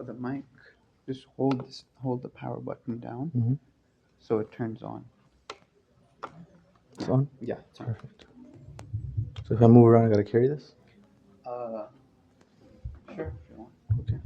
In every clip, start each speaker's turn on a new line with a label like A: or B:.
A: the mic, just hold the power button down, so it turns on.
B: It's on?
A: Yeah, it's on.
B: Perfect. So if I move around, I gotta carry this?
A: Sure, if you want.
B: Okay.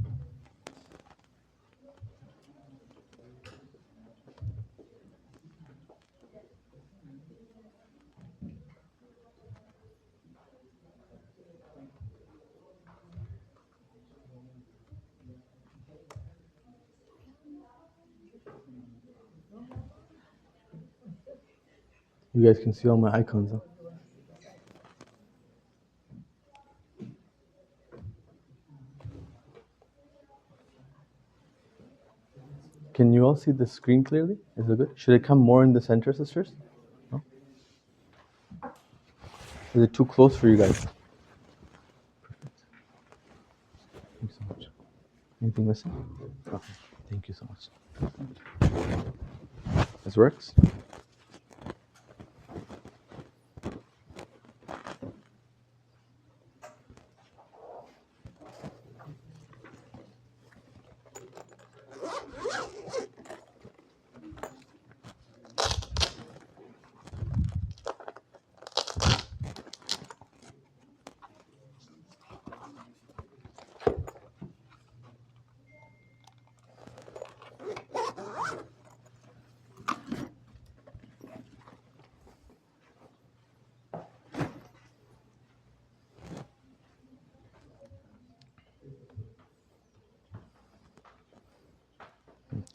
B: You guys can see all my icons, huh? Can you all see the screen clearly? Is it good? Should it come more in the center, sisters? No? Is it too close for you guys? Perfect. Thank you so much. Anything missing? Okay. Thank you so much. This works?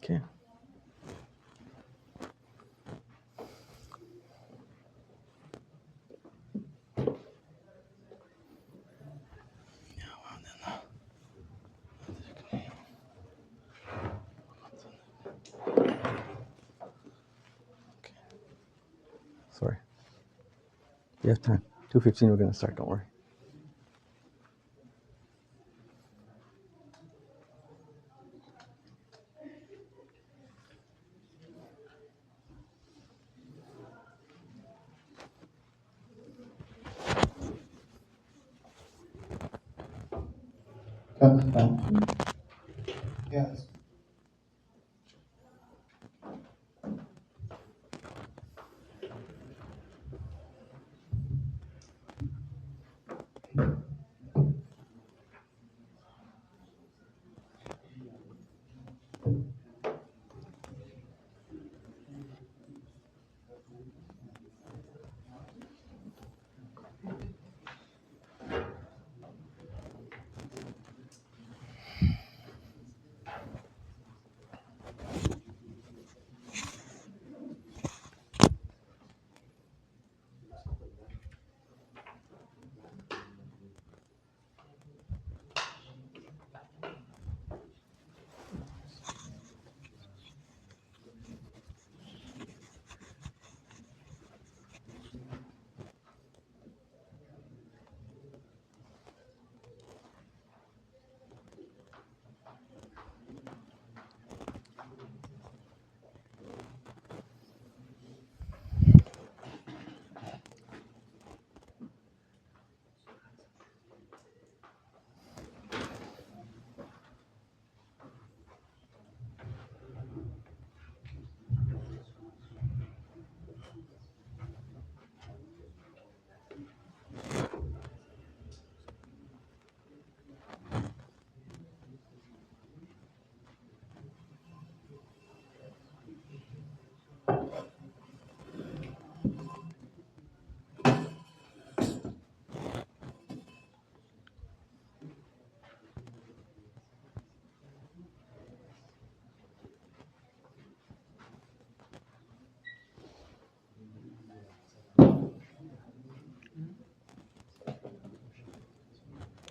B: Okay. Sorry. You have time. 2:15, we're gonna start, don't worry.
A: Yes.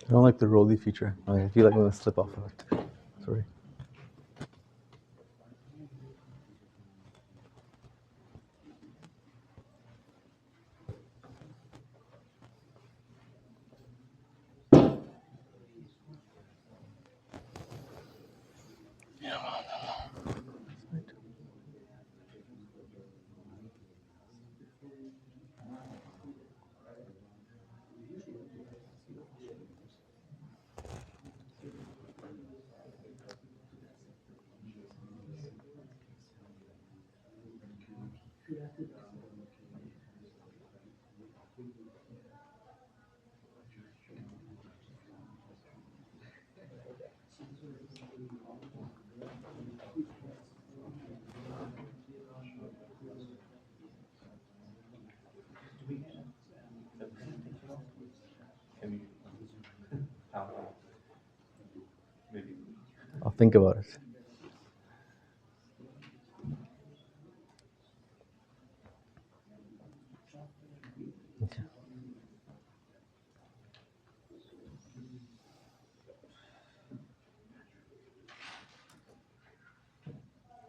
B: I don't like the rolly feature. I feel like I'm gonna slip off of it. Sorry. I'll think about it. Okay.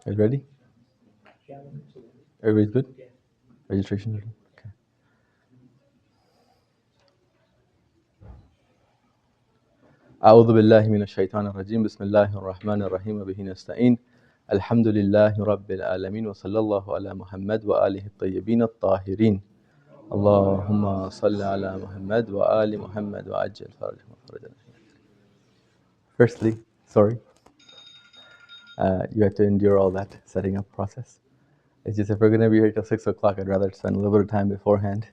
B: Are you ready? Everybody's good? Registration ready? Okay. أعوذ بالله من الشيطان الرجيم بسم الله الرحمن الرحيم وبه نستعين الحمد لله رب العالمين وصلى الله على محمد وآله الطيبين الطاهرين اللهم صل على محمد وآل محمد وعجل فرجهم وفرجنا. Firstly, sorry, you had to endure all that setting up process. It's just if we're going to be here till 6 o'clock, I'd rather spend a little bit of time beforehand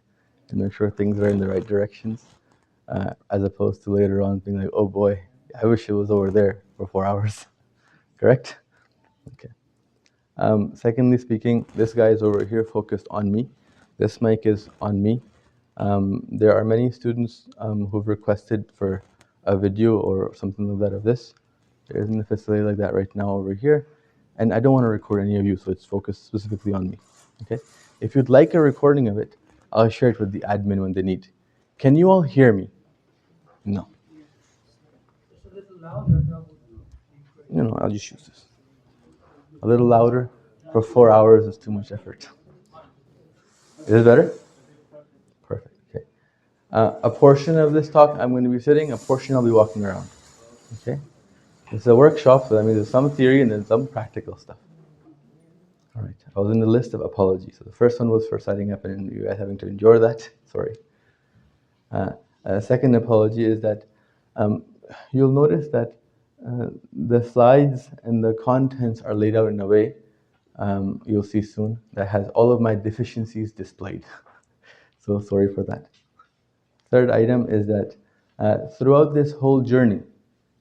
B: and make sure things are in the right directions, as opposed to later on being like, oh boy, I wish it was over there for 4 hours. Correct? Okay. Secondly speaking, this guy is over here focused on me. This mic is on me. There are many students who've requested for a video or something like that of this. There isn't a facility like that right now over here. And I don't want to record any of you, so it's focused specifically on me. Okay? If you'd like a recording of it, I'll share it with the admin when they need. Can you all hear me? No. No, I'll just use this. A little louder for 4 hours is too much effort. Is it better? Perfect. Okay. A portion of this talk I'm going to be sitting, a portion I'll be walking around. Okay? It's a workshop, so that means there's some theory and then some practical stuff. All right. I was in the list of apologies. So the first one was for setting up and you guys having to endure that. Sorry. Second apology is that you'll notice that the slides and the contents are laid out in a way, you'll see soon, that has all of my deficiencies displayed. So sorry for that. Third item is that throughout this whole journey,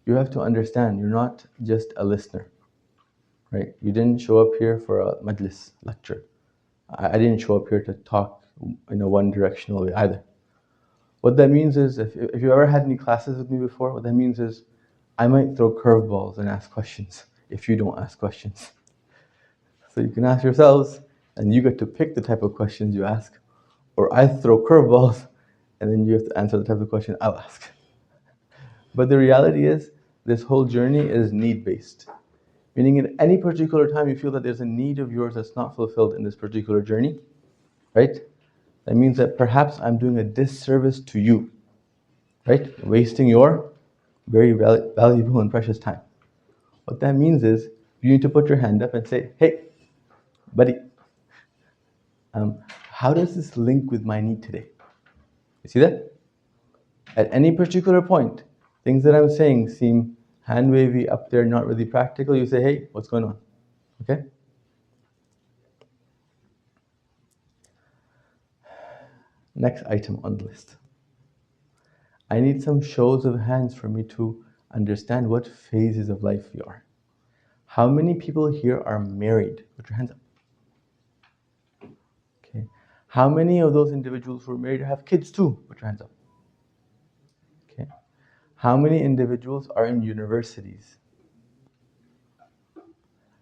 B: you have to understand you're not just a listener, right? You didn't show up here for a majlis lecture. I didn't show up here to talk in a one-directional way either. What that means is, if you ever had any classes with me before, what that means is I might throw curveballs and ask questions if you don't ask questions. So you can ask yourselves, and you get to pick the type of questions you ask, or I throw curveballs, and then you have to answer the type of question I'll ask. But the reality is, this whole journey is need-based. Meaning at any particular time you feel that there's a need of yours that's not fulfilled in this particular journey, right? That means that perhaps I'm doing a disservice to you, right? Wasting your very valuable and precious time. What that means is you need to put your hand up and say, hey, buddy, how does this link with my need today? You see that? At any particular point, things that I'm saying seem hand wavy up there, not really practical. You say, hey, what's going on? Okay? Next item on the list. I need some shows of hands for me to understand what phases of life we are. How many people here are married? Put your hands up. Okay. How many of those individuals who are married have kids too? Put your hands up. Okay. How many individuals are in universities?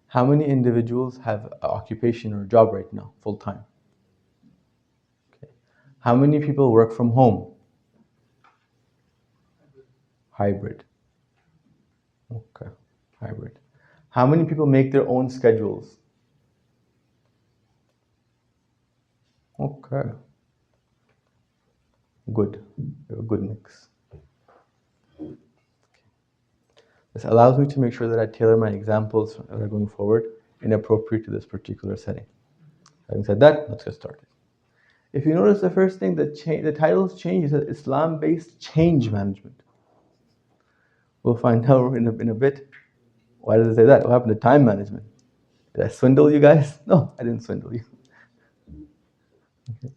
B: How many individuals have an occupation or a job right now, full time? Okay. How many people work from home? Hybrid. Okay, hybrid. How many people make their own schedules? Okay. Good. You have a good mix. Okay. This allows me to make sure that I tailor my examples that are going forward inappropriate to this particular setting. Having said that, let's get started. If you notice the first thing, the title's change is Islam-based change management. We'll find out in a bit. Why does it say that? What happened to time management? Did I swindle you guys? No, I didn't swindle you. Okay.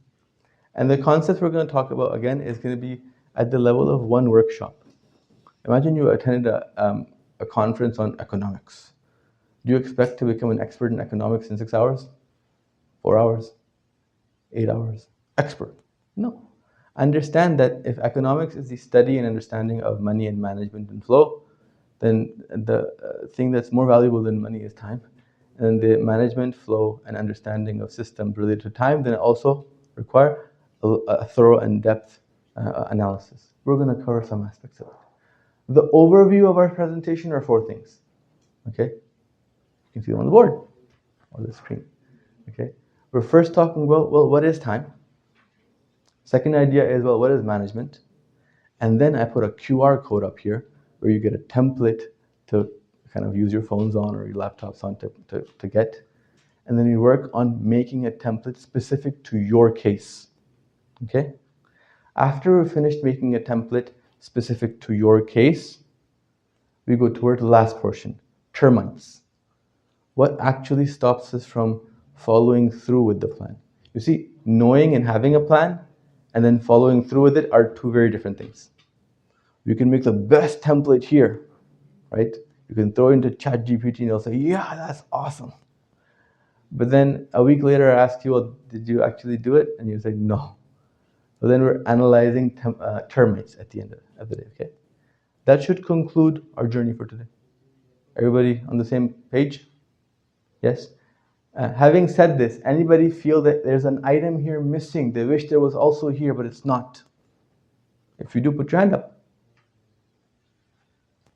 B: And the concept we're going to talk about again is going to be at the level of one workshop. Imagine you attended a conference on economics. Do you expect to become an expert in economics in 6 hours? 4 hours? 8 hours? Expert? No. Understand that if economics is the study and understanding of money and management and flow, then the thing that's more valuable than money is time. And the management, flow, and understanding of systems related to time then also require a thorough and depth analysis. We're going to cover some aspects of it. The overview of our presentation are 4 things. Okay? You can see them on the board or the screen. Okay? We're first talking about, well, what is time? Second idea is, well, what is management? And then I put a QR code up here where you get a template to kind of use your phones on or your laptops on to get. And then you work on making a template specific to your case. Okay? After we've finished making a template specific to your case, we go toward the last portion, termites. What actually stops us from following through with the plan? You see, knowing and having a plan and then following through with it are 2 very different things. You can make the best template here, right? You can throw it into ChatGPT and it'll say, yeah, that's awesome. But then a week later I ask you, well, did you actually do it? And you say, no. So then we're analyzing termites at the end of the day, okay? That should conclude our journey for today. Everybody on the same page? Yes? Having said this, anybody feel that there's an item here missing? They wish there was also here, but it's not. If you do, put your hand up.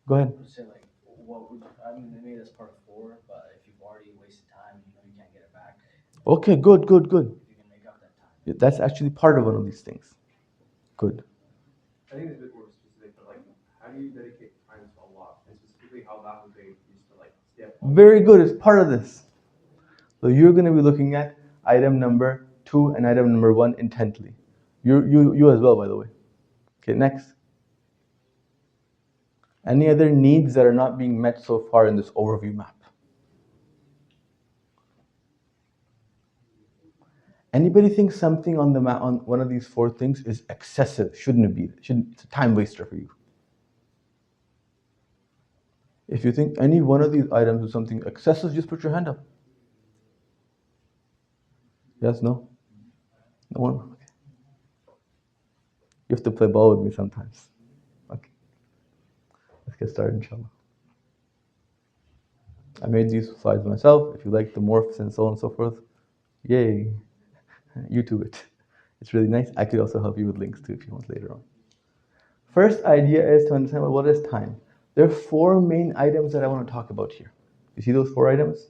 B: Go ahead.
C: Say like, what would I mean? Maybe that's part 4, but if you've already wasted time, you know you can't get it back.
B: Okay, good.
C: If you can make up that time.
B: That's actually part of one of these things. Good.
D: I think it's a bit more specific, but like, how do you dedicate time to Allah, and specifically how that would be used to like step.
B: Very good. It's part of this. So you're going to be looking at item number 2 and item number 1 intently. You as well, by the way. Okay, next. Any other needs that are not being met so far in this overview map? Anybody think something on the map, on one of these 4 things is excessive? Shouldn't it be? It's a time waster for you. If you think any one of these items is something excessive, just put your hand up. Yes, no? No one? Okay. You have to play ball with me sometimes. Okay. Let's get started, inshallah. I made these slides myself. If you like the morphs and so on and so forth, yay. YouTube it. It's really nice. I could also help you with links too if you want later on. First idea is to understand what is time. There are 4 main items that I want to talk about here. You see those 4 items?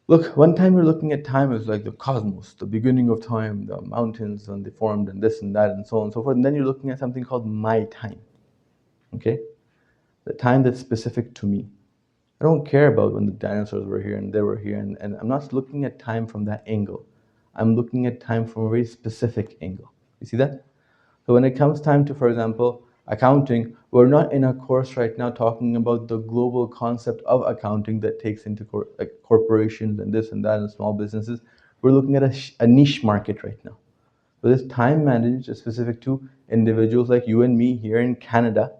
B: Look, one time you're looking at time as like the cosmos, the beginning of time, the mountains and they formed and this and that and so on and so forth. And then you're looking at something called my time. Okay? The time that's specific to me. I don't care about when the dinosaurs were here and they were here, and I'm not looking at time from that angle. I'm looking at time from a very specific angle. You see that? So when it comes time to, for example, accounting, we're not in a course right now talking about the global concept of accounting that takes into corporations and this and that and small businesses. We're looking at a niche market right now. So this time management is specific to individuals like you and me here in Canada,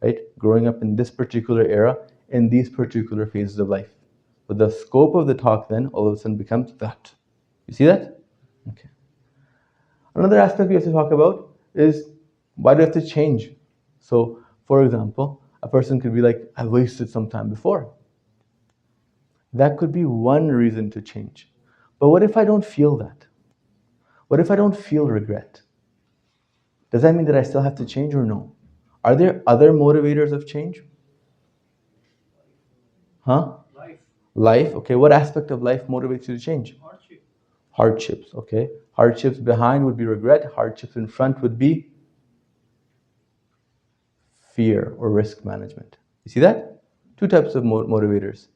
B: right? Growing up in this particular era, in these particular phases of life. But the scope of the talk then all of a sudden becomes that. You see that? Okay. Another aspect we have to talk about is why do we have to change? So, for example, a person could be like, I wasted some time before. That could be one reason to change. But what if I don't feel that? What if I don't feel regret? Does that mean that I still have to change or no? Are there other motivators of change? Huh? Life. Okay. What aspect of life motivates you to change? Hardships. Okay. Hardships behind would be regret. Hardships in front would be fear or risk management. You see that? 2 types of motivators.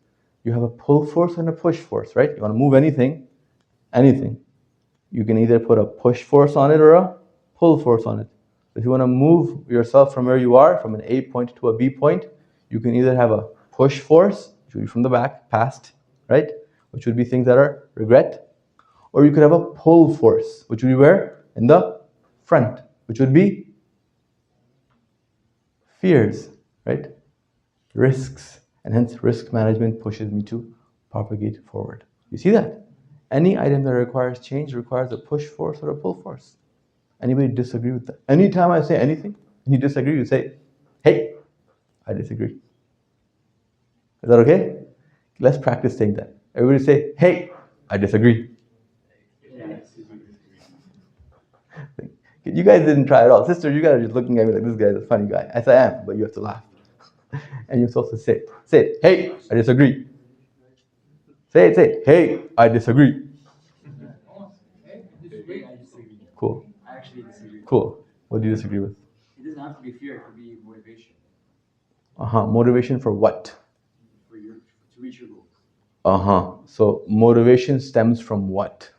B: You have a pull force and a push force, right? You want to move anything. You can either put a push force on it or a pull force on it. If you want to move yourself from where you are, from an A point to a B point, you can either have a push force, which would be from the back, past, right? Which would be things that are regret. Or you could have a pull force, which would be where? In the front, which would be fears, right? Risks. And hence risk management pushes me to propagate forward. You see that? Any item that requires change requires a push force or a pull force. Anybody disagree with that? Anytime I say anything and you disagree, you say, hey, I disagree. Is that okay? Let's practice saying that. Everybody say, hey, I disagree. You guys didn't try at all. Sister, you guys are just looking at me like this guy's a funny guy. As I am, but you have to laugh. And you're supposed to say it. Say it, hey, I disagree. Say it, hey, I disagree. Cool.
C: I actually disagree.
B: Cool. What do you disagree with?
C: It doesn't have to be fear, it could be motivation.
B: Motivation for what?
C: To reach your goals.
B: So motivation stems from what?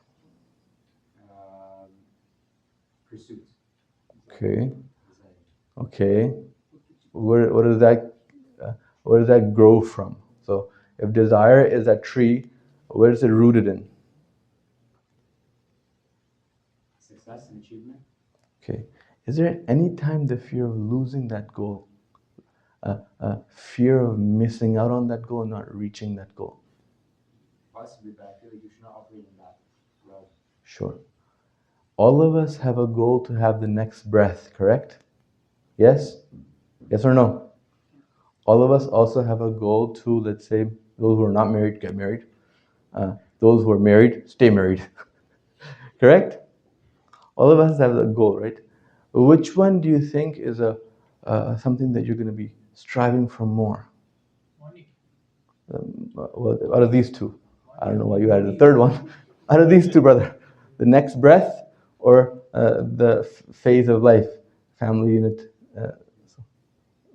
C: Pursuit.
B: Okay. Okay. Where does that grow from? So if desire is a tree, where is it rooted in?
C: Success and achievement.
B: Okay. Is there any time the fear of losing that goal, fear of missing out on that goal, not reaching that goal?
C: Possibly, but I feel like you should not operate in that realm.
B: Sure. All of us have a goal to have the next breath, correct? Yes? Yes or no? All of us also have a goal to, let's say, those who are not married, get married. Those who are married, stay married. Correct? All of us have a goal, right? Which one do you think is something that you're going to be striving for more?
E: Money.
B: Well, out of these two. I don't know why you added the third one. Out of these two, brother. The next breath or the phase of life? Family unit.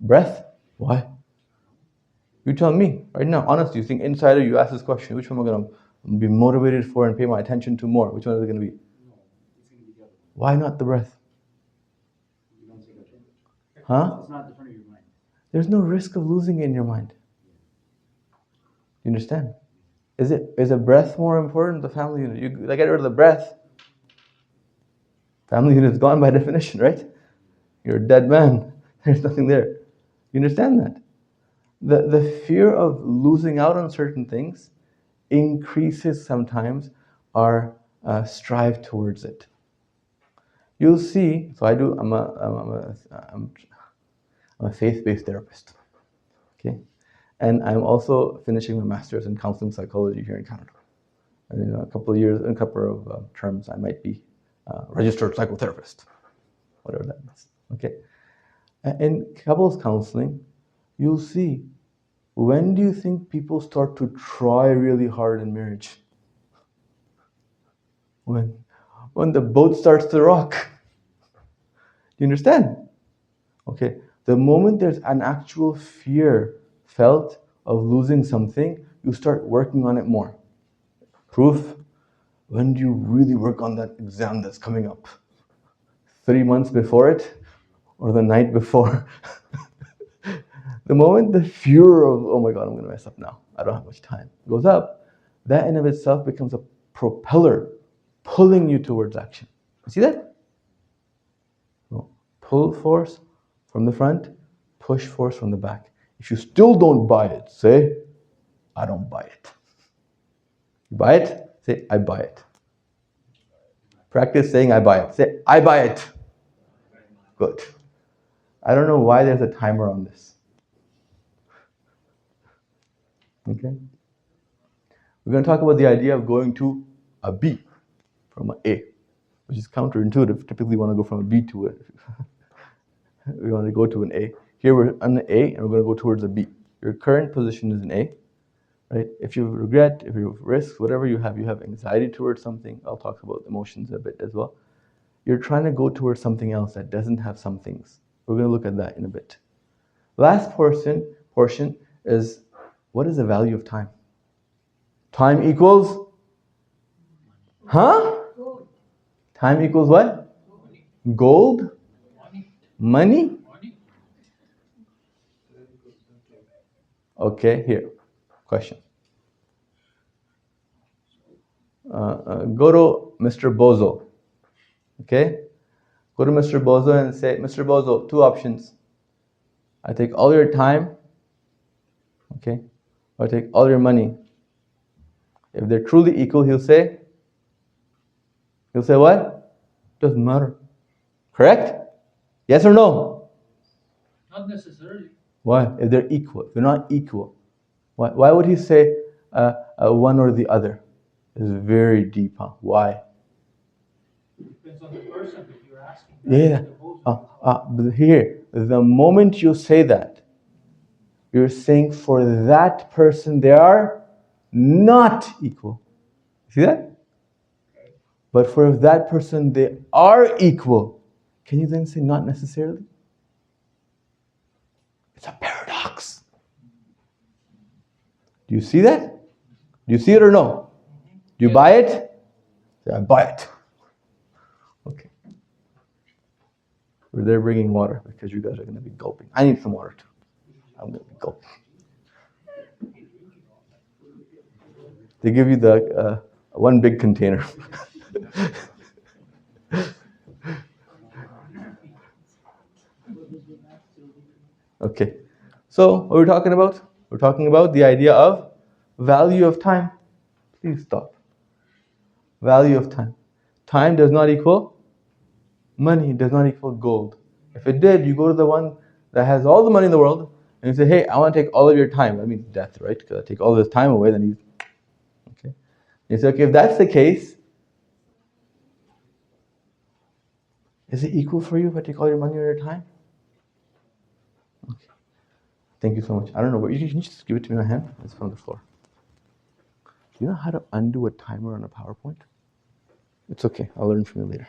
B: Breath? Why? You tell me right now. Honestly, you think inside of you ask this question, which one am I going to be motivated for and pay my attention to more? Which one is it going to be?
C: No, it's going to be the other one.
B: Why not the breath?
C: You don't take it.
B: Huh?
C: It's not the front of your mind.
B: There's no risk of losing it in your mind. You understand? Is a breath more important than the family unit? You get rid of the breath. Family unit is gone by definition, right? You're a dead man. There's nothing there. You understand that? The fear of losing out on certain things increases sometimes our strive towards it. You'll see. So I do. I'm a faith-based therapist. Okay, and I'm also finishing my master's in counseling psychology here in Canada. And in a couple of terms, I might be registered psychotherapist, whatever that means. Okay, in couples counseling, you'll see. When do you think people start to try really hard in marriage? When the boat starts to rock. Do you understand? Okay. The moment there's an actual fear felt of losing something, you start working on it more. Proof? When do you really work on that exam that's coming up? 3 months before it? Or the night before? The moment the fear of, oh my God, I'm going to mess up now, I don't have much time, goes up, that in of itself becomes a propeller pulling you towards action. You see that? No. Pull force from the front, push force from the back. If you still don't buy it, say, I don't buy it. You buy it? Say, I buy it. Practice saying, I buy it. Say, I buy it. Good. I don't know why there's a timer on this. Okay? We're going to talk about the idea of going to a B from an A, which is counterintuitive. Typically, we want to go from a B to it. We want to go to an A. Here we're on an A, and we're going to go towards a B. Your current position is an A, right? If you have regret, if you have risk, whatever you have anxiety towards something. I'll talk about emotions a bit as well. You're trying to go towards something else that doesn't have some things. We're going to look at that in a bit. Last portion is, what is the value of time? Time equals? Huh? Time equals what? Gold? Money? Okay, here. Question. Go to Mr. Bozo. Okay? Go to Mr. Bozo and say, Mr. Bozo, two options. I take all your time, okay? Or I take all your money. If they're truly equal, he'll say what? Doesn't matter. Correct? Yes or no?
E: Not necessarily.
B: Why? If they're equal. If they're not equal. Why would he say one or the other? It's very deep, huh? Why?
E: Depends on the person that you're asking.
B: Yeah. But here, the moment you say that, you're saying for that person they are not equal. See that? But for that person they are equal, can you then say not necessarily? It's a paradox. Do you see that? Do you see it or no? Do you buy it? Yeah, I buy it. Okay. We're there bringing water because you guys are going to be gulping. I need some water too. I'm going to be gulping. They give you the one big container. Okay. So what we're talking about? We're talking about the idea of value of time. Please stop. Value of time. Time does not equal money. It does not equal gold. If it did, you go to the one that has all the money in the world and you say, hey, I want to take all of your time. That means death, right? Because I take all of his time away, then he's okay. You say, okay, if that's the case, is it equal for you if I take all your money or your time? Okay. Thank you so much. I don't know, but you can just give it to me in my hand. It's on the floor. Do you know how to undo a timer on a PowerPoint? It's okay. I'll learn from you later.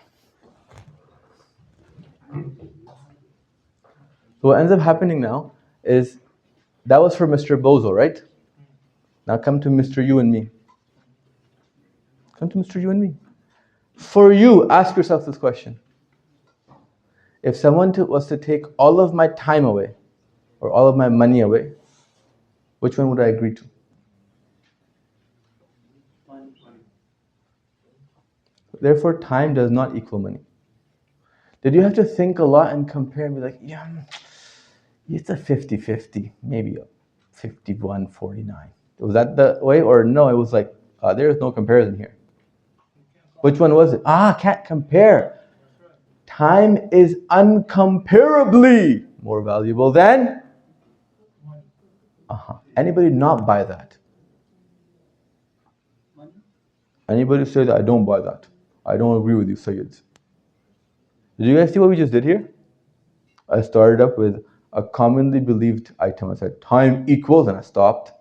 B: So what ends up happening now is that was for Mr. Bozo, right? Now come to Mr. You and me. Come to Mr. You and me. For you, ask yourself this question. If someone was to take all of my time away or all of my money away, which one would I agree to?
C: Money.
B: Therefore, time does not equal money. Did you have to think a lot and compare and be like, yeah, it's a 50-50, maybe a 51-49. Was that the way? Or no, it was like, there's no comparison here. Which one was it? Can't compare. Time is uncomparably more valuable than? Anybody not buy that?
C: Money.
B: Anybody say that I don't buy that? I don't agree with you, Sayyids. Did you guys see what we just did here? I started up with a commonly believed item. I said time equals, and I stopped.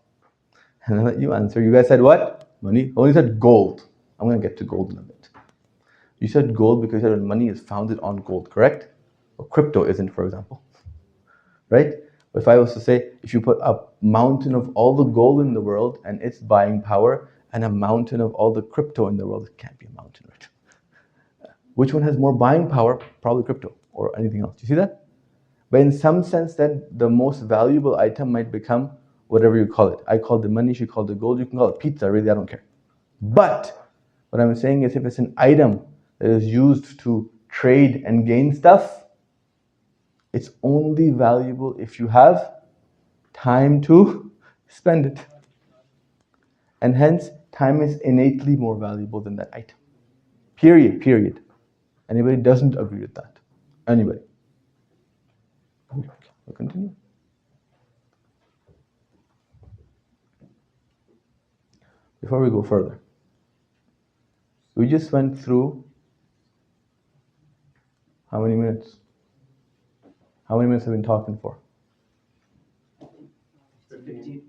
B: And I let you answer. You guys said what? Money. I only said gold. I'm going to get to gold in a bit. You said gold because you said money is founded on gold, correct? Well, crypto isn't, for example. Right? But if I was to say, if you put a mountain of all the gold in the world and its buying power and a mountain of all the crypto in the world, it can't be a mountain, right? Which one has more buying power? Probably crypto or anything else. Do you see that? But in some sense, then the most valuable item might become whatever you call it. I call it money, she called it gold, you can call it pizza, really, I don't care. But what I'm saying is if it's an item that is used to trade and gain stuff, it's only valuable if you have time to spend it. And hence, time is innately more valuable than that item. Period. Anybody doesn't agree with that? Anybody? Okay, we'll continue. Before we go further, we just went through how many minutes? How many minutes have we been talking for?
C: 15.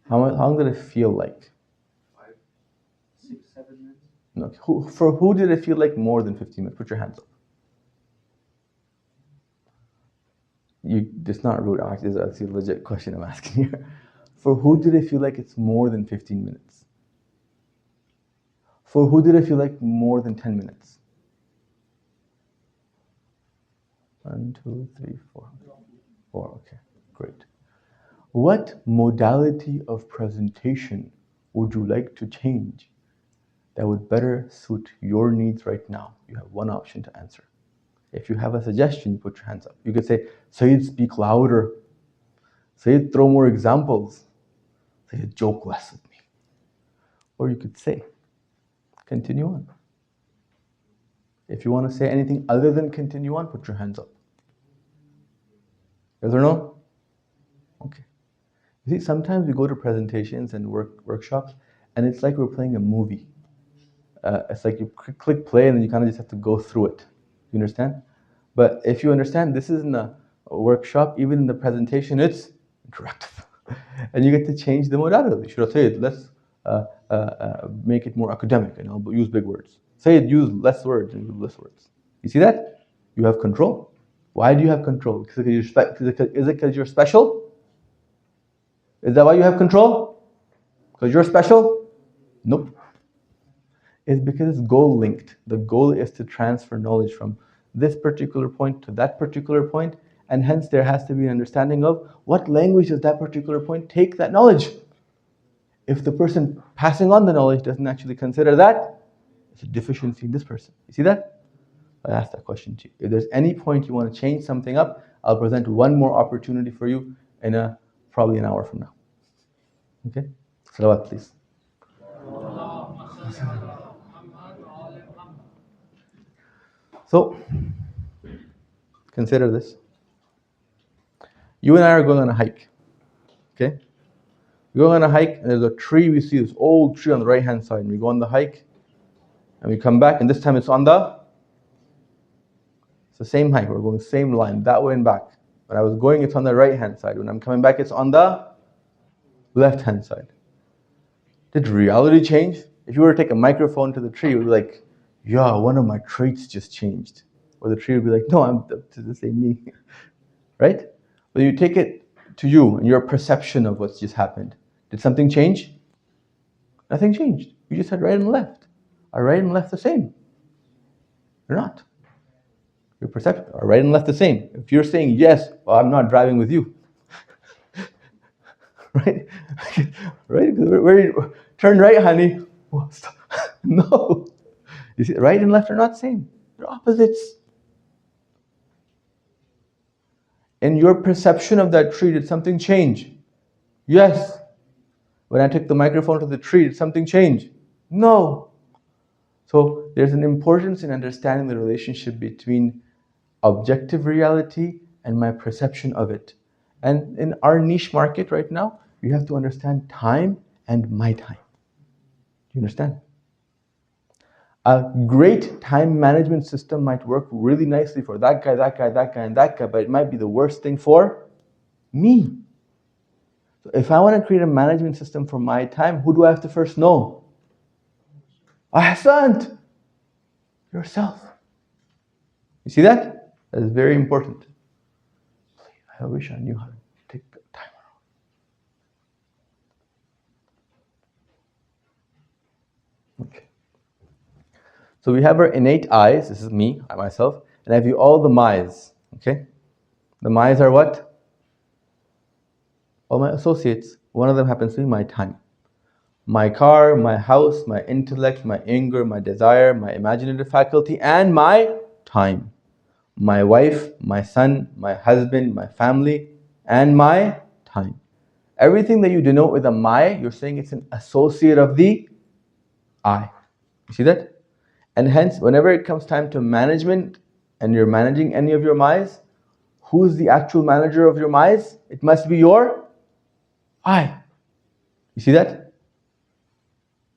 B: How long did it feel like?
C: 5, 6, 7 minutes.
B: No, for who did it feel like more than 15 minutes? Put your hands up. It's not rude, actually, that's a legit question I'm asking here. For who did it feel like it's more than 15 minutes? For who did it feel like more than 10 minutes? 1, 2, 3, 4. 4, okay, great. What modality of presentation would you like to change that would better suit your needs right now, you have one option to answer. If you have a suggestion, you put your hands up. You could say, Sayyid, speak louder. Sayyid, throw more examples. Sayyid, joke less with me. Or you could say, continue on. If you want to say anything other than continue on, put your hands up. Yes or no? Okay. You see, sometimes we go to presentations and workshops, and it's like we're playing a movie. It's like you click play, and then you kind of just have to go through it. You understand? But if you understand, this isn't a workshop. Even in the presentation, it's interactive, and you get to change the modality. Should I say it? Let's make it more academic, and I'll use big words. Say it, use less words, and use less words. You see that? You have control. Why do you have control? Because is it because you're special? Is that why you have control? Because you're special? Nope. It's because it's goal linked. The goal is to transfer knowledge from this particular point to that particular point, and hence there has to be an understanding of what language does that particular point take that knowledge. If the person passing on the knowledge doesn't actually consider that, it's a deficiency in this person. You see that? I asked that question to you. If there's any point you want to change something up, I'll present one more opportunity for you in probably an hour from now. Okay? Salawat, please. So, consider this. You and I are going on a hike. Okay? We're going on a hike, and there's a tree. We see this old tree on the right hand side, and we go on the hike, and we come back, and this time it's the same hike. We're going the same line, that way and back. When I was going, it's on the right hand side. When I'm coming back, it's on the left hand side. Did reality change? If you were to take a microphone to the tree, it would be like, yeah, one of my traits just changed. Or the tree would be like, no, I'm the same me. Right? When you take it to you and your perception of what's just happened, did something change? Nothing changed. You just had right and left. Are right and left the same? They're not. Your perception are right and left the same. If you're saying yes, well, I'm not driving with you. Right? Right? Turn right, honey. Well, stop. No. You see, right and left are not the same. They're opposites. In your perception of that tree, did something change? Yes. When I took the microphone to the tree, did something change? No. So there's an importance in understanding the relationship between objective reality and my perception of it. And in our niche market right now, you have to understand time and my time. Do you understand? A great time management system might work really nicely for that guy, and that guy, but it might be the worst thing for me. So if I want to create a management system for my time, who do I have to first know? Ahsant! Yourself. You see that? That is very important. I wish I knew how to take the timer off. Okay. So we have our innate eyes, this is me, myself, and I have you all the my's, okay? The my's are what? All my associates. One of them happens to be my time. My car, my house, my intellect, my anger, my desire, my imaginative faculty, and my time. My wife, my son, my husband, my family, and my time. Everything that you denote with a my, you're saying it's an associate of the I. You see that? And hence, whenever it comes time to management and you're managing any of your my's, who's the actual manager of your my's? It must be your I. You see that?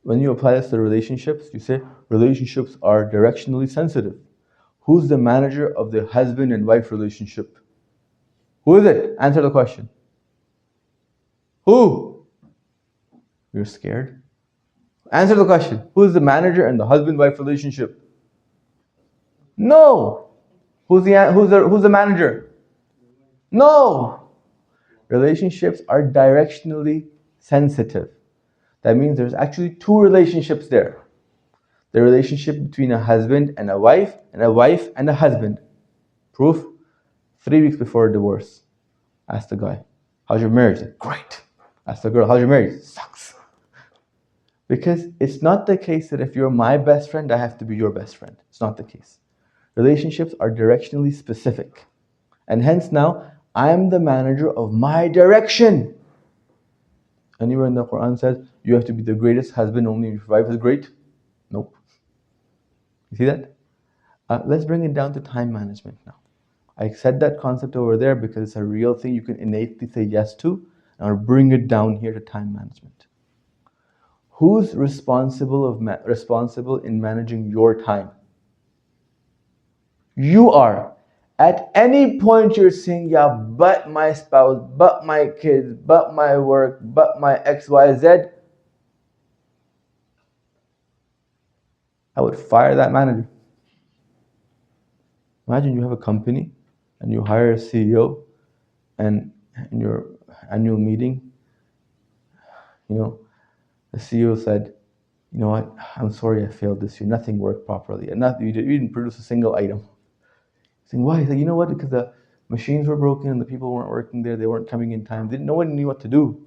B: When you apply this to relationships, you say relationships are directionally sensitive. Who's the manager of the husband and wife relationship? Who is it? Answer the question. Who? You're scared? Answer the question. Who is the manager in the husband-wife relationship? No. Who's the manager? No. Relationships are directionally sensitive. That means there's actually two relationships there. The relationship between a husband and a wife and a husband. Proof? 3 weeks before a divorce. Ask the guy, how's your marriage? Like, great. Ask the girl, how's your marriage? Sucks. Because it's not the case that if you're my best friend, I have to be your best friend. It's not the case. Relationships are directionally specific. And hence now, I'm the manager of my direction. Anywhere in the Quran says, you have to be the greatest husband only if your wife is great? Nope. You see that? Let's bring it down to time management now. I said that concept over there because it's a real thing you can innately say yes to. And I'll bring it down here to time management. Who's responsible in managing your time? You are. At any point you're saying, yeah, but my spouse, but my kids, but my work, but my XYZ, I would fire that manager. Imagine you have a company and you hire a CEO, and in your annual meeting, the CEO said, you know what, I'm sorry I failed this year. Nothing worked properly. And you didn't produce a single item. Saying, why? He said, you know what, because the machines were broken and the people weren't working there. They weren't coming in time. No one knew what to do.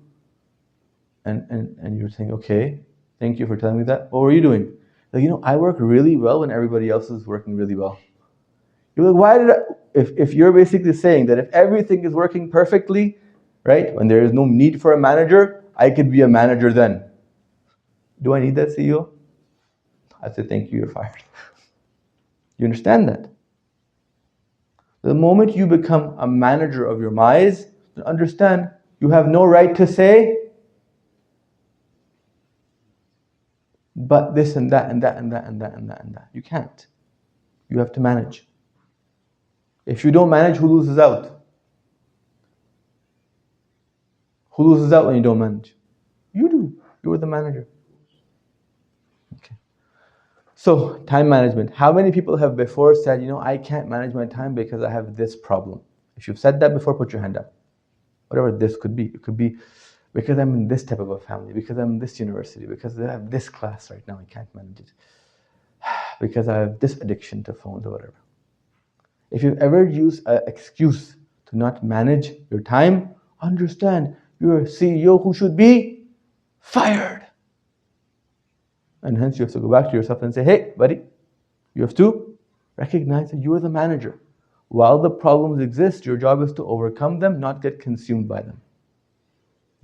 B: And you're saying, okay, thank you for telling me that. What were you doing? Like, I work really well when everybody else is working really well. You're like, why did if you're basically saying that if everything is working perfectly, right, when there is no need for a manager, I could be a manager then. Do I need that CEO? I said, thank you, you're fired. You understand that? The moment you become a manager of your minds, understand you have no right to say, but this and that and that and that and that and that and that. You can't. You have to manage. If you don't manage, who loses out? Who loses out when you don't manage? You do. You are the manager. Okay. So, time management. How many people have before said, I can't manage my time because I have this problem? If you've said that before, put your hand up. Whatever this could be. It could be because I'm in this type of a family, because I'm in this university, because I have this class right now, I can't manage it. Because I have this addiction to phones or whatever. If you've ever used an excuse to not manage your time, understand you're a CEO who should be fired. And hence you have to go back to yourself and say, hey, buddy, you have to recognize that you are the manager. While the problems exist, your job is to overcome them, not get consumed by them.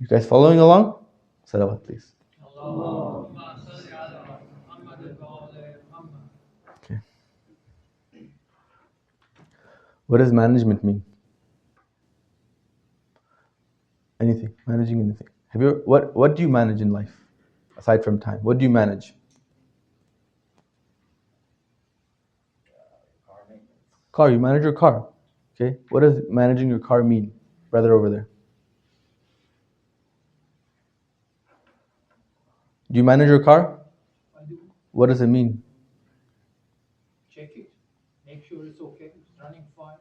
B: You guys following along? Salawat, please. Okay. What does management mean? Anything. Managing anything. What do you manage in life? Aside from time, what do you manage?
C: Car maintenance.
B: Car, you manage your car. Okay, what does managing your car mean? Brother over there. Do you manage your car?
E: I do.
B: What does it mean?
E: Check it. Make sure it's okay. It's running fine.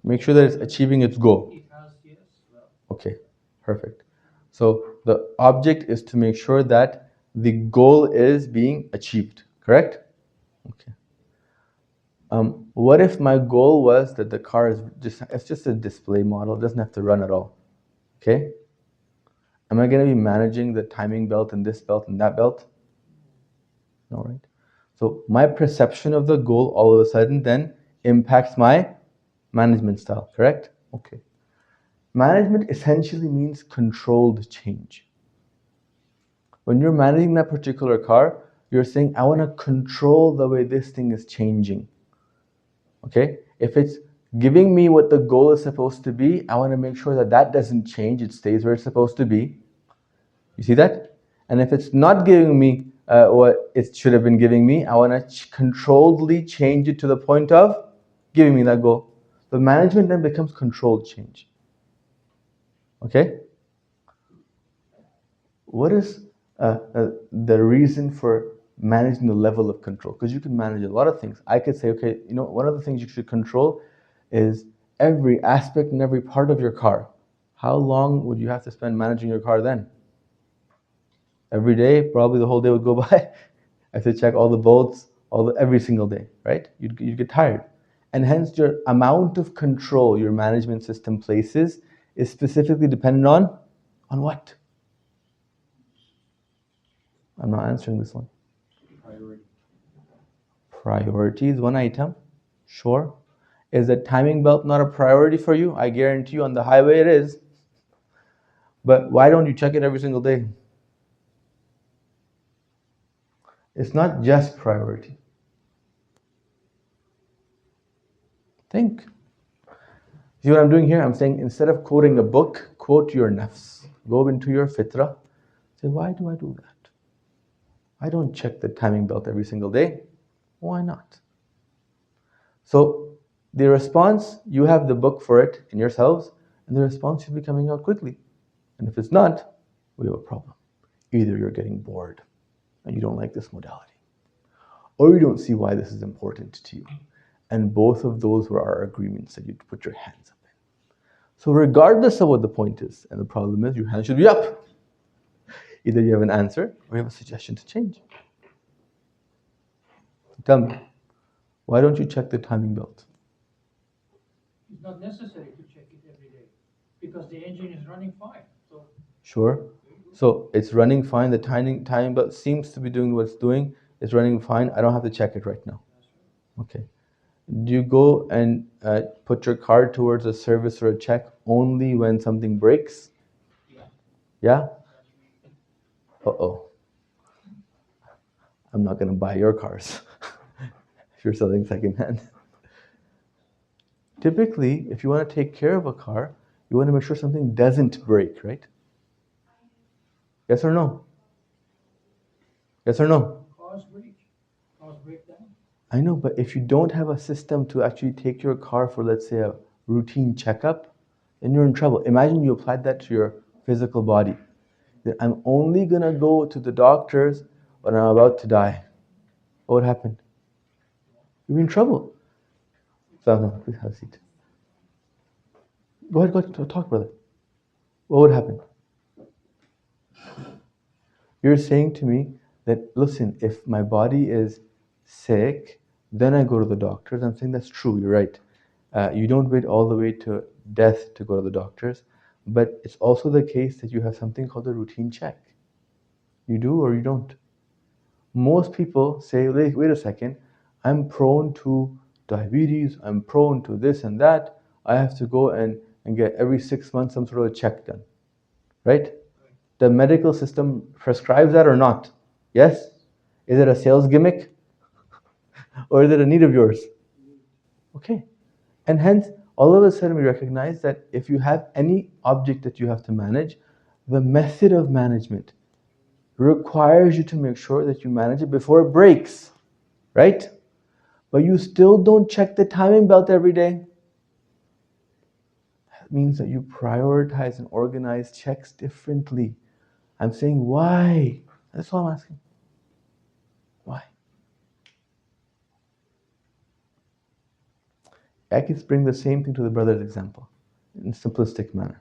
B: Make sure that it's achieving its goal.
E: It has, yes. Well,
B: Okay, perfect. So the object is to make sure that the goal is being achieved, correct? Okay. What if my goal was that the car is just a display model, it doesn't have to run at all? Okay? Am I going to be managing the timing belt and this belt and that belt? No, right? So my perception of the goal all of a sudden then impacts my management style, correct? Okay. Management essentially means controlled change. When you're managing that particular car, you're saying, I want to control the way this thing is changing. Okay? If it's giving me what the goal is supposed to be, I want to make sure that that doesn't change, it stays where it's supposed to be. You see that? And if it's not giving me what it should have been giving me, I want to controlledly change it to the point of giving me that goal. The management then becomes controlled change. Okay? What is the reason for managing the level of control? Because you can manage a lot of things. I could say, okay, one of the things you should control is every aspect and every part of your car. How long would you have to spend managing your car then? Every day, probably the whole day would go by. I have to check all the bolts, every single day, right? You'd get tired. And hence your amount of control your management system places is specifically dependent on what? I'm not answering this one.
D: Priority.
B: Priority is one item. Sure. Is the timing belt not a priority for you? I guarantee you on the highway it is. But why don't you check it every single day? It's not just priority. Think. See what I'm doing here? I'm saying instead of quoting a book, quote your nafs. Go into your fitrah. Say, why do I do that? I don't check the timing belt every single day. Why not? So the response, you have the book for it in yourselves, and the response should be coming out quickly. And if it's not, we have a problem. Either you're getting bored and you don't like this modality, or you don't see why this is important to you. And both of those were our agreements that you'd put your hands up in. So regardless of what the point is, and the problem is, your hand should be up. Either you have an answer or you have a suggestion to change. Tell me, why don't you check the timing belt?
E: It's not necessary to check it every day because the engine is running fine. So
B: Sure. So it's running fine. The timing belt seems to be doing what it's doing. It's running fine. I don't have to check it right now. Okay. Do you go and put your card towards a service or a check only when something breaks? Yeah? Uh-oh. I'm not going to buy your cars if you're selling secondhand. Typically, if you want to take care of a car, you want to make sure something doesn't break, right? Yes or no? Yes or no?
E: cars break down.
B: I know, but if you don't have a system to actually take your car for, let's say, a routine checkup, then you're in trouble. Imagine you applied that to your physical body. That I'm only going to go to the doctors when I'm about to die. What would happen? You're in trouble. So, please have a seat. Go ahead, talk, brother. What would happen? You're saying to me that, listen, if my body is sick, then I go to the doctors. I'm saying that's true, you're right. You don't wait all the way to death to go to the doctors, but it's also the case that you have something called a routine check. You do or you don't. Most people say, wait a second, I'm prone to diabetes, I'm prone to this and that, I have to go and get every 6 months some sort of a check done, right? The medical system prescribes that or not? Yes? Is it a sales gimmick? Or is it a need of yours? Okay. And hence, all of a sudden we recognize that if you have any object that you have to manage, the method of management requires you to make sure that you manage it before it breaks, right? But you still don't check the timing belt every day. That means that you prioritize and organize checks differently. I'm saying, why? That's all I'm asking. Why? I can bring the same thing to the brother's example in a simplistic manner.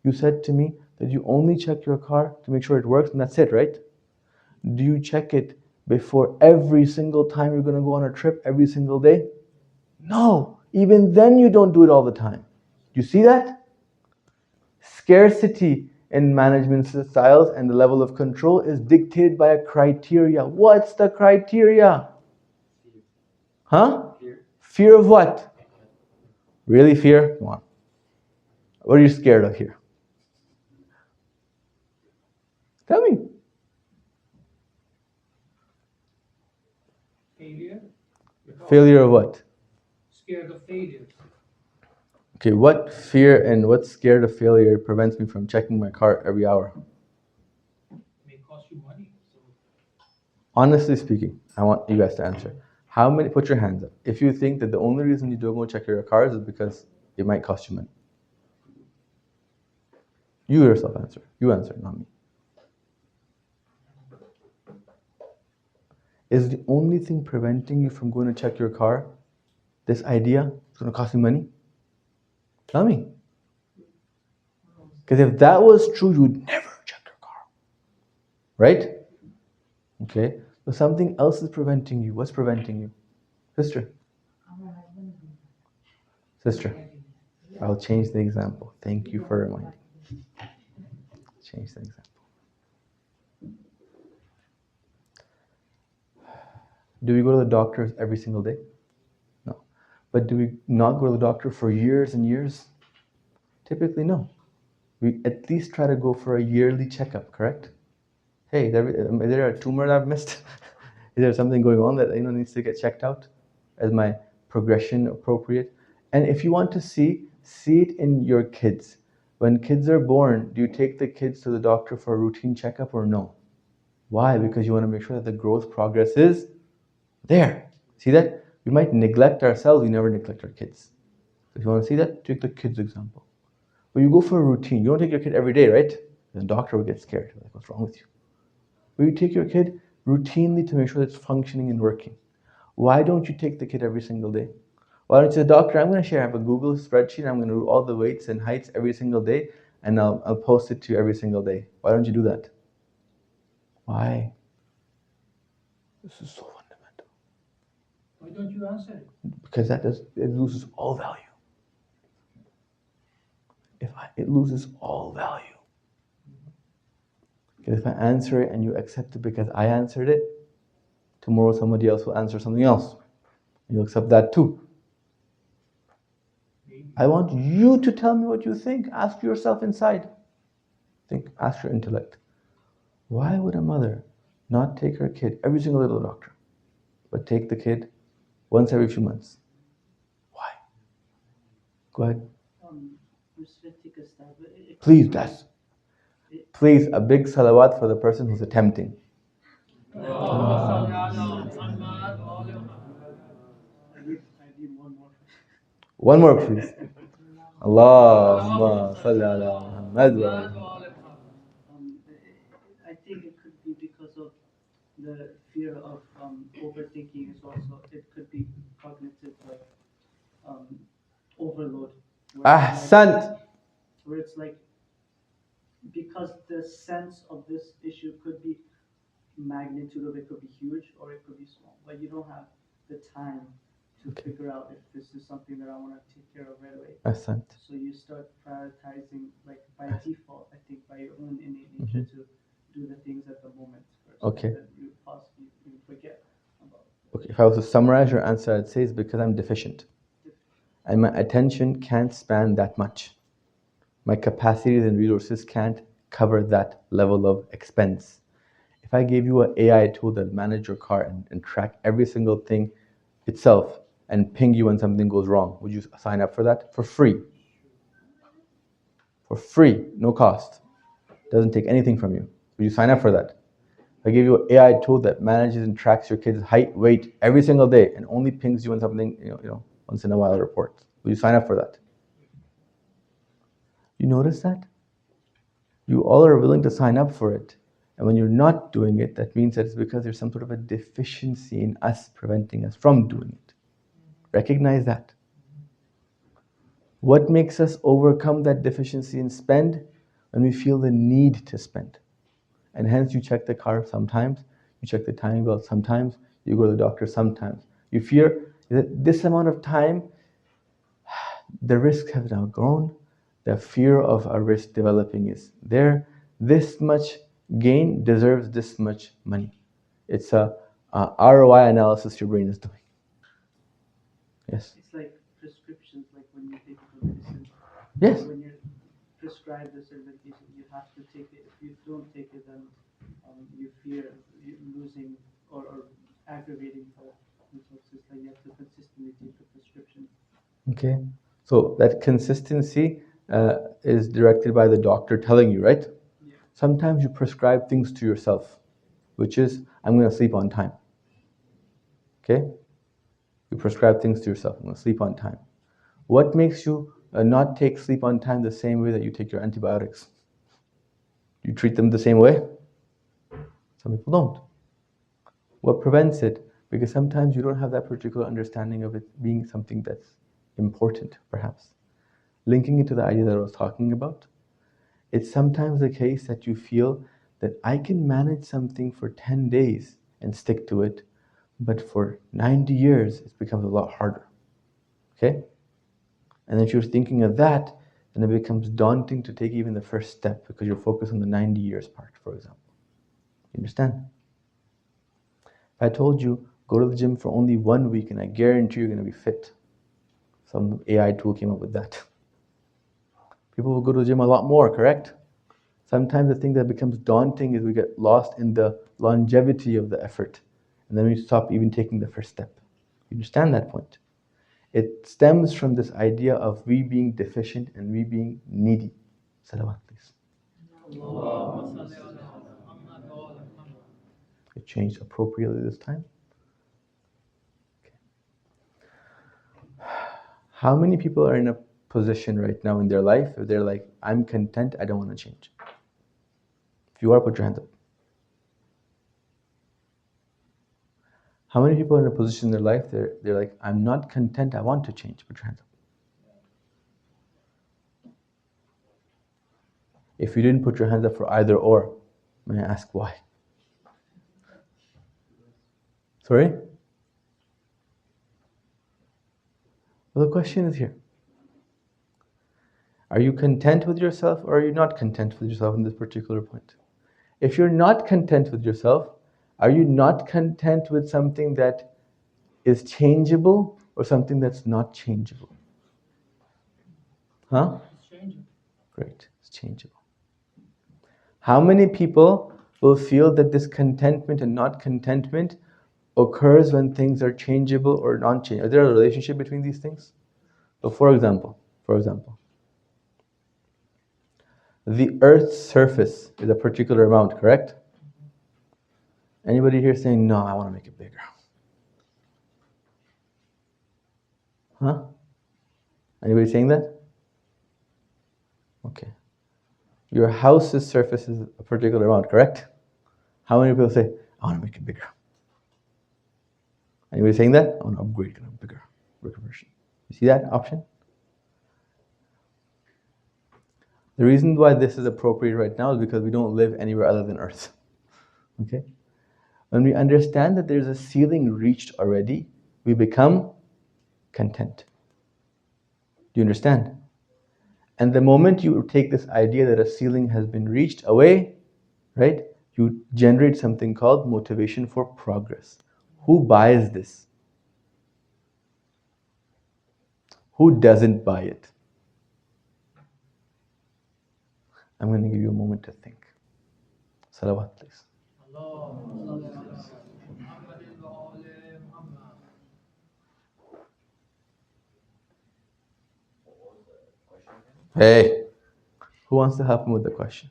B: You said to me that you only check your car to make sure it works and that's it, right? Do you check it before every single time you're going to go on a trip, every single day? No, even then you don't do it all the time. Do you see that? Scarcity in management styles and the level of control is dictated by a criteria. What's the criteria? Huh? Fear of what? Really fear? Come on. What are you scared of here? Tell me.
E: Failure.
B: Failure of what?
E: Scared of failure.
B: Okay, what fear and what scared of failure prevents me from checking my car every hour?
E: It may cost you money. So
B: Honestly speaking, I want you guys to answer. How many, put your hands up, if you think that the only reason you don't go check your cars is because it might cost you money. You yourself answer. You answer, not me. Is the only thing preventing you from going to check your car this idea it's going to cost you money? Tell me. Because if that was true, you would never check your car. Right? Okay. So something else is preventing you. What's preventing you? Sister. Sister. I'll change the example. Thank you for reminding me. Change the example. Do we go to the doctors every single day? No. But do we not go to the doctor for years and years? Typically, no. We at least try to go for a yearly checkup, correct? Hey, is there a tumor that I've missed? Is there something going on that needs to get checked out? Is my progression appropriate? And if you want to see it in your kids. When kids are born, do you take the kids to the doctor for a routine checkup or no? Why? Because you want to make sure that the growth progress is there. See that? We might neglect ourselves, we never neglect our kids. If you want to see that, take the kids example. But you go for a routine. You don't take your kid every day, right? The doctor will get scared. Like, what's wrong with you? But you take your kid routinely to make sure that it's functioning and working. Why don't you take the kid every single day? Why don't you say, doctor, I'm going to share, I have a Google spreadsheet, I'm going to do all the weights and heights every single day, and I'll post it to you every single day. Why don't you do that? Why? This is so fundamental.
E: Why don't you answer it?
B: Because it loses all value. It loses all value. Because if I answer it and you accept it because I answered it, tomorrow somebody else will answer something else. You'll accept that too. I want you to tell me what you think. Ask yourself inside. Ask your intellect. Why would a mother not take her kid every single day to the doctor, but take the kid once every few months? Why? Go ahead. Please, a big salawat for the person who's attempting. One more, please. Allahumma salli ala Muhammad wa ala
C: I think it could be because of the fear of overthinking is also, it could be cognitive overload.
B: Ahsant.
C: Where it's like, because the sense of this issue could be magnitude of it could be huge or it could be small, but you don't have the time to figure out if this is something that I want to take care of right away.
B: Ahsant.
C: So you start prioritizing, like by default, I think by your own innate nature, to do the things at the moment first.
B: Okay.
C: And then you possibly forget about it.
B: Okay, if I was to summarize your answer, I'd say it's because I'm deficient. And my attention can't span that much. My capacities and resources can't cover that level of expense. If I gave you an AI tool that manage your car and track every single thing itself and ping you when something goes wrong, would you sign up for that? For free. For free, no cost. Doesn't take anything from you. Would you sign up for that? If I give you an AI tool that manages and tracks your kid's height, weight every single day and only pings you when something, once in a while reports, would you sign up for that? You notice that? You all are willing to sign up for it. And when you're not doing it, that means that it's because there's some sort of a deficiency in us preventing us from doing it. Recognize that. What makes us overcome that deficiency and spend? When we feel the need to spend. And hence you check the car sometimes, you check the timing belt sometimes, you go to the doctor sometimes. You fear that this amount of time, the risks have now grown, the fear of a risk developing is there, this much gain deserves this much money. It's a ROI analysis your brain is doing. Yes?
C: It's like prescriptions, like when you take a medicine.
B: Yes.
C: When you're prescribed a certain medication, you have to take it. If you don't take it, then you fear losing or aggravating the resources. Like you have to consistently take the prescription.
B: Okay. So that consistency is directed by the doctor telling you, right?
C: Yeah.
B: Sometimes you prescribe things to yourself, which is, I'm going to sleep on time. Okay? You prescribe things to yourself. I'm going to sleep on time. What makes you not take sleep on time the same way that you take your antibiotics? You treat them the same way? Some people don't. What prevents it? Because sometimes you don't have that particular understanding of it being something that's important, perhaps. Linking it to the idea that I was talking about, it's sometimes the case that you feel that I can manage something for 10 days and stick to it, but for 90 years, it becomes a lot harder. Okay? And if you're thinking of that, then it becomes daunting to take even the first step because you're focused on the 90 years part, for example. You understand? If I told you Go to the gym for only 1 week and I guarantee you're going to be fit. Some AI tool came up with that. People will go to the gym a lot more, correct? Sometimes the thing that becomes daunting is we get lost in the longevity of the effort. And then we stop even taking the first step. You understand that point? It stems from this idea of we being deficient and we being needy. Salawat, please. It changed appropriately this time. Okay. How many people are in a position right now in their life if they're like, I'm content, I don't want to change? If you are, put your hand up. How many people are in a position in their life they're like, I'm not content, I want to change? Put your hand up. If you didn't put your hands up for either or, may I ask why? Sorry? Well, the question is here. Are you content with yourself or are you not content with yourself in this particular point? If you're not content with yourself, are you not content with something that is changeable or something that's not changeable? Huh?
E: It's changing.
B: Great, it's changeable. How many people will feel that this contentment and not contentment occurs when things are changeable or non-changeable? Is there a relationship between these things? So for example, the Earth's surface is a particular amount, correct? Anybody here saying, no, I want to make it bigger? Huh? Anybody saying that? Okay. Your house's surface is a particular amount, correct? How many people say, I want to make it bigger? Anybody saying that? I want to upgrade, get a bigger version. You see that option? The reason why this is appropriate right now is because we don't live anywhere other than Earth. Okay? When we understand that there's a ceiling reached already, we become content. Do you understand? And the moment you take this idea that a ceiling has been reached away, right, you generate something called motivation for progress. Who buys this? Who doesn't buy it? I'm going to give you a moment to think. Salawat, please. Hey, who wants to help me with the question?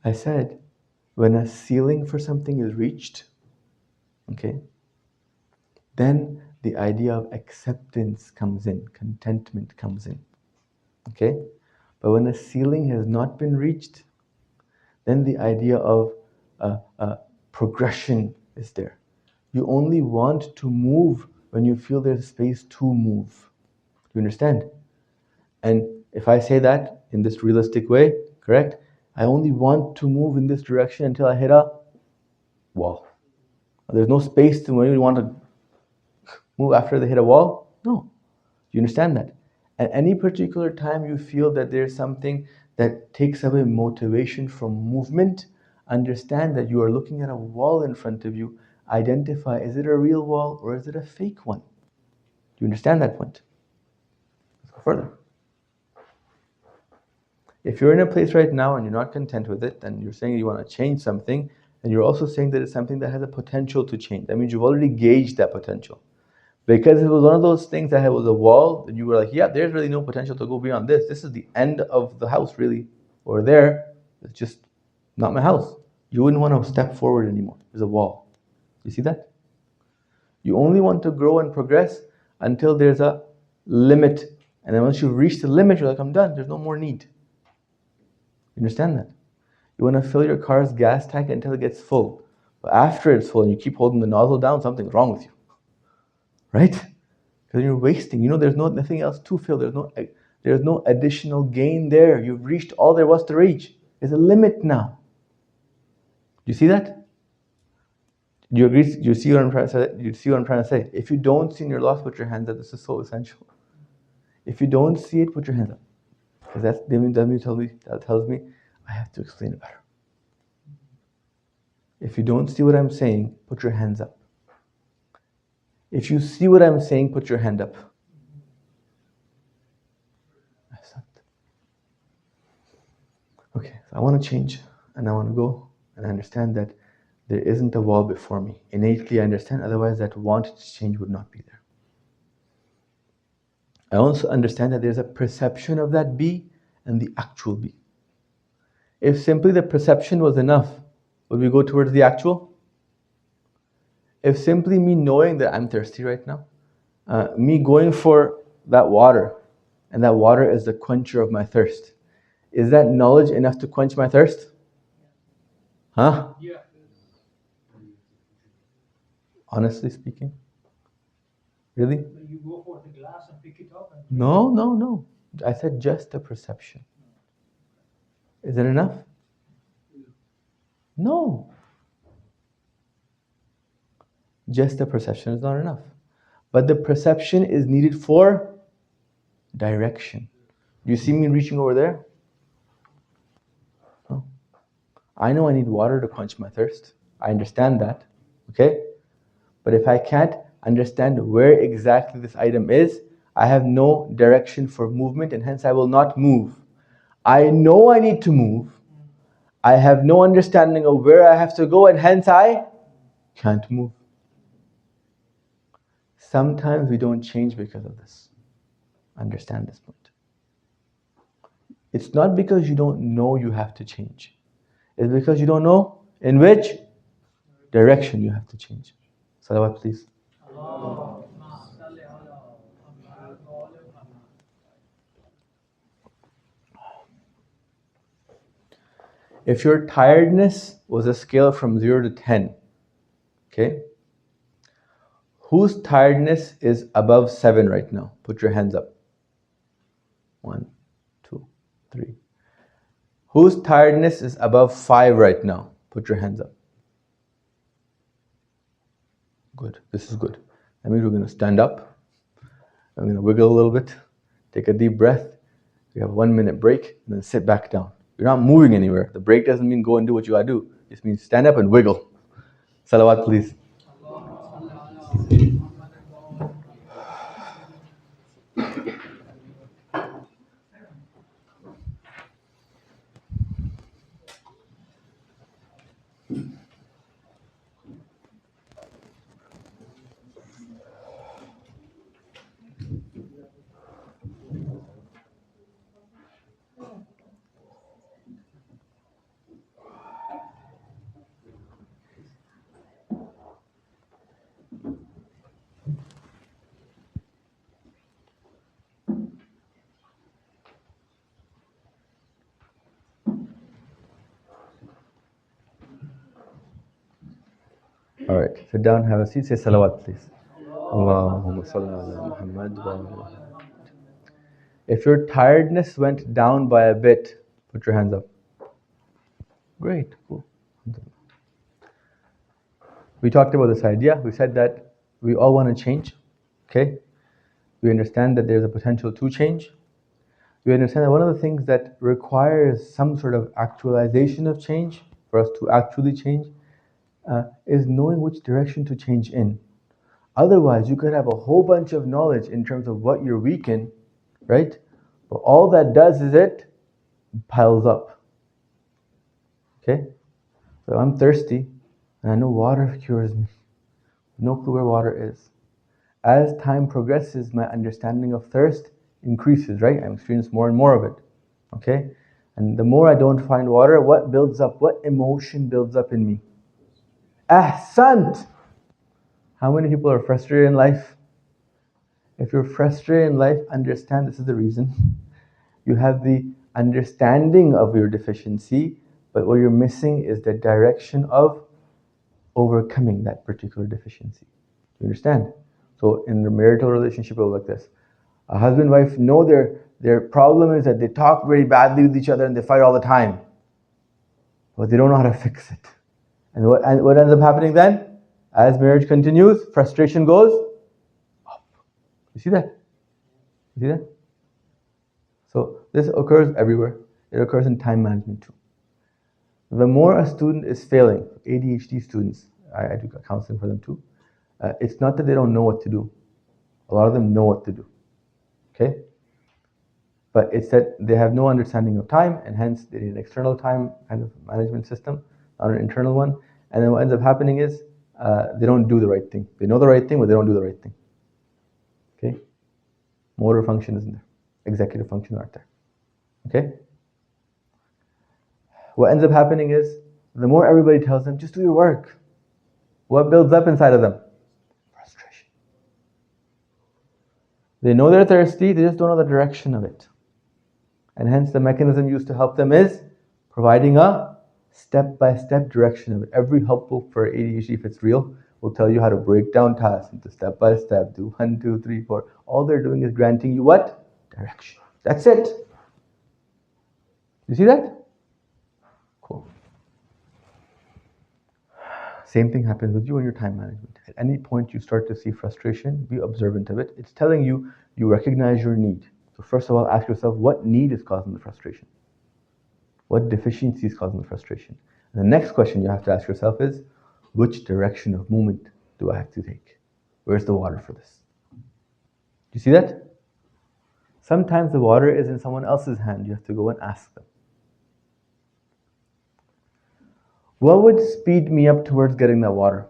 B: I said, when a ceiling for something is reached, okay, then the idea of acceptance comes in, contentment comes in, okay? But when a ceiling has not been reached, then the idea of progression is there. You only want to move when you feel there's space to move. Do you understand? And if I say that in this realistic way, correct? I only want to move in this direction until I hit a wall. There's no space to when you want to move after they hit a wall? No. You understand that? At any particular time you feel that there's something that takes away motivation from movement, understand that you are looking at a wall in front of you. Identify, is it a real wall or is it a fake one? Do you understand that point? Let's go further. If you're in a place right now and you're not content with it, and you're saying you want to change something, and you're also saying that it's something that has a potential to change. That means you've already gauged that potential. Because if it was one of those things that was a wall, and you were like, yeah, there's really no potential to go beyond this. This is the end of the house, really. Or there, it's just not my house. You wouldn't want to step forward anymore. There's a wall. You see that? You only want to grow and progress until there's a limit. And then once you reach the limit, you're like, I'm done. There's no more need. You understand that? You want to fill your car's gas tank until it gets full. But after it's full and you keep holding the nozzle down, something's wrong with you. Right? Because you're wasting. You know there's nothing else to fill. There's no additional gain there. You've reached all there was to reach. There's a limit now. Do you see that? Do you agree? Do you see what I'm trying to say? Do you see what I'm trying to say? If you don't see in your loss, put your hands up. This is so essential. If you don't see it, put your hands up. Because that tells me I have to explain it better. If you don't see what I'm saying, put your hands up. If you see what I'm saying, put your hand up. Okay, so I want to change and I want to go and I understand that there isn't a wall before me. Innately I understand, otherwise that want to change would not be there. I also understand that there's a perception of that be and the actual be. If simply the perception was enough, would we go towards the actual? If simply me knowing that I'm thirsty right now, me going for that water, and that water is the quencher of my thirst, is that knowledge enough to quench my thirst? Huh?
E: Yeah.
B: Honestly speaking? Really?
E: But you go for the glass and pick it up and
B: No. I said just a perception. Is it enough? No. Just the perception is not enough. But the perception is needed for direction. Do you see me reaching over there? No. I know I need water to quench my thirst. I understand that. Okay? But if I can't understand where exactly this item is, I have no direction for movement and hence I will not move. I know I need to move. I have no understanding of where I have to go and hence I can't move. Sometimes we don't change because of this. Understand this point. It's not because you don't know you have to change. It's because you don't know in which direction you have to change. Salawat, please. If your tiredness was a scale from 0 to 10, okay? Whose tiredness is above 7 right now? Put your hands up. 1, 2, 3. Whose tiredness is above 5 right now? Put your hands up. Good, this is good. That means we're going to stand up. I'm going to wiggle a little bit, take a deep breath. We have a 1 minute break, and then sit back down. You're not moving anywhere. The break doesn't mean go and do what you gotta do. It just means stand up and wiggle. Salawat, please. All right, sit down, have a seat, say salawat, please. Allahumma salli ala Muhammad wa ala. If your tiredness went down by a bit, put your hands up. Great, cool. We talked about this idea. We said that we all want to change, okay? We understand that there's a potential to change. We understand that one of the things that requires some sort of actualization of change, for us to actually change, is knowing which direction to change in. Otherwise, you could have a whole bunch of knowledge in terms of what you're weak in, right? But all that does is it piles up. Okay? So I'm thirsty, and I know water cures me. No clue where water is. As time progresses, my understanding of thirst increases, right? I'm experiencing more and more of it. Okay? And the more I don't find water, what builds up? What emotion builds up in me? Ahsant! How many people are frustrated in life? If you're frustrated in life, understand this is the reason. You have the understanding of your deficiency, but what you're missing is the direction of overcoming that particular deficiency. Do you understand? So in the marital relationship, it will look like this. A husband and wife know their problem is that they talk very badly with each other and they fight all the time. But they don't know how to fix it. And what ends up happening then? As marriage continues, frustration goes up. You see that? You see that? So this occurs everywhere. It occurs in time management too. the more a student is failing, ADHD students, I do counseling for them too, it's not that they don't know what to do. A lot of them know what to do, okay? But it's that they have no understanding of time, and hence they need an external time kind of management system, not an internal one. And then what ends up happening is they don't do the right thing. They know the right thing, but they don't do the right thing. Okay? Motor function isn't there. Executive functions aren't there. Okay? What ends up happening is the more everybody tells them, just do your work, what builds up inside of them? Frustration. They know they're thirsty, they just don't know the direction of it. And hence the mechanism used to help them is providing a step-by-step direction of it. Every help book for ADHD, if it's real, will tell you how to break down tasks into step-by-step, do 1, 2, 3, 4. All they're doing is granting you what? Direction. That's it. You see that? Cool. Same thing happens with you and your time management. At any point you start to see frustration, be observant of it. It's telling you, you recognize your need. So first of all, ask yourself, what need is causing the frustration? What deficiency is causing the frustration? And the next question you have to ask yourself is, which direction of movement do I have to take? Where's the water for this? Do you see that? Sometimes the water is in someone else's hand. You have to go and ask them. What would speed me up towards getting that water?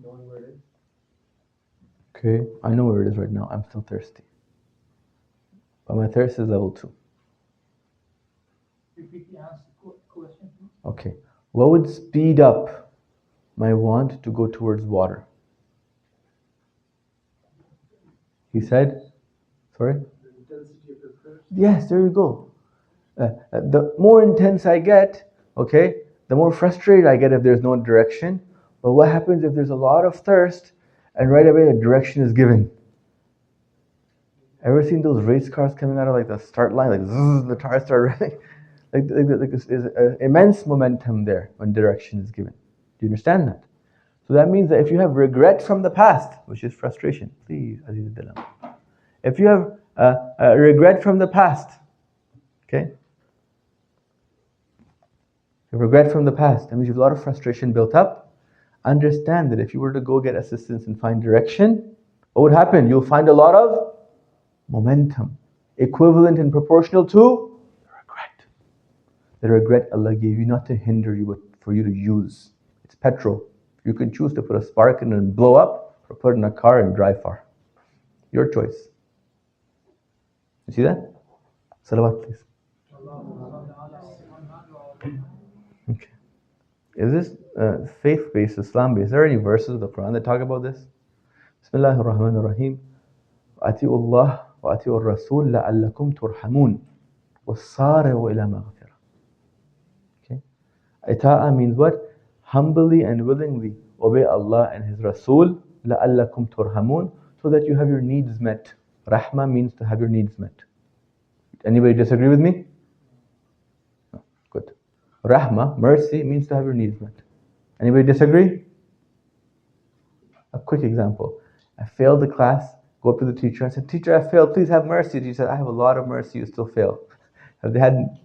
D: Knowing where it is.
B: Okay, I know where it is right now. I'm still thirsty. But my thirst is level 2.
E: Repeat the answer question.
B: Okay. What would speed up my want to go towards water? He said, sorry?
D: The intensity of the thirst.
B: Yes, there you go. The more intense I get, okay, the more frustrated I get if there's no direction. But what happens if there's a lot of thirst and right away a direction is given? Ever seen those race cars coming out of like the start line, like zzz, the tires start running? Like there's immense momentum there when direction is given. Do you understand that? So that means that if you have regret from the past, which is frustration, please, Aziz Dilam. If you have regret from the past, okay? Regret from the past, that means you have a lot of frustration built up. Understand that if you were to go get assistance and find direction, what would happen? You'll find a lot of momentum, equivalent and proportional to regret. The regret Allah gave you not to hinder you, but for you to use. It's petrol. You can choose to put a spark in it and blow up, or put it in a car and drive far. Your choice. You see that? Salawat, please. Okay. Is this faith-based, Islam-based? Is there any verses of the Quran that talk about this? Bismillah ar-Rahman ar-Rahim. وَأَتِيُوا اللَّهَ وَأَتِيُوا الرَّسُولَ لَعَلَّكُمْ تُرْحَمُونَ وَالصَّارِعُوا إِلَى مَغْفِرَةٍ. Okay. Ita'a means what? Humbly and willingly obey Allah and His Rasul لَعَلَّكُمْ تُرْحَمُونَ, so that you have your needs met. Rahma means to have your needs met. Anybody disagree with me? No. Good. Rahma, mercy, means to have your needs met. Anybody disagree? A quick example. I failed the class, go up to the teacher and said, "Teacher, I failed, please have mercy." She said, "I have a lot of mercy, you still fail." Have they had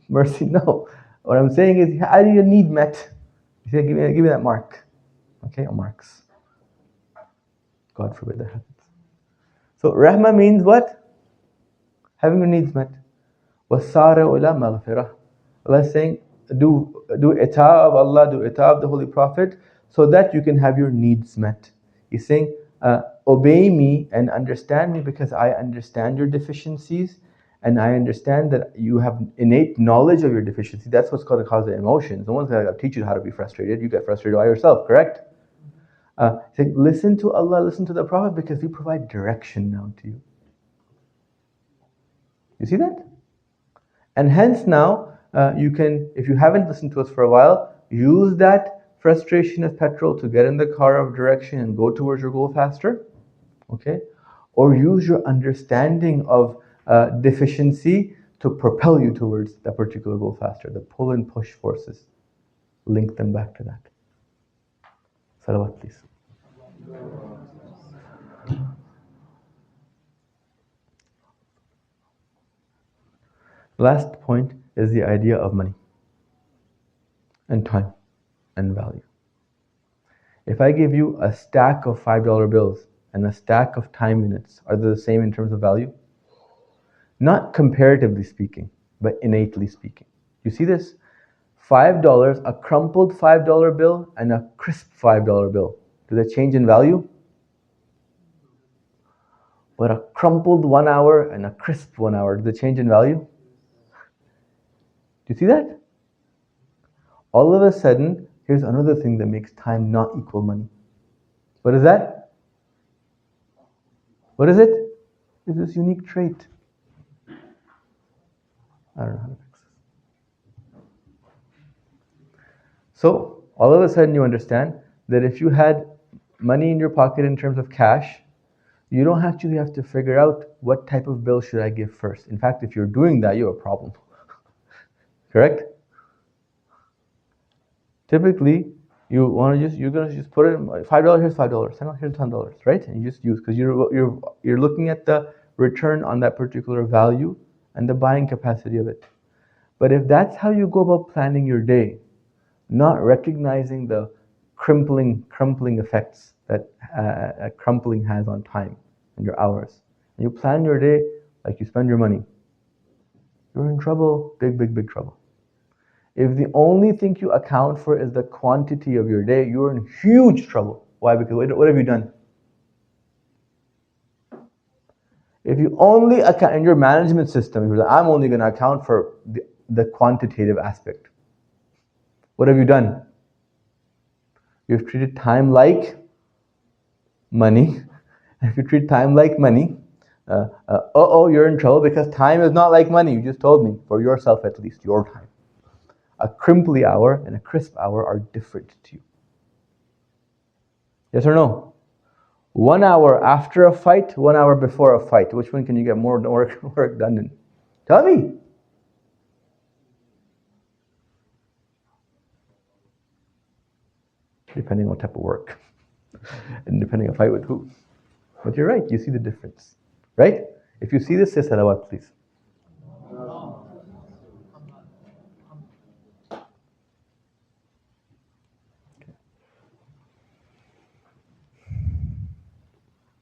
B: mercy? No. What I'm saying is, how do your need met? He said, give me that mark. Okay, or marks. God forbid that happens. So Rahma means what? Having your needs met. وَالسَّارِعُوا إِلَى مَغْفِرَةٍ. Allah is saying, do ita' of Allah, do ita' of the Holy Prophet, so that you can have your needs met. He's saying, obey me and understand me, because I understand your deficiencies, and I understand that you have innate knowledge of your deficiency. That's what's called a cause of emotions. No one's going to teach you how to be frustrated. You get frustrated by yourself, correct? Saying, listen to Allah, listen to the Prophet, because we provide direction now to you. You see that? And hence now, you can, if you haven't listened to us for a while, use that frustration as petrol to get in the car of direction and go towards your goal faster. Okay? Or use your understanding of deficiency to propel you towards that particular goal faster. The pull and push forces. Link them back to that. Salawat, please. Last point is the idea of money and time and value. If I give you a stack of $5 bills and a stack of time units, are they the same in terms of value? Not comparatively speaking, but innately speaking. You see this? $5, a crumpled $5 bill and a crisp $5 bill. Do they change in value? But a crumpled 1 hour and a crisp 1 hour, do they change in value? Do you see that? All of a sudden, here's another thing that makes time not equal money. What is that? What is it? It's this unique trait. I don't know how to fix this. So, all of a sudden you understand that if you had money in your pocket in terms of cash, you don't actually have to figure out what type of bill should I give first. In fact, if you're doing that, you have a problem. Correct? Typically, you're gonna just put it in $5, here's $5, $10, here's $10, right? And you just use, because you're looking at the return on that particular value and the buying capacity of it. But if that's how you go about planning your day, not recognizing the crumpling effects that crumpling has on time and your hours, and you plan your day like you spend your money, you're in trouble, big trouble. If the only thing you account for is the quantity of your day, you're in huge trouble. Why? Because what have you done? If you only account in your management system, you're like, I'm only going to account for the quantitative aspect. What have you done? You've treated time like money. If you treat time like money, you're in trouble, because time is not like money. You just told me, for yourself at least, your time. A crimply hour and a crisp hour are different to you. Yes or no? 1 hour after a fight, 1 hour before a fight. Which one can you get more work done in? Tell me. Depending on what type of work. And depending on fight with who. But you're right, you see the difference. Right? If you see this, say salawat, please.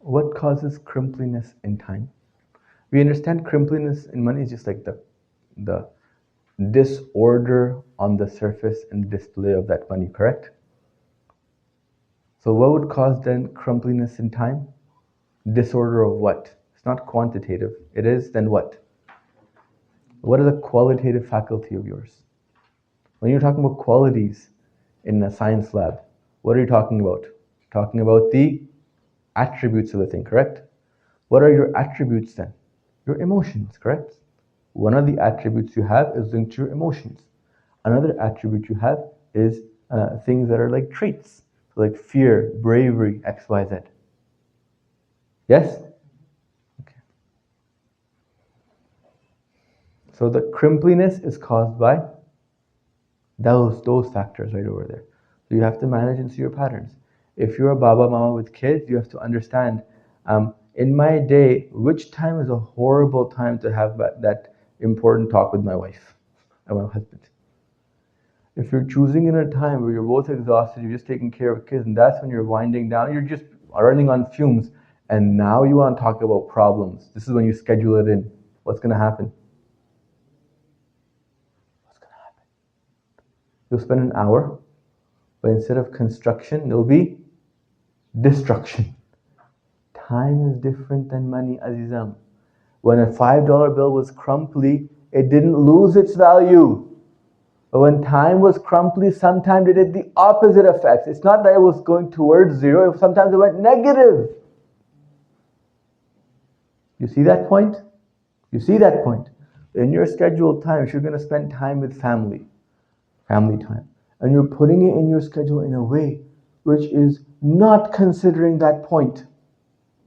B: What causes crimpliness in time? We understand crimpliness in money is just like the disorder on the surface and display of that money, correct? So what would cause then crimpliness in time? Disorder of what? It's not quantitative. It is then what? What is a qualitative faculty of yours? When you're talking about qualities in a science lab, what are you talking about? You're talking about the attributes of the thing, correct? What are your attributes then? Your emotions, correct? One of the attributes you have is linked to your emotions. Another attribute you have is things that are like traits, so like fear, bravery, X, Y, Z. Yes? Okay. So the crimpliness is caused by those factors right over there. So you have to manage and see your patterns. If you're a baba mama with kids, you have to understand, in my day, which time is a horrible time to have that important talk with my wife and my husband. If you're choosing in a time where you're both exhausted, you're just taking care of kids, and that's when you're winding down, you're just running on fumes, and now you want to talk about problems. This is when you schedule it in. What's going to happen? You'll spend an hour, but instead of construction, there'll be destruction. Time is different than money, Azizam. When a $5 bill was crumply, it didn't lose its value. But when time was crumply, sometimes it did the opposite effects. It's not that it was going towards zero, sometimes it went negative. You see that point? You see that point? In your scheduled time, if you're going to spend time with family time, and you're putting it in your schedule in a way which is not considering that point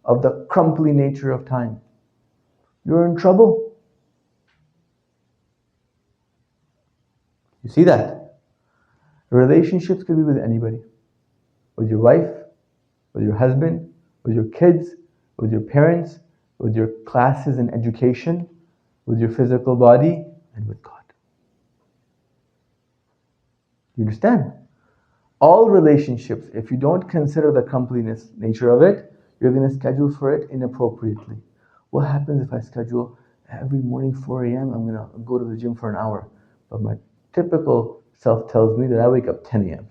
B: of the crumply nature of time, you're in trouble. You see that? Relationships could be with anybody. With your wife, with your husband, with your kids, with your parents, with your classes in education, with your physical body, and with God. You understand? All relationships, if you don't consider the completeness nature of it, you're going to schedule for it inappropriately. What happens if I schedule every morning 4 a.m. I'm going to go to the gym for an hour, but my typical self tells me that I wake up 10 a.m.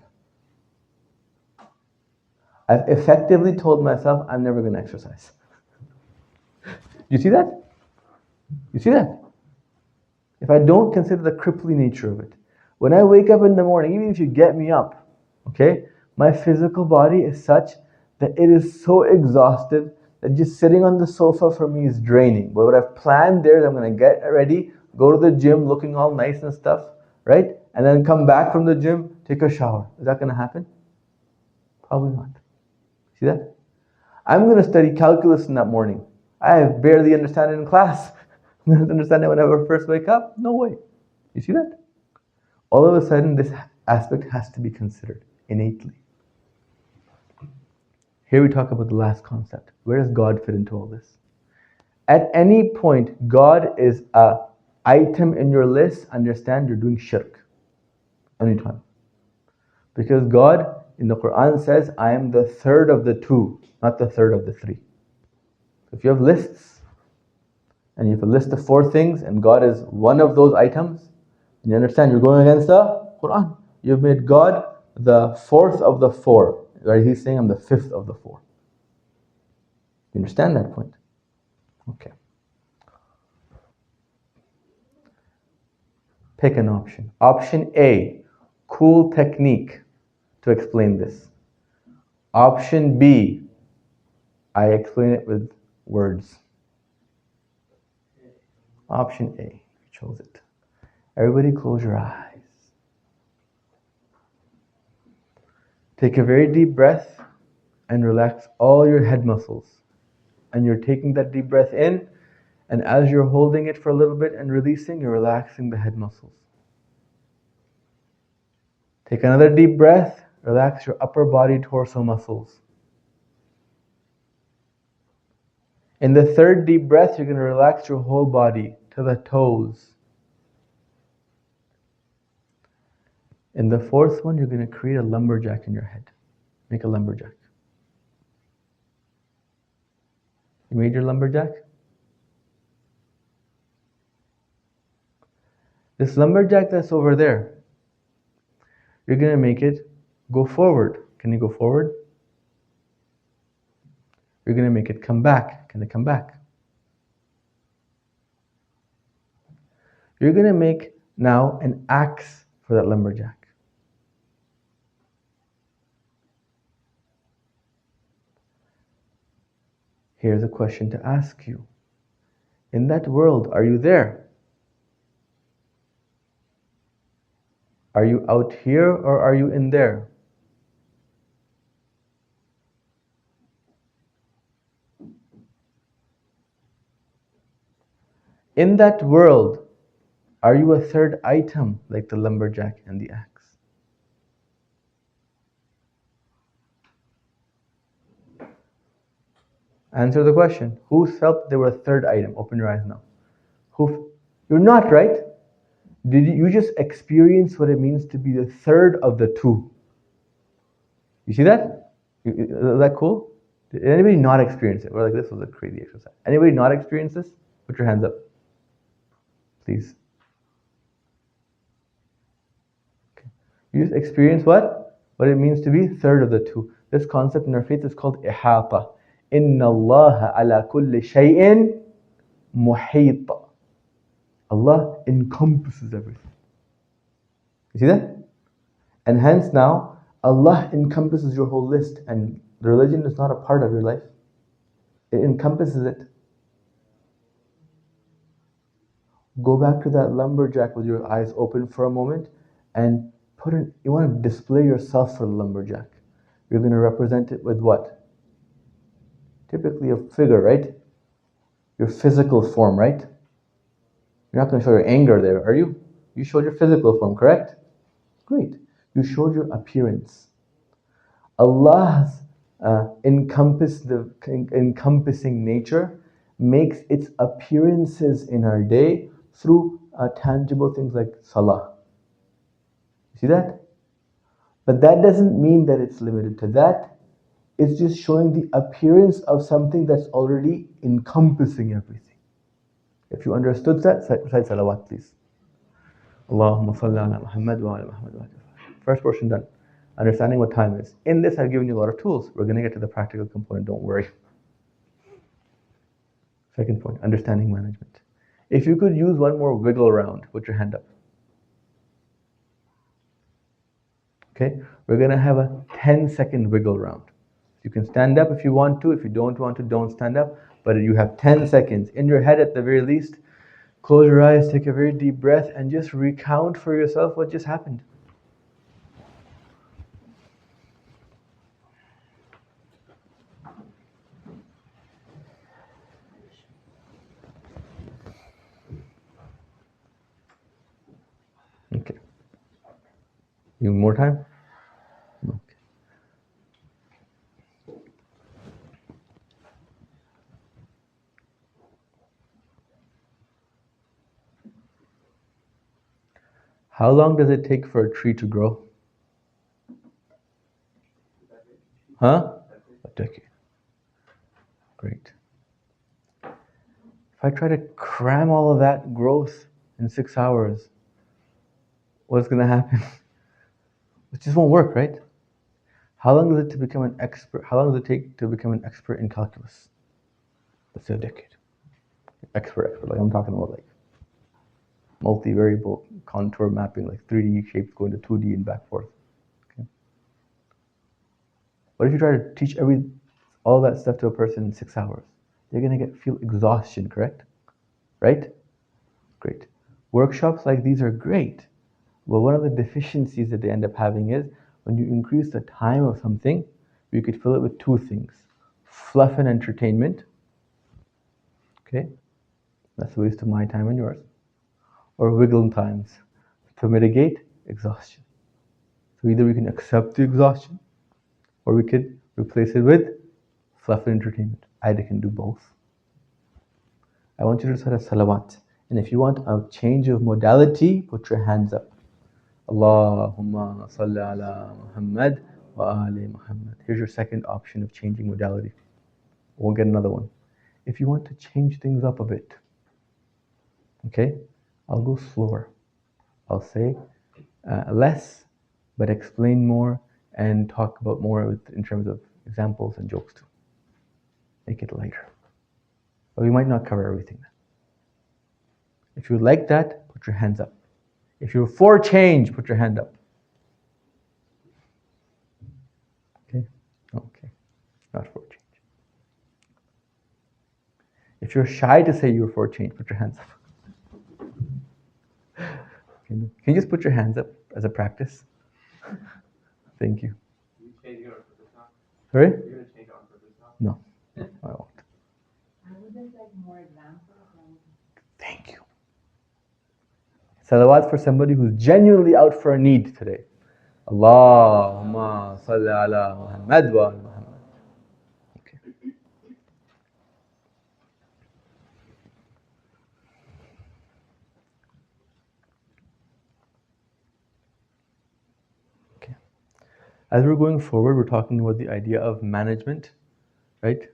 B: I've effectively told myself I'm never going to exercise. You see that? You see that? If I don't consider the crippling nature of it, when I wake up in the morning, even if you get me up, okay, my physical body is such that it is so exhausted that just sitting on the sofa for me is draining. But what I've planned there is I'm going to get ready, go to the gym looking all nice and stuff, right? And then come back from the gym, take a shower. Is that going to happen? Probably not. See that? I'm going to study calculus in that morning. I barely understand it in class. I'm going to understand it when I first wake up? No way. You see that? All of a sudden, this aspect has to be considered innately. Here we talk about the last concept. Where does God fit into all this? At any point, God is an item in your list. Understand you're doing shirk. Anytime. Because God in the Quran says, I am the third of the two, not the third of the three. If you have lists, and you have a list of 4 things, and God is one of those items, and you understand you're going against the Quran. You've made God the 4th of the 4. Right? He's saying I'm the 5th of the 4. You understand that point? Okay. Pick an option. Option A, cool technique to explain this. Option B, I explain it with words. Option A, you chose it. Everybody close your eyes. Take a very deep breath and relax all your head muscles. And you're taking that deep breath in, and as you're holding it for a little bit and releasing, you're relaxing the head muscles. Take another deep breath, relax your upper body torso muscles. In the third deep breath, you're going to relax your whole body to the toes. In the fourth one, you're going to create a lumberjack in your head. Make a lumberjack. You made your lumberjack? This lumberjack that's over there, you're going to make it go forward. Can you go forward? You're going to make it come back. Can it come back? You're going to make now an axe for that lumberjack. Here's a question to ask you. In that world, are you there? Are you out here or are you in there? In that world, are you a third item like the lumberjack and the axe? Answer the question. Who felt they were a third item? Open your eyes now. You're not, right? Did you just experience what it means to be the third of the two? You see that? Is that cool? Did anybody not experience it? We're like, this was a crazy exercise. Anybody not experience this? Put your hands up. Please. Okay. You just experience what? What it means to be third of the two. This concept in our faith is called ihata. Inna Allah ala kulli shay'in muhita. Allah encompasses everything. You see that? And hence now, Allah encompasses your whole list, and the religion is not a part of your life. It encompasses it. Go back to that lumberjack with your eyes open for a moment, and you want to display yourself for the lumberjack. You're going to represent it with what? Typically a figure, right? Your physical form, right? You're not going to show your anger there, are you? You showed your physical form, correct? Great. You showed your appearance. Allah's encompassing nature makes its appearances in our day through tangible things like salah. You see that? But that doesn't mean that it's limited to that. It's just showing the appearance of something that's already encompassing everything. If you understood that, recite salawat, please. Allahumma salli ala Muhammad wa ala Muhammad wa ala. First portion done. Understanding what time is. In this, I've given you a lot of tools. We're going to get to the practical component, don't worry. Second point, understanding management. If you could use one more wiggle around, put your hand up. Okay, we're going to have a 10-second wiggle round. You can stand up if you want to. If you don't want to, don't stand up. But you have 10 seconds. In your head, at the very least, close your eyes, take a very deep breath, and just recount for yourself what just happened. Okay. You need more time? Okay. How long does it take for a tree to grow? Huh? A decade. Great. If I try to cram all of that growth in 6 hours, what's going to happen? It just won't work, right? How long does it to become an expert? How long does it take to become an expert in calculus? Let's say a decade. Expert. Like I'm talking about like multivariable contour mapping, like 3D shapes going to 2D and back forth. Okay. What if you try to teach all that stuff to a person in 6 hours? They're gonna feel exhaustion, correct? Right? Great. Workshops like these are great. But one of the deficiencies that they end up having is when you increase the time of something, you could fill it with two things. Fluff and entertainment. Okay? That's a waste of my time and yours. Or wiggle times to mitigate exhaustion. So either we can accept the exhaustion or we could replace it with fluff and entertainment. Either can do both. I want you to recite a salawat. And if you want a change of modality, put your hands up. Allahumma salli ala Muhammad wa ali Muhammad. Here's your second option of changing modality. We'll get another one. If you want to change things up a bit, okay, I'll go slower. I'll say less, but explain more and talk about more in terms of examples and jokes too. Make it lighter. But we might not cover everything. If you like that, put your hands up. If you're for change, put your hand up. Okay? Okay. Not for change. If you're shy to say you're for change, put your hands up. Can you just put your hands up as a practice? Thank you.
D: Are you changing it on purpose now?
B: Sorry?
D: Are you going to change it on purpose now?
B: No, I won't.
F: I would just like more examples.
B: Thank you. Salawat for somebody who's genuinely out for a need today. Allahumma salli ala Muhammad wa ala Muhammad. Okay. Okay. As we're going forward, we're talking about the idea of management, right?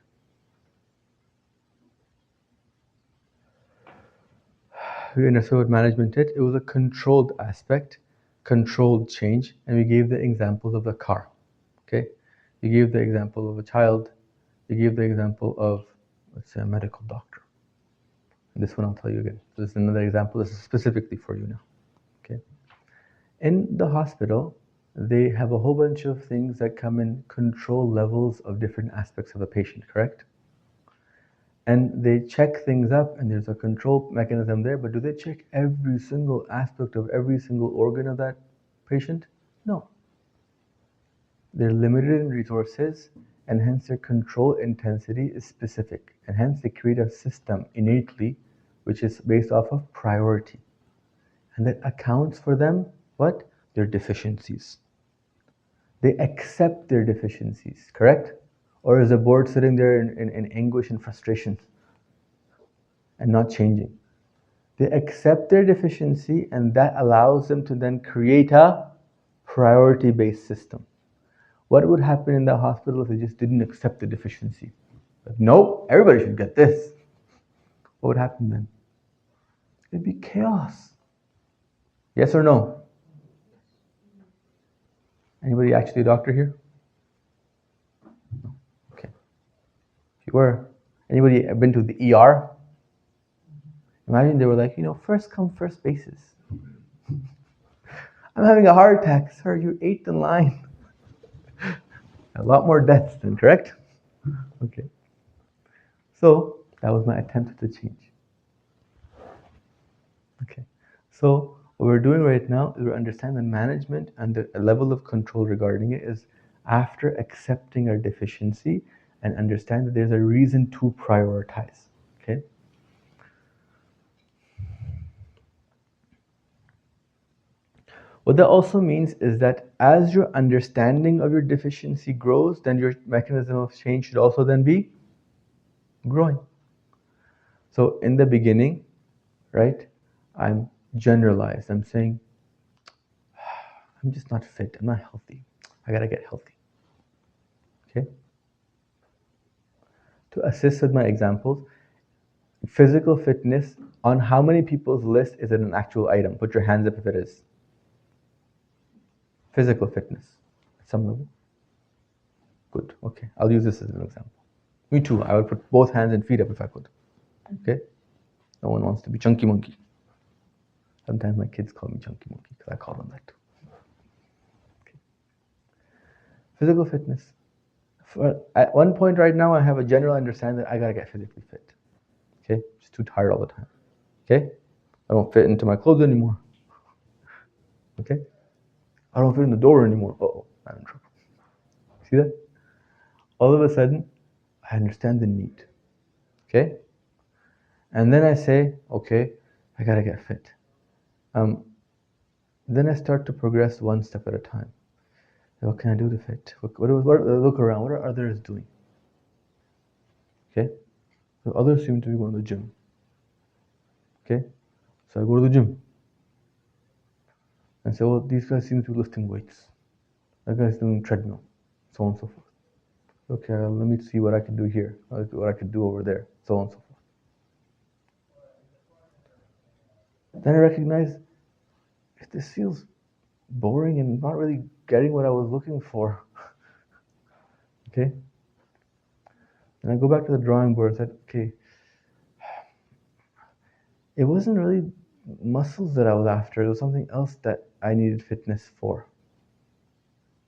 B: We understood what management did. It was a controlled aspect, controlled change, and we gave the examples of the car. Okay? We gave the example of a child. We gave the example of, let's say, a medical doctor. And this one I'll tell you again. This is another example. This is specifically for you now. Okay? In the hospital, they have a whole bunch of things that come in control levels of different aspects of the patient, correct? And they check things up and there's a control mechanism there, but do they check every single aspect of every single organ of that patient? No. They're limited in resources and hence their control intensity is specific. And hence they create a system innately which is based off of priority. And that accounts for them, what? Their deficiencies. They accept their deficiencies, correct? Or is the board sitting there in anguish and frustration and not changing? They accept their deficiency, and that allows them to then create a priority-based system. What would happen in the hospital if they just didn't accept the deficiency? Like, nope, everybody should get this. What would happen then? It'd be chaos. Yes or no? Anybody actually a doctor here? No. Okay. If you were, anybody been to the ER? Imagine they were like, first come, first basis. I'm having a heart attack. Sir, you're 8th in line. A lot more deaths then, correct? Okay. So, that was my attempt to change. Okay. So, what we're doing right now is we're understanding the management and the level of control regarding it is after accepting our deficiency and understand that there's a reason to prioritize. Okay? What that also means is that as your understanding of your deficiency grows, then your mechanism of change should also then be growing. So in the beginning, right, I'm generalized. I'm saying, I'm just not fit. I'm not healthy. I gotta get healthy. Okay? To assist with my examples, physical fitness, on how many people's list is it an actual item? Put your hands up if it is. Physical fitness, at some level. Good, okay. I'll use this as an example. Me too, I would put both hands and feet up if I could. Okay? No one wants to be chunky monkey. Sometimes my kids call me chunky monkey because I call them that too. Okay. Physical fitness. At one point right now, I have a general understanding that I gotta get physically fit. Okay? Just too tired all the time. Okay? I don't fit into my clothes anymore. Okay? I don't fit in the door anymore. Uh-oh, I'm in trouble. See that? All of a sudden, I understand the need. Okay? And then I say, okay, I gotta get fit. Then I start to progress one step at a time. What can I do to fit? Look around. What are others doing? Okay? So others seem to be going to the gym. Okay? So I go to the gym. And say, well, these guys seem to be lifting weights. That guy's doing treadmill. So on and so forth. Okay, let me see what I can do here. What I can do over there. So on and so forth. Then I recognize if this feels boring and not really getting what I was looking for. Okay? And I go back to the drawing board and said, okay, it wasn't really muscles that I was after, it was something else that I needed fitness for.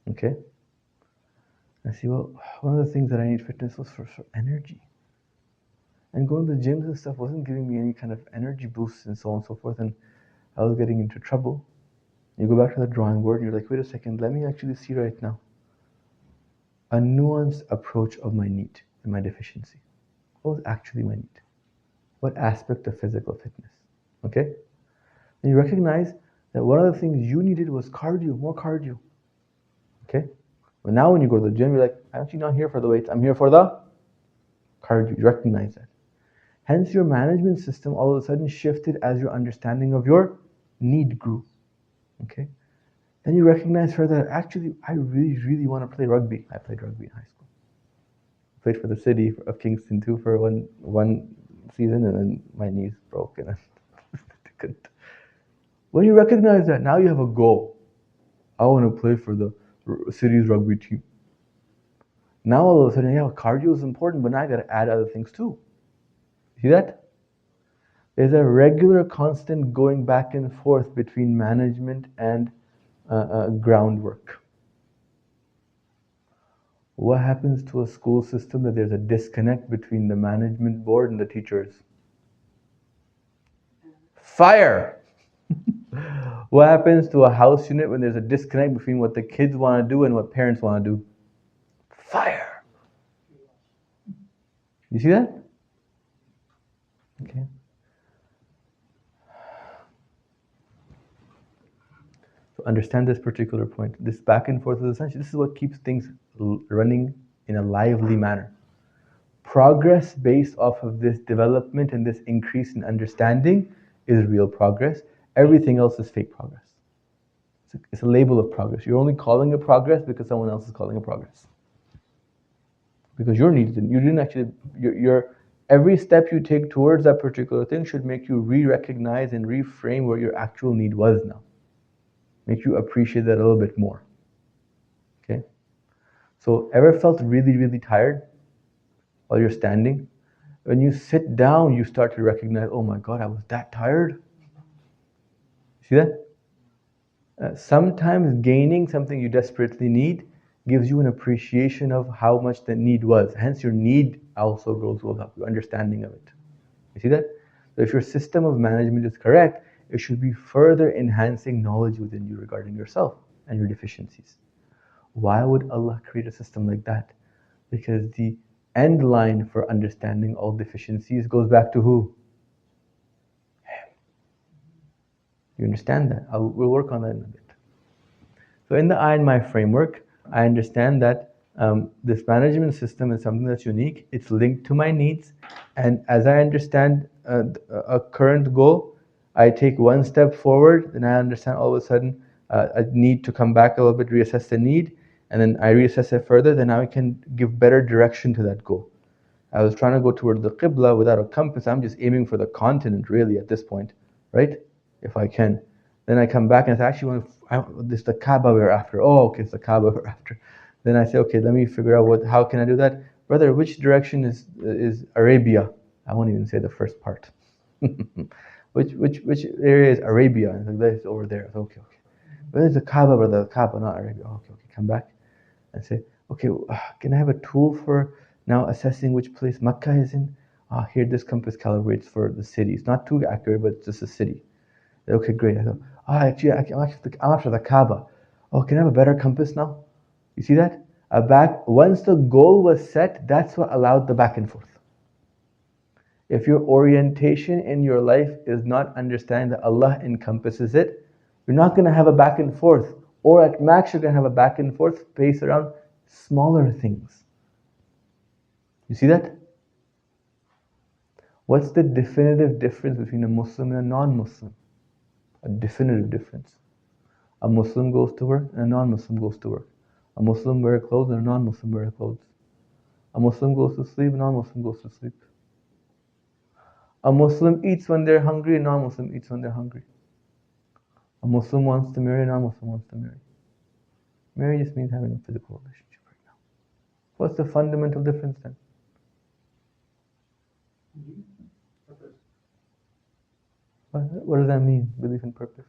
B: Okay? I see, well, one of the things that I need fitness was for energy. And going to the gyms and stuff wasn't giving me any kind of energy boosts and so on and so forth, and I was getting into trouble. You go back to the drawing board and you're like, wait a second, let me actually see right now a nuanced approach of my need and my deficiency. What was actually my need? What aspect of physical fitness? Okay? And you recognize that one of the things you needed was cardio, more cardio. Okay? But now when you go to the gym, you're like, I'm actually not here for the weights, I'm here for the cardio. You recognize that. Hence your management system all of a sudden shifted as your understanding of your need grew. Okay? Then you recognize further that actually I really, really want to play rugby. I played rugby in high school. I played for the city of Kingston too for one season, and then my knees broke and I couldn't. When you recognize that, now you have a goal. I want to play for the city's rugby team. Now all of a sudden, yeah, cardio is important, but now I got to add other things too. See that? There's a regular, constant going back and forth between management and groundwork. What happens to a school system that there's a disconnect between the management board and the teachers? Fire! What happens to a house unit when there's a disconnect between what the kids want to do and what parents want to do? Fire! You see that? Okay. So understand this particular point. This back and forth is essentially, this is what keeps things running in a lively manner. Progress based off of this development and this increase in understanding is real progress. Everything else is fake progress. It's a label of progress. You're only calling it progress because someone else is calling it progress. Because you didn't actually, every step you take towards that particular thing should make you re-recognize and reframe where your actual need was now. Make you appreciate that a little bit more. Okay? So ever felt really, really tired while you're standing? When you sit down, you start to recognize, oh my God, I was that tired. See that? Sometimes gaining something you desperately need gives you an appreciation of how much the need was. Hence your need also goes up, your understanding of it. You see that? So if your system of management is correct, it should be further enhancing knowledge within you regarding yourself and your deficiencies. Why would Allah create a system like that? Because the end line for understanding all deficiencies goes back to who? Him. You understand that? We'll work on that in a bit. So in the I and My framework, I understand that this management system is something that's unique. It's linked to my needs. And as I understand a current goal, I take one step forward, then I understand all of a sudden I need to come back a little bit, reassess the need, and then I reassess it further, then now I can give better direction to that goal. I was trying to go towards the Qibla without a compass. I'm just aiming for the continent really at this point, right? If I can. Then I come back and I actually this is the Kaaba we're after. Oh, okay, it's the Kaaba we're after. Then I say, okay, let me figure out how can I do that? Brother, which direction is Arabia? I won't even say the first part. which area is Arabia? And like, it's over there. Okay. Where is the Kaaba, brother? The Kaaba, not Arabia. Okay. Come back and say, okay, can I have a tool for now assessing which place Makkah is in? Here this compass calibrates for the city. It's not too accurate, but it's just a city. Okay, great. I go, actually, I'm after the Kaaba. Oh, can I have a better compass now? You see that? Once the goal was set, that's what allowed the back and forth. If your orientation in your life is not understanding that Allah encompasses it, you're not going to have a back and forth. Or at max, you're going to have a back and forth based around smaller things. You see that? What's the definitive difference between a Muslim and a non-Muslim? A definitive difference. A Muslim goes to work and a non-Muslim goes to work. A Muslim wears clothes and a non-Muslim wears clothes. A Muslim goes to sleep and a non-Muslim goes to sleep. A Muslim eats when they're hungry and a non-Muslim eats when they're hungry. A Muslim wants to marry and a non-Muslim wants to marry. Marriage just means having a physical relationship right now. What's the fundamental difference then? What does that mean, belief in purpose?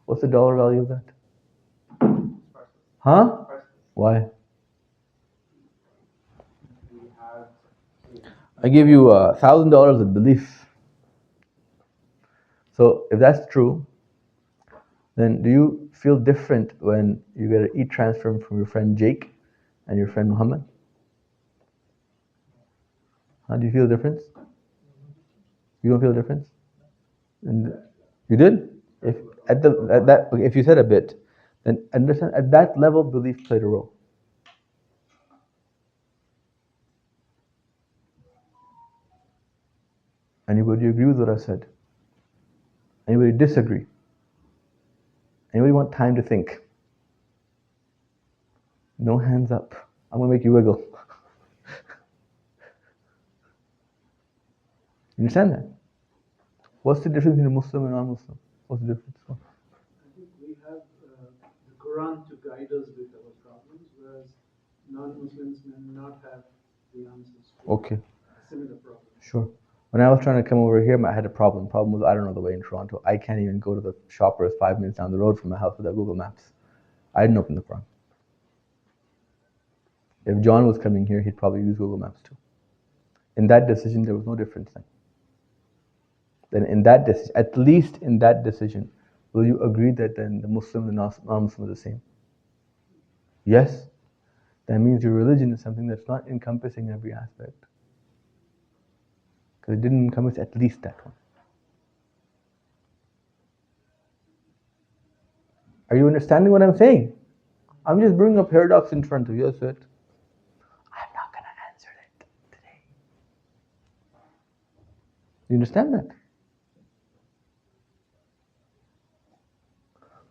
B: What's the dollar value of that? Huh? Why? I give you $1,000 of belief. So if that's true, then do you feel different when you get an e-transfer from your friend Jake and your friend Muhammad? How do you feel a difference? You don't feel a difference? And you did? If you said a bit, then understand at that level belief played a role. Anybody agree with what I said? Anybody disagree? Anybody want time to think? No hands up. I'm going to make you wiggle. You understand that? What's the difference between a Muslim and non-Muslim? What's the difference?
G: I think we have the Quran to guide us with our problems, whereas non-Muslims may not have the answers to
B: Okay.
G: similar problems.
B: Sure. When I was trying to come over here, I had a problem. The problem was I don't know the way in Toronto. I can't even go to the Shoppers 5 minutes down the road from my house without Google Maps. I didn't open the Quran. If John was coming here, he'd probably use Google Maps too. In that decision, there was no difference then. Then in that decision, at least in that decision, will you agree that then the Muslim and the non-Muslim are the same? Yes? That means your religion is something that's not encompassing every aspect. Because it didn't encompass at least that one. Are you understanding what I'm saying? I'm just bringing a paradox in front of you, that's it. I'm not going to answer it today. You understand that?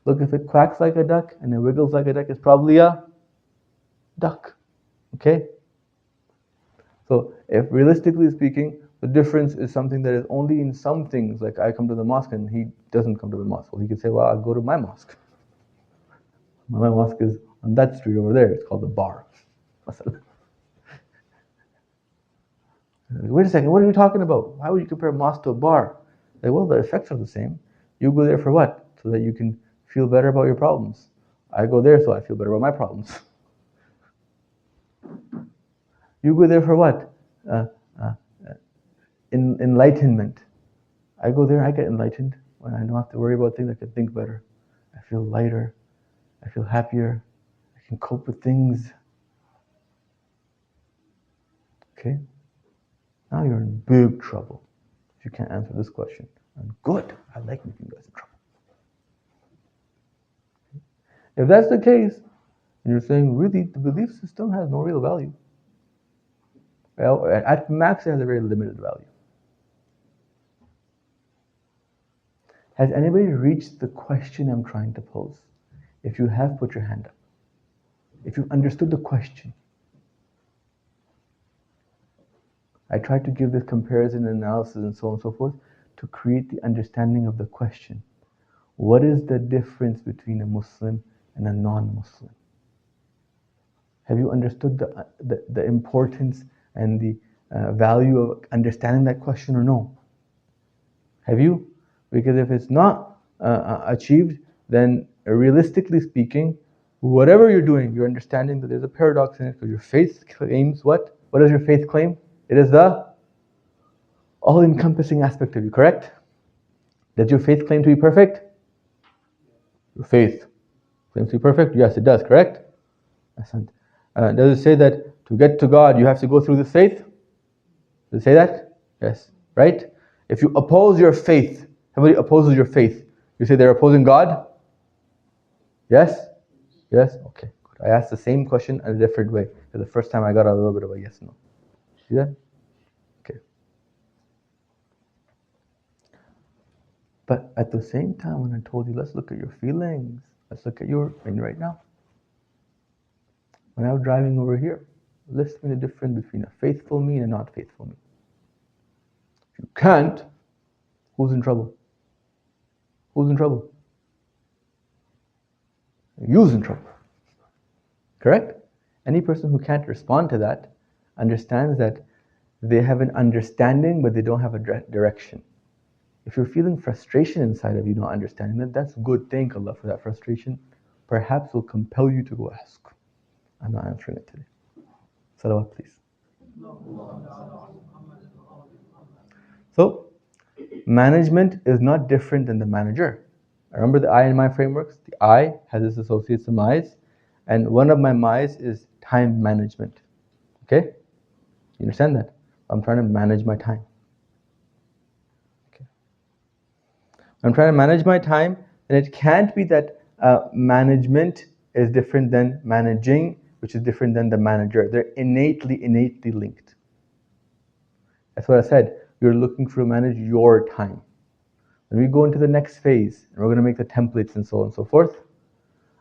B: Look, if it quacks like a duck and it wiggles like a duck, it's probably a duck. Okay? So, if realistically speaking, the difference is something that is only in some things, like I come to the mosque and he doesn't come to the mosque. Well, he could say, well, I'll go to my mosque. My mosque is on that street over there. It's called the bar. Wait a second, what are you talking about? Why would you compare a mosque to a bar? Like, well, the effects are the same. You go there for what? So that you can feel better about your problems. I go there so I feel better about my problems. You go there for what? Enlightenment. I go there, I get enlightened. When I don't have to worry about things, I can think better. I feel lighter. I feel happier. I can cope with things. Okay? Now you're in big trouble if you can't answer this question. And good. I like making you guys in trouble. If that's the case, and you're saying really the belief system has no real value. Well, at max it has a very limited value. Has anybody reached the question I'm trying to pose? If you have, put your hand up. If you've understood the question. I tried to give this comparison analysis and so on and so forth to create the understanding of the question. What is the difference between a Muslim and a non-Muslim? Have you understood the importance and the value of understanding that question or no? Have you? Because if it's not achieved, then realistically speaking, whatever you're doing, you're understanding that there's a paradox in it, because your faith claims what? What does your faith claim? It is the all-encompassing aspect of you, correct? Does your faith claim to be perfect? Your faith claims to be perfect? Yes, it does, correct? Does it say that to get to God, you have to go through this faith? Does it say that? Yes, right? If you oppose your faith, somebody opposes your faith, you say they're opposing God? Yes? Yes? Okay, good. I asked the same question in a different way. For the first time I got a little bit of a yes, no. See that? Okay. But at the same time, when I told you, let's look at your feelings, let's look at your right now. When I was driving over here, list me the difference between a faithful me and a not faithful me. If you can't, who's in trouble? Who's in trouble? You's in trouble. Correct? Any person who can't respond to that understands that they have an understanding, but they don't have a direction. If you're feeling frustration inside of you, not understanding that, that's good. Thank Allah for that frustration. Perhaps will compel you to go ask. I'm not answering it today. Salawat, please. So, management is not different than the manager. Remember the I in my frameworks? The I has its associates, some I's, and one of my I's is time management. Okay? You understand that? I'm trying to manage my time. Okay. I'm trying to manage my time, and it can't be that management is different than managing, which is different than the manager. They're innately linked. That's what I said. You're looking to manage your time. When we go into the next phase, and we're going to make the templates and so on and so forth,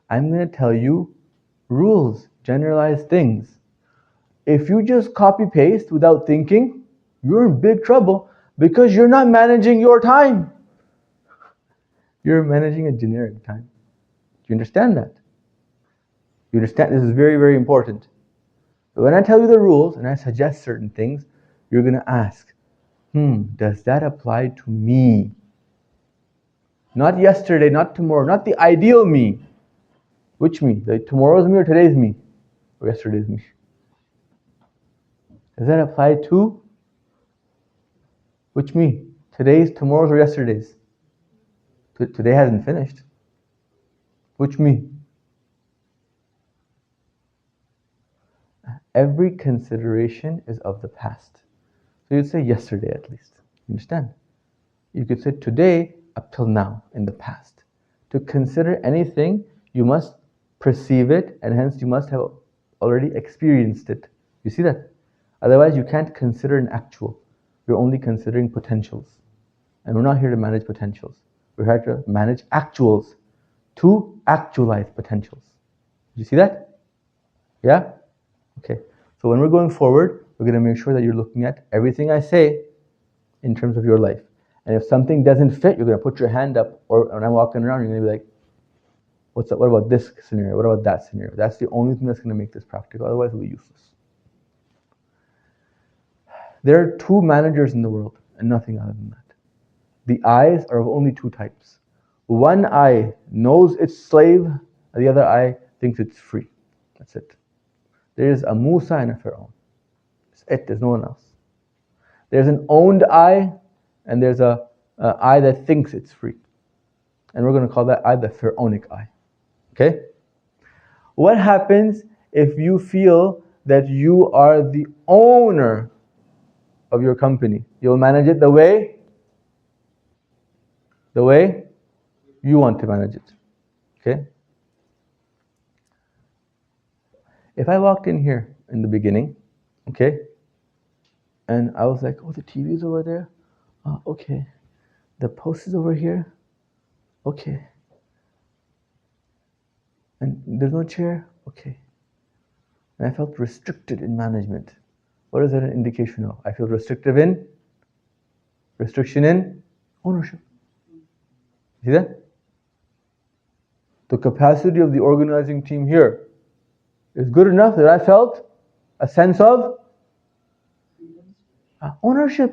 B: I'm going to tell you rules, generalized things. If you just copy paste without thinking, you're in big trouble because you're not managing your time. You're managing a generic time. Do you understand that? You understand? This is very, very important. But when I tell you the rules and I suggest certain things, you're going to ask, does that apply to me? Not yesterday, not tomorrow, not the ideal me. Which me? The tomorrow's me or today's me? Or yesterday's me? Does that apply to which me? Today's, tomorrow's, or yesterday's? Today hasn't finished. Which me? Every consideration is of the past. So you'd say yesterday at least. You understand? You could say today up till now in the past. To consider anything, you must perceive it, and hence you must have already experienced it. You see that? Otherwise you can't consider an actual. You're only considering potentials. And we're not here to manage potentials. We're here to manage actuals. to actualize potentials. You see that? Yeah? Okay. So when we're going forward, we're going to make sure that you're looking at everything I say in terms of your life. And if something doesn't fit, you're going to put your hand up, or when I'm walking around, you're going to be like, what's up? What about this scenario? What about that scenario? That's the only thing that's going to make this practical. Otherwise, it'll be useless. There are two managers in the world, and nothing other than that. The eyes are of only two types. One eye knows it's slave, and the other eye thinks it's free. That's it. There is a Musa and a Pharaoh. It's it, there's no one else. There's an owned eye, and there's a eye that thinks it's free. And we're going to call that eye the Pharaonic eye. Okay? What happens if you feel that you are the owner of your company? You'll manage it the way you want to manage it. Okay? If I walked in here in the beginning, okay, and I was like, oh, the TV's over there? Okay. The post is over here? Okay. And there's no chair? Okay. And I felt restricted in management. What is that an indication of? I feel restriction in ownership. See that? The capacity of the organizing team here is good enough that I felt a sense of ownership.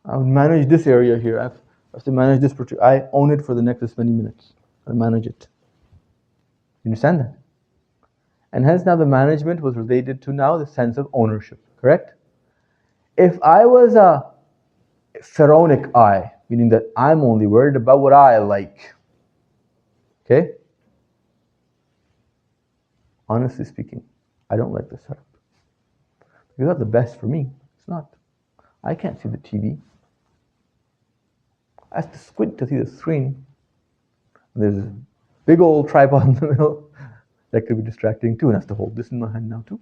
B: I would manage this area here. I have to manage this particular. I own it for the next this many minutes. I manage it. You understand that? And hence now the management was related to now the sense of ownership, correct? If I was a Pharaonic eye, meaning that I'm only worried about what I like, okay? Honestly speaking, I don't like this setup. It's not the best for me. It's not. I can't see the TV. I have to squint to see the screen. And there's a big old tripod in the middle that could be distracting too, and I have to hold this in my hand now too,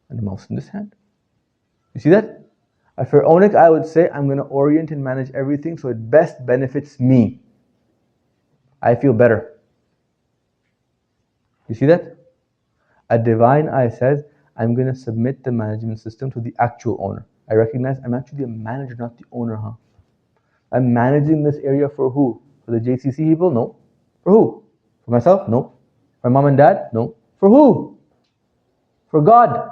B: and the mouse in this hand. You see that? A Pharaonic, I would say, I'm going to orient and manage everything so it best benefits me. I feel better. You see that? A divine eye says, I'm going to submit the management system to the actual owner. I recognize I'm actually a manager, not the owner, huh? I'm managing this area for who? For the JCC people? No. For who? For myself? No. For my mom and dad? No. For who? For God.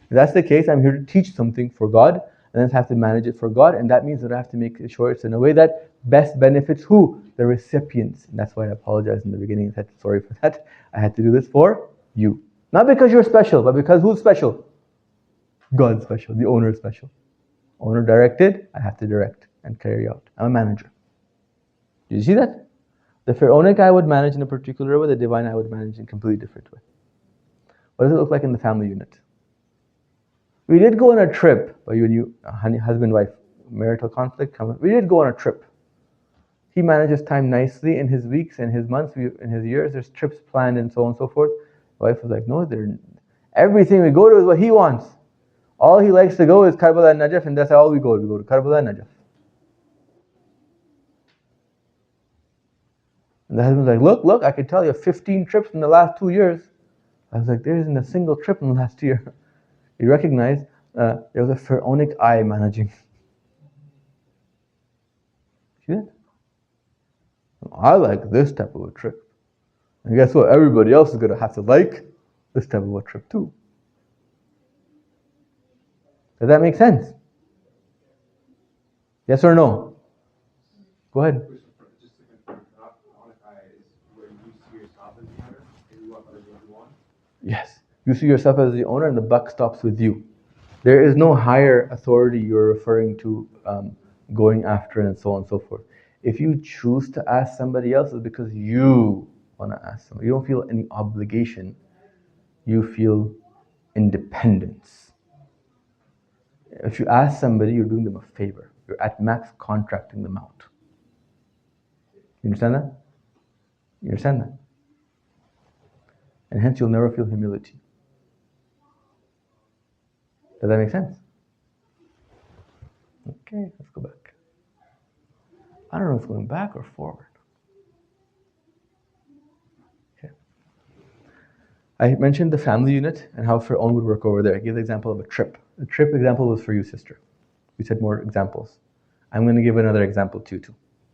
B: If that's the case, I'm here to teach something for God, and then I have to manage it for God, and that means that I have to make sure it's in a way that best benefits who? The recipients. And that's why I apologized in the beginning. I said, sorry for that. I had to do this for you. Not because you're special, but because who's special? God's special. The owner is special. Owner directed, I have to direct and carry out. I'm a manager. Did you see that? The Pharaonic I would manage in a particular way, the divine I would manage in a completely different way. What does it look like in the family unit? We did go on a trip, but you husband-wife marital conflict. We did go on a trip. He manages time nicely in his weeks and his months, in his years. There's trips planned and so on and so forth. The wife was like, no, everything we go to is what he wants. All he likes to go is Karbala and Najaf, and that's all we go. We go to Karbala and Najaf. And the husband's like, look, I can tell you 15 trips in the last 2 years. I was like, there isn't a single trip in the last year. He recognized there was a Pharaonic eye managing. See that? I like this type of a trip. And guess what? Everybody else is going to have to like this type of a trip too. Does that make sense? Yes or no? Go ahead.
D: Just to confirm, Pharaonic eye is where you see yourself as the owner and you want others what you want?
B: Yes. You see yourself as the owner and the buck stops with you. There is no higher authority you're referring to going after and so on and so forth. If you choose to ask somebody else, it's because you want to ask somebody. You don't feel any obligation. You feel independence. If you ask somebody, you're doing them a favor. You're at max contracting them out. You understand that? You understand that? And hence you'll never feel humility. Does that make sense? Okay, let's go back. I don't know if it's going back or forward. I mentioned the family unit and how Fir'aun would work over there. I gave the example of a trip. The trip example was for you, sister. We said more examples. I'm going to give another example too.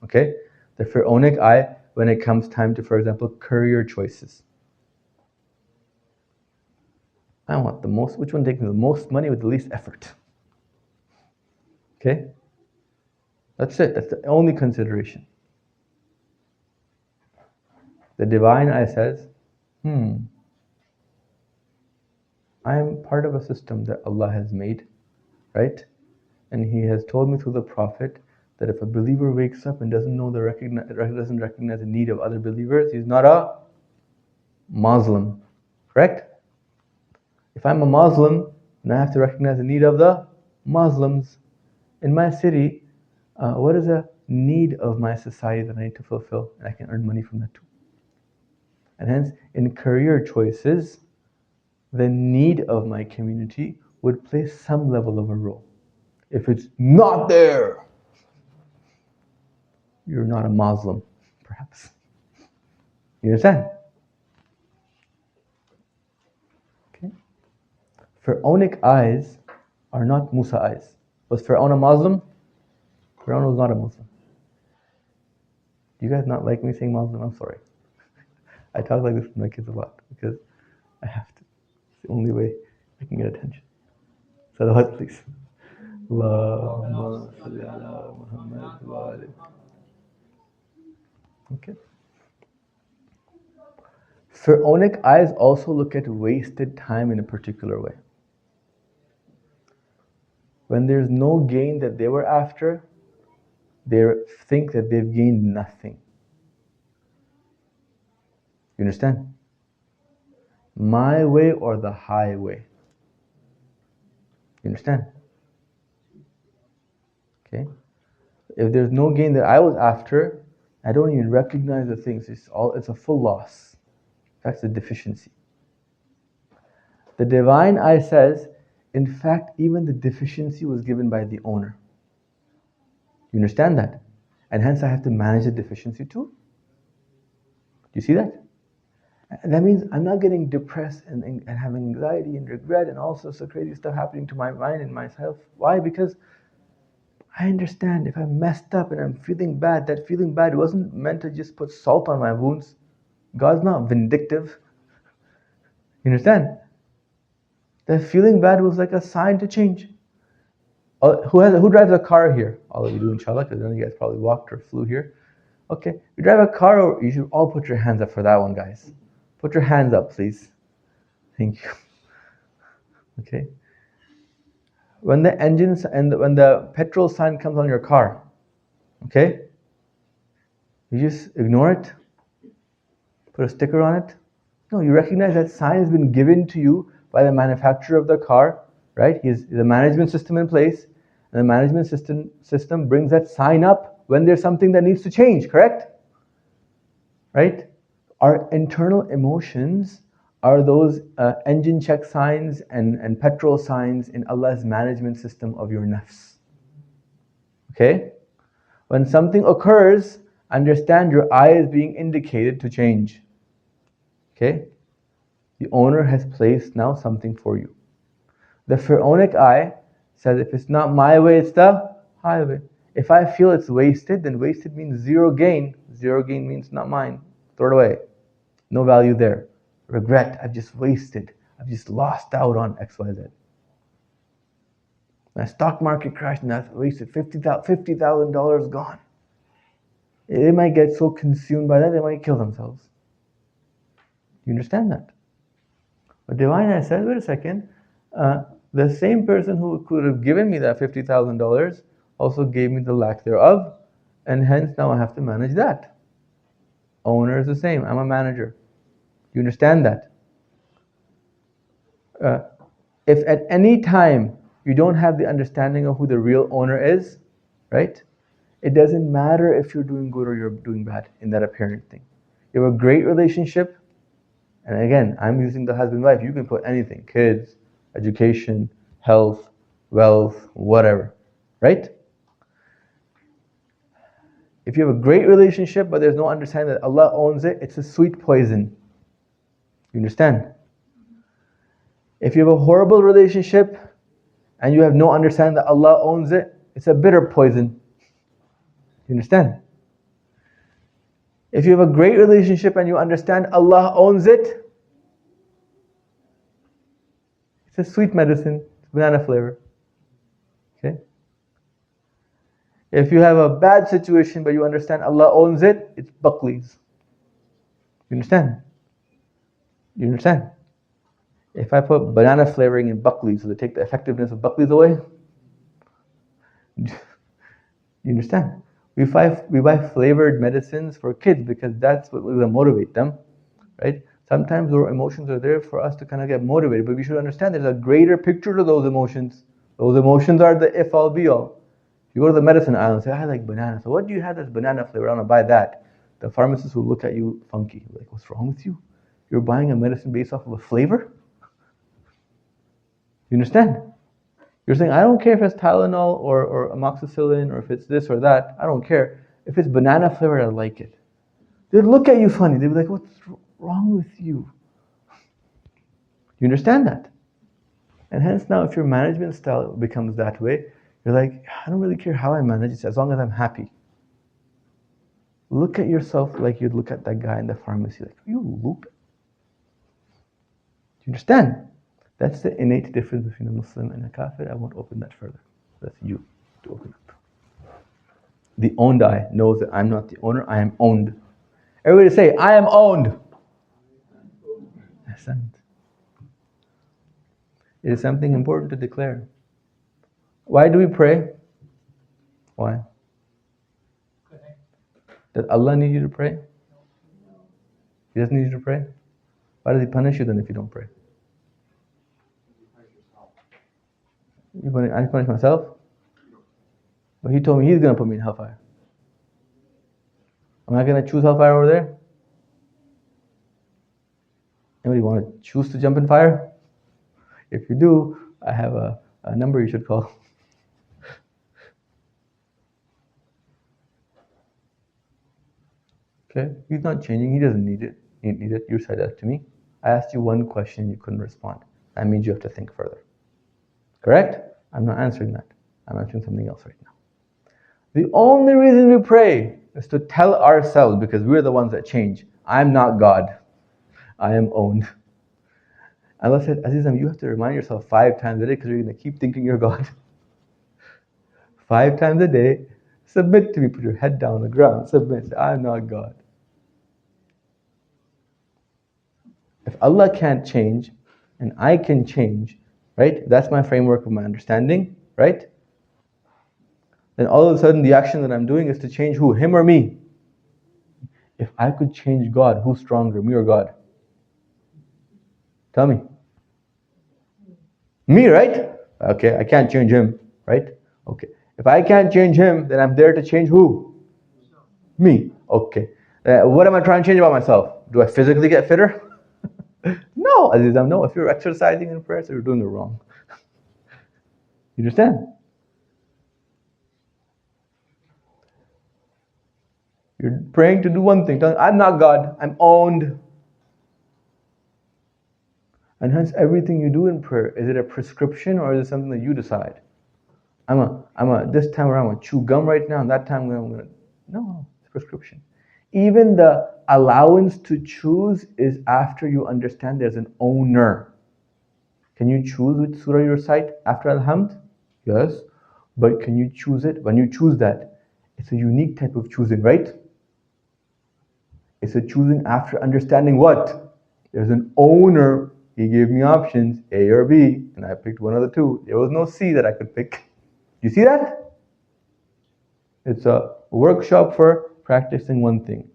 B: Okay? The Fir'aunic eye when it comes time to, for example, career choices. I want the most, which one takes the most money with the least effort? Okay? That's it. That's the only consideration. The divine eye says, I am part of a system that Allah has made, right? And He has told me through the Prophet that if a believer wakes up and doesn't recognize the need of other believers, he's not a Muslim, correct? If I'm a Muslim, then I have to recognize the need of the Muslims. In my city, what is the need of my society that I need to fulfill? And I can earn money from that too. And hence, in career choices, the need of my community would play some level of a role. If it's not there, you're not a Muslim, perhaps. You understand? Okay. Fir'aunic eyes are not Musa eyes. Was Fir'aun a Muslim? Fir'aun was not a Muslim. Do you guys not like me saying Muslim? I'm sorry. I talk like this with my kids a lot because I have to. It's the only way I can get attention. Salawat, please. Allahumma salli ala Muhammad wa ali. Okay. Fir'aunic eyes also look at wasted time in a particular way. When there's no gain that they were after, they think that they've gained nothing. You understand? My way or the highway. You understand? Okay? If there's no gain that I was after, I don't even recognize the things. It's a full loss. That's a deficiency. The divine eye says, in fact, even the deficiency was given by the owner. You understand that? And hence I have to manage the deficiency too. Do you see that? And that means I'm not getting depressed and having anxiety and regret and all sorts of crazy stuff happening to my mind and myself. Why? Because I understand if I'm messed up and I'm feeling bad, that feeling bad wasn't meant to just put salt on my wounds. God's not vindictive. You understand? That feeling bad was like a sign to change. Who drives a car here? All of you do, inshallah, because none of you guys probably walked or flew here. Okay, you drive a car, or you should all put your hands up for that one, guys. Put your hands up, please. Thank you. Okay. When the engines and when the petrol sign comes on your car, okay, you just ignore it, put a sticker on it. No, you recognize that sign has been given to you by the manufacturer of the car, right? There's a management system in place, and the management system brings that sign up when there's something that needs to change, correct? Right? Our internal emotions are those engine check signs and petrol signs in Allah's management system of your nafs. Okay? When something occurs, understand your eye is being indicated to change. Okay? The owner has placed now something for you. The Fir'aunic eye says, if it's not my way, it's the highway. If I feel it's wasted, then wasted means zero gain. Zero gain means not mine. Throw it away. No value there. Regret, I've just wasted. I've just lost out on X, Y, Z. My stock market crashed and I've wasted $50,000 gone. They might get so consumed by that, they might kill themselves. You understand that? But Divine Eye says, wait a second, the same person who could have given me that $50,000 also gave me the lack thereof, and hence now I have to manage that. Owner is the same, I'm a manager. You understand that? If at any time you don't have the understanding of who the real owner is, right? It doesn't matter if you're doing good or you're doing bad in that apparent thing. You have a great relationship, and again, I'm using the husband-wife. You can put anything, kids, education, health, wealth, whatever, right? If you have a great relationship, but there's no understanding that Allah owns it, it's a sweet poison. You understand? If you have a horrible relationship and you have no understanding that Allah owns it, it's a bitter poison. You understand? If you have a great relationship and you understand Allah owns it, it's a sweet medicine, it's banana flavor. Okay? If you have a bad situation but you understand Allah owns it, it's Buckley's. You understand? You understand? If I put banana flavoring in Buckley's, does it take the effectiveness of Buckley's away? You understand? We buy flavored medicines for kids because that's what will motivate them, right? Sometimes our emotions are there for us to kind of get motivated, but we should understand there's a greater picture to those emotions. Those emotions are the if all be all. You go to the medicine aisle and say, I like banana. So what do you have that's banana flavor? I want to buy that. The pharmacist will look at you funky. Like, what's wrong with you? You're buying a medicine based off of a flavor? You understand? You're saying, I don't care if it's Tylenol or amoxicillin or if it's this or that. I don't care. If it's banana flavored, I like it. They'd look at you funny. They'd be like, what's wrong with you? You understand that? And hence now, if your management style becomes that way, you're like, I don't really care how I manage it as long as I'm happy. Look at yourself like you'd look at that guy in the pharmacy. Like, are you looping? Do you understand? That's the innate difference between a Muslim and a kafir. I won't open that further. That's you to open up. The owned I knows that I'm not the owner, I am owned. Everybody say, I am owned. Ahsant. It is something important to declare. Why do we pray? Why? Does Allah need you to pray? He doesn't need you to pray? Why does He punish you then if you don't pray? I punish myself? But He told me He's going to put me in hellfire. Am I going to choose hellfire over there? Anybody want to choose to jump in fire? If you do, I have a number you should call. Okay? He's not changing. He doesn't need it. You said that to me. I asked you one question, you couldn't respond. That means you have to think further. Correct? I'm not answering that. I'm answering something else right now. The only reason we pray is to tell ourselves, because we're the ones that change, I'm not God. I am owned. Allah said, Azizam, you have to remind yourself 5 times a day because you're going to keep thinking you're God. 5 times a day, submit to me, put your head down on the ground, submit, say, I'm not God. If Allah can't change, and I can change, right? That's my framework of my understanding, right? Then all of a sudden the action that I'm doing is to change who? Him or me? If I could change God, who's stronger, me or God? Tell me. Me, right? Okay, I can't change Him, right? Okay. If I can't change Him, then I'm there to change who? Me. Okay. What am I trying to change about myself? Do I physically get fitter? No, Azizam, no. If you're exercising in prayer, so you're doing it wrong. You understand? You're praying to do one thing. I'm not God. I'm owned. And hence, everything you do in prayer, is it a prescription or is it something that you decide? This time around, I'm going to chew gum right now, and that time I'm going to... No, it's prescription. Even the allowance to choose is after you understand there's an owner. Can you choose which surah you recite after Alhamd? Yes. But can you choose it? When you choose that, it's a unique type of choosing, right? It's a choosing after understanding what? There's an owner. He gave me options, A or B, and I picked one of the two. There was no C that I could pick. You see that? It's a workshop for practicing one thing.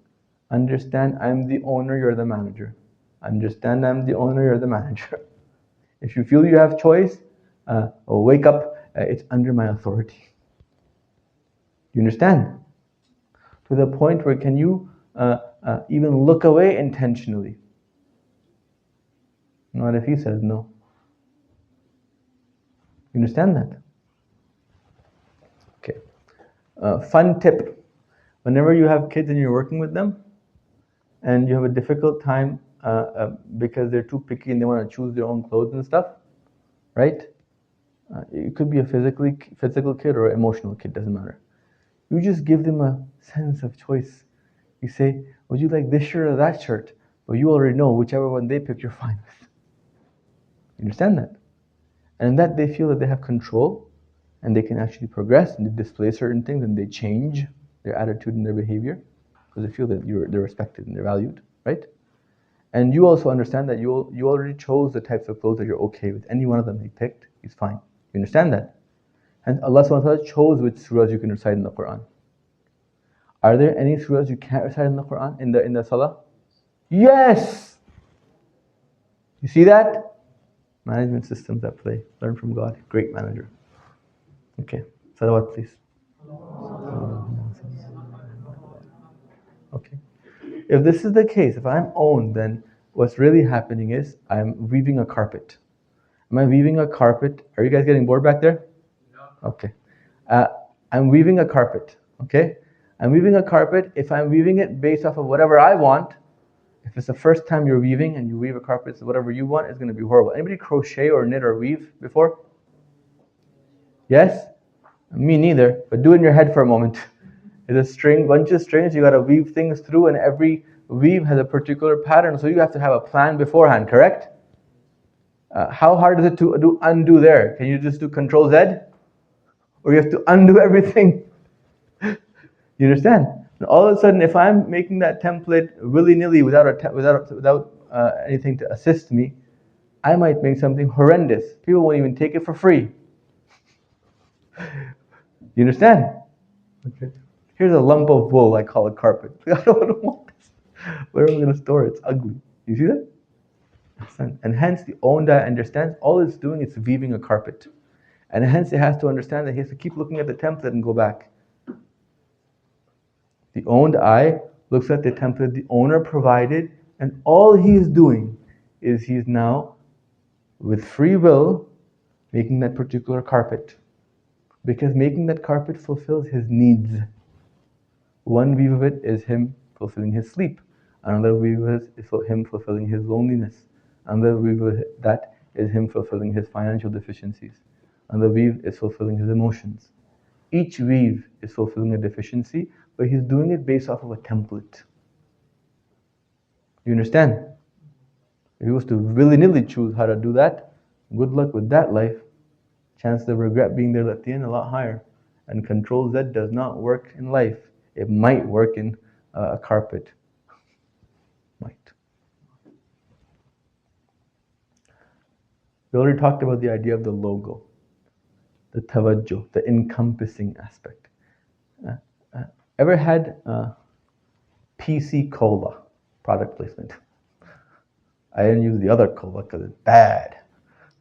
B: Understand I'm the owner, you're the manager. Understand I'm the owner, you're the manager. If you feel you have choice, wake up, it's under my authority. You understand? To the point where can you even look away intentionally? Not if he says no. You understand that? Okay. Fun tip. Whenever you have kids and you're working with them, and you have a difficult time because they're too picky and they want to choose their own clothes and stuff, right? It could be a physical kid or an emotional kid, doesn't matter. You just give them a sense of choice. You say, would you like this shirt or that shirt? But you already know whichever one they pick, you're fine with. You understand that? And in that they feel that they have control and they can actually progress and they display certain things and they change their attitude and their behavior because they feel that they're respected and they're valued, right? And you also understand that you already chose the types of clothes that you're okay with. Any one of them they picked is fine. You understand that? And Allah subhanahu wa ta'ala chose which surahs you can recite in the Quran. Are there any surahs you can't recite in the Quran, in the salah? Yes! You see that? Management systems at play. Learn from God. Great manager. Okay. Salawat, please. Okay. If this is the case, if I'm owned, then what's really happening is I'm weaving a carpet. Am I weaving a carpet? Are you guys getting bored back there? No. Okay. I'm weaving a carpet. Okay? I'm weaving a carpet. If I'm weaving it based off of whatever I want, if it's the first time you're weaving and you weave a carpet, so whatever you want, it's going to be horrible. Anybody crochet or knit or weave before? Yes? Me neither, but do it in your head for a moment. It's a string, bunch of strings, you got to weave things through, and every weave has a particular pattern, so you have to have a plan beforehand, correct? How hard is it to undo there? Can you just do Control Z? Or you have to undo everything? You understand? And all of a sudden, if I'm making that template willy-nilly without anything to assist me, I might make something horrendous. People won't even take it for free. You understand? Okay. Here's a lump of wool, I call it carpet. I don't want this. Where am I going to store it? It's ugly. You see that? And hence the owned eye understands all it's doing is weaving a carpet. And hence it has to understand that he has to keep looking at the template and go back. The owned eye looks at the template the owner provided, and all he's doing is he's now, with free will, making that particular carpet. Because making that carpet fulfills his needs. One weave of it is him fulfilling his sleep. Another weave of it is him fulfilling his loneliness. Another weave of that is him fulfilling his financial deficiencies. Another weave is fulfilling his emotions. Each weave is fulfilling a deficiency, but he's doing it based off of a template. You understand? If he was to willy-nilly choose how to do that, good luck with that life. Chances of regret being there at the end a lot higher. And Control Z does not work in life. It might work in a carpet. Might. We already talked about the idea of the logo, the tawajjuh, the encompassing aspect. Ever had PC Cola product placement? I didn't use the other cola because it's bad.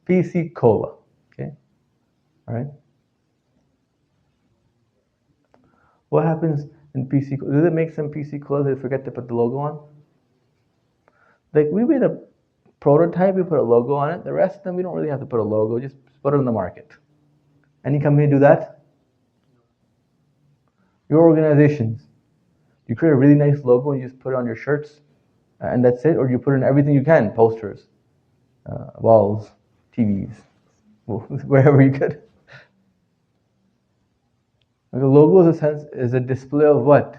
B: PC Cola, okay? All right? What happens in PC Cola? Does it make some PC Cola they forget to put the logo on? Like we made a prototype, we put a logo on it. The rest of them, we don't really have to put a logo, just put it on the market. Any company do that? Your organizations. You create a really nice logo and you just put it on your shirts and that's it, or you put it in everything you can, posters, walls, TVs, wherever you could. Like a logo is a display of what?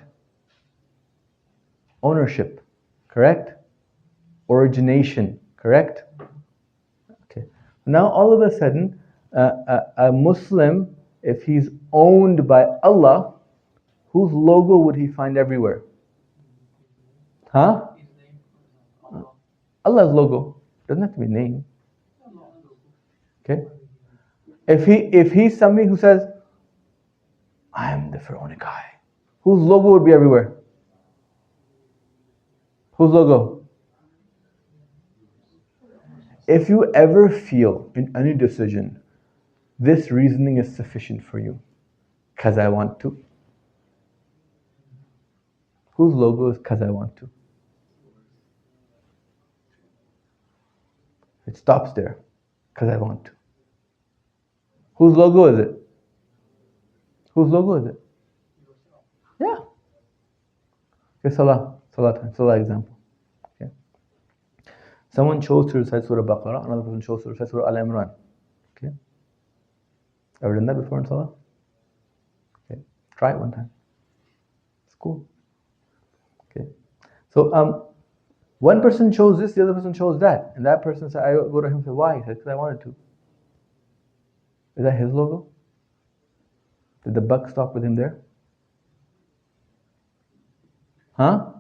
B: Ownership, correct? Origination, correct? Okay. Now all of a sudden, a Muslim, if he's owned by Allah, whose logo would he find everywhere? Huh? Allah's logo. Doesn't have to be name. Okay? If he's somebody who says, I'm the Fir'auni guy, whose logo would be everywhere? Whose logo? If you ever feel in any decision, this reasoning is sufficient for you, because I want to. Whose logo is because I want to? It stops there, because I want to. Whose logo is it? Whose logo is it? Yeah. Okay, Salah time, Salah example. Okay. Someone chose to recite Surah Baqarah, another person chose to recite Surah Al Imran. Okay? Ever done that before in Salah? Okay. Try it one time. It's cool. Okay. So one person chose this, the other person chose that. And that person said, I go to him and say, why? He said, because I wanted to. Is that his logo? Did the buck stop with him there? Huh?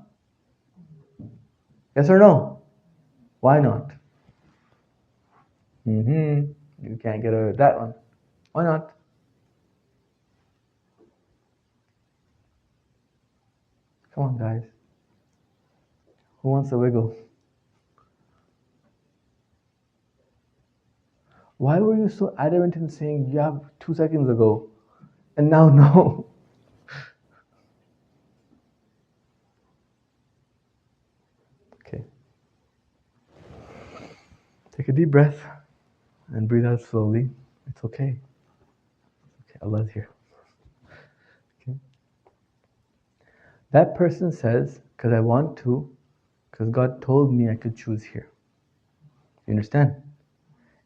B: Yes or no? Why not? You can't get away with that one. Why not? Come on, guys. Who wants to wiggle? Why were you so adamant in saying you have 2 seconds ago and now no? Okay. Take a deep breath and breathe out slowly. It's okay. Okay, Allah's here. Okay. That person says, because I want to, because God told me I could choose here. You understand?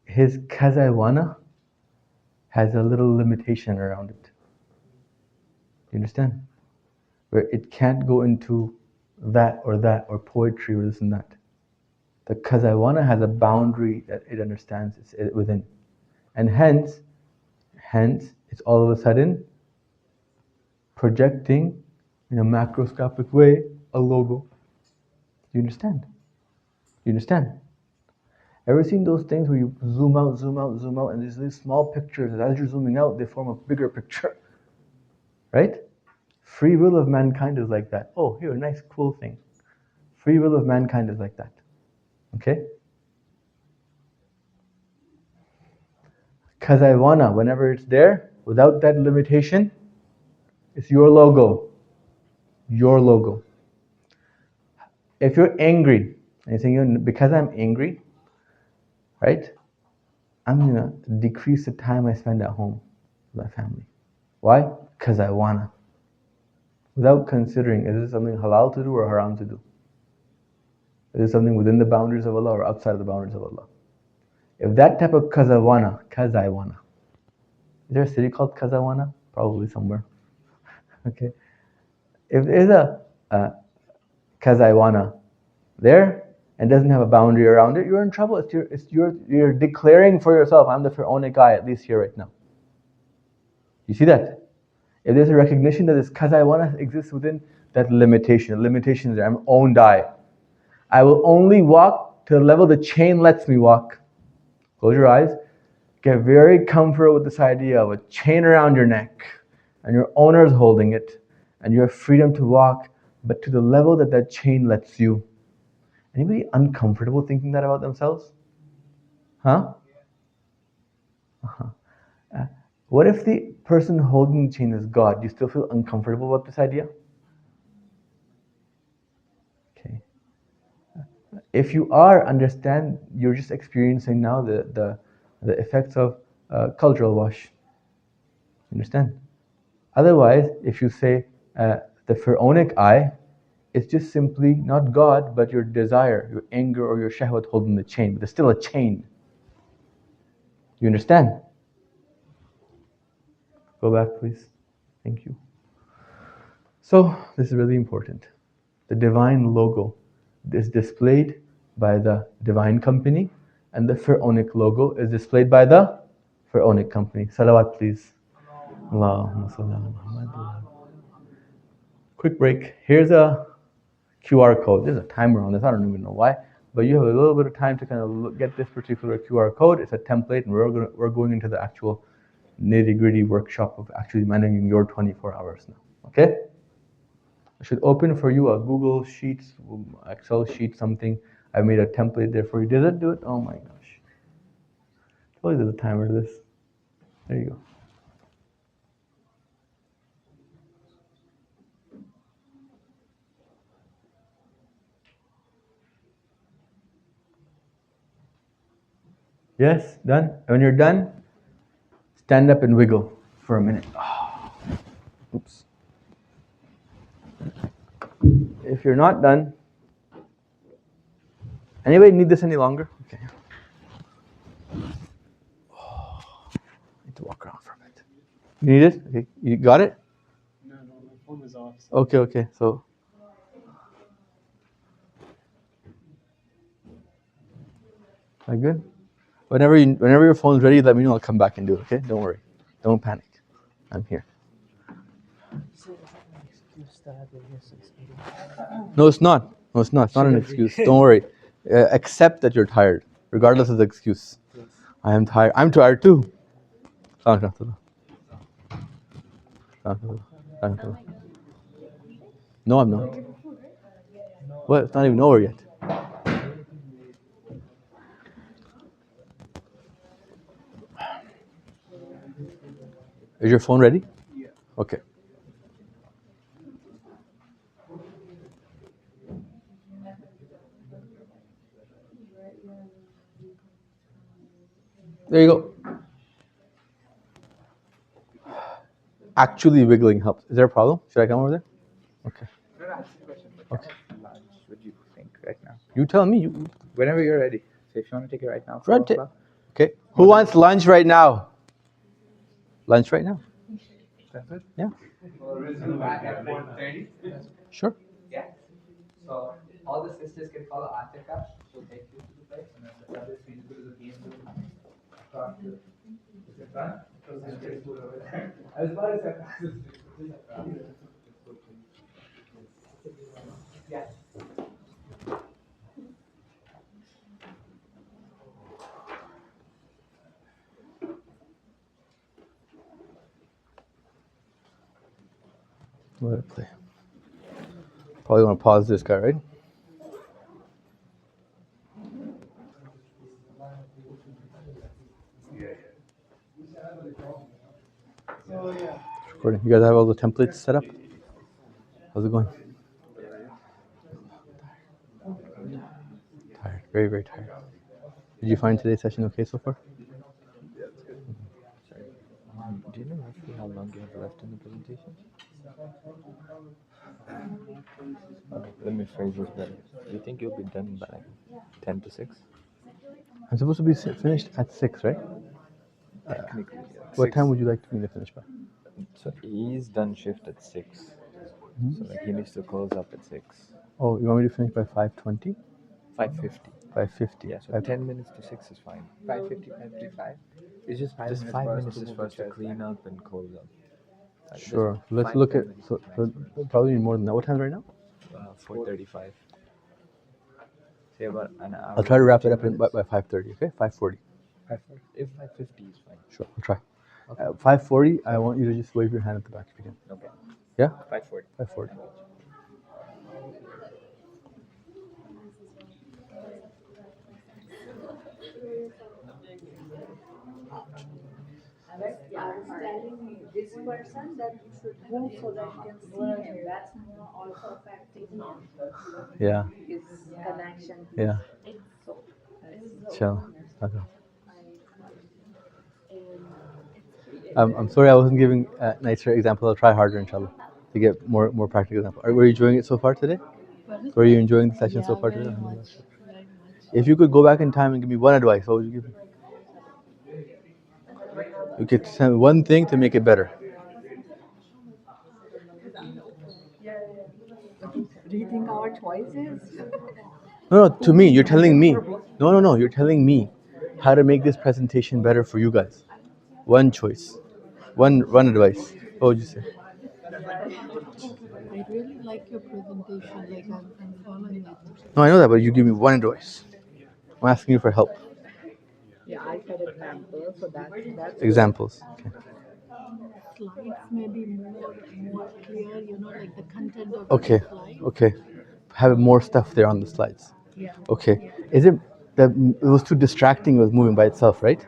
B: His "cause I wanna" has a little limitation around it. You understand? Where it can't go into that or poetry or this and that. The "cause I wanna" has a boundary that it understands it's within. And hence, it's all of a sudden projecting in a macroscopic way a logo. You understand? You understand? Ever seen those things where you zoom out, and these small pictures, and as you're zooming out, they form a bigger picture? Right? Free will of mankind is like that. Oh, here, a nice cool thing. Free will of mankind is like that. Okay? Because I wanna, whenever it's there, without that limitation, it's your logo. Your logo. If you're angry, and you're saying, because I'm angry, right? I'm gonna decrease the time I spend at home with my family. Why? Because I wanna. Without considering, is this something halal to do or haram to do? Is it something within the boundaries of Allah or outside of the boundaries of Allah? If that type of kazawana, is there a city called Kazawana? Probably somewhere. Okay. If there's a kazaiwana there and doesn't have a boundary around it, you're in trouble. You're declaring for yourself, I'm the Fir'aunic guy, at least here right now. You see that? If there's a recognition that this kazaiwana exists within that limitation, the limitation is there, I'm owned I will only walk to the level the chain lets me walk. Close your eyes. Get very comfortable with this idea of a chain around your neck and your owner is holding it and you have freedom to walk, but to the level that chain lets you. Anybody uncomfortable thinking that about themselves? Huh? Uh-huh. What if the person holding the chain is God? Do you still feel uncomfortable about this idea? Okay. If you understand, you're just experiencing now the effects of cultural wash. Understand? Otherwise, if you say the Pharaonic eye, it's just simply not God, but your desire, your anger, or your shahwat holding the chain. But there's still a chain. You understand? Go back, please. Thank you. So, this is really important. The divine logo is displayed by the divine company, and the Pharaonic logo is displayed by the Pharaonic company. Salawat, please. Allahumma salli ala Muhammad. Quick break. Here's a QR code. There's a timer on this. I don't even know why, but you have a little bit of time to kind of get this particular QR code. It's a template, and we're going into the actual nitty-gritty workshop of actually managing your 24 hours now. Okay? I should open for you a Google Sheets, Excel sheet, something. I made a template there for you. Did it do it? Oh my gosh. Tell you there's a timer to this. There you go. Yes, done? When you're done, stand up and wiggle for a minute. Oh. Oops. If you're not done, Anybody need this any longer? Okay. Need to walk around for a bit. You need it? Okay. You got it?
G: No, my phone is off.
B: Okay. So. Are you good? Whenever your phone's ready, let me know. I'll come back and do it. Okay? Don't worry. Don't panic. I'm here. No, it's not. It's not an excuse. Don't worry. Accept that you're tired, regardless of the excuse. I am tired. I'm tired too. No, I'm not. What? It's not even over yet. Is your phone ready?
G: Yeah.
B: Okay. There you go. Actually wiggling helps. Is there a problem? Should I come over there? Okay. Okay.
H: Lunch, what do you think right now?
B: You tell me.
H: Whenever you're ready. So if you want to take it right now.
B: Right. Okay. Who wants lunch right now? Lunch right now?
H: That's it?
B: Yeah.
H: We'll resume back at 4:30.
B: Sure.
H: Yeah. So all the sisters can follow Atika. She'll take you to the place, and then the other three go to the game room. Across the front. So there's good food over there. I was about to say. Yeah.
B: Let it play. Probably want to pause this guy, right? It's recording. You guys have all the templates set up? How's it going? Tired. Very, very tired. Did you find today's session okay so far?
I: Do you know roughly how long you have left in the presentation? Let me phrase this better. Do you think you'll be done by 10 to 6?
B: I'm supposed to be finished at 6, right?
I: Technically, yeah.
B: What time would you like me to finish by?
I: So he's done shift at 6. So he needs to close up at 6.
B: Oh, you want me to finish by 5:20?
I: 5:50.
B: 5:50.
I: Yeah, so 10 minutes to 6 is fine.
H: 5:50, 5:35. It's just 5
I: Just
H: minutes.
I: 5
H: for us
I: minutes
H: to
I: just
H: move
I: for us
H: the
I: to
H: chairs
I: clean
H: back.
I: up and close up.
B: Sure. Let's
H: 5,
B: look
H: 10
B: at.
H: minutes
B: So
H: max.
B: probably need more than that. What time right now?
I: 4:35. Say about an hour.
B: I'll try to wrap it
I: 15
B: up by
I: minutes.
B: 5:30. Okay, 5:40.
I: 5:40. If 5:50 is fine.
B: Sure, I'll try. 5:40. I want you to just wave your hand at the back if you can.
I: Okay.
B: Yeah.
I: 5:40.
B: 5:40.
F: I was telling this person that you should move so that you can see him. That's more also affecting
B: Yeah.
F: his connection.
B: Yeah.
F: So,
B: Chill. Okay. I'm sorry I wasn't giving nicer examples. I'll try harder, inshallah, to get more practical examples. Were you enjoying it so far today? Were you enjoying the session so far today?
J: Very much.
B: If you could go back in time and give me one advice, what would you give me? You could tell me one thing to make it better.
F: rethink our choices.
B: No, to me, you're telling me. No, you're telling me how to make this presentation better for you guys. One choice, one advice. What would you say?
J: I really like your presentation, like I'm following it.
B: No, I know that, but you give me one advice. I'm asking you for help.
F: Yeah, I said example, so that's
B: Examples. Okay.
J: Slides may be more clear, like the content of
B: Okay.
J: the slide.
B: Okay. Have more stuff there on the slides.
F: Yeah.
B: Okay. Is it that it was too distracting? It was moving by itself, right?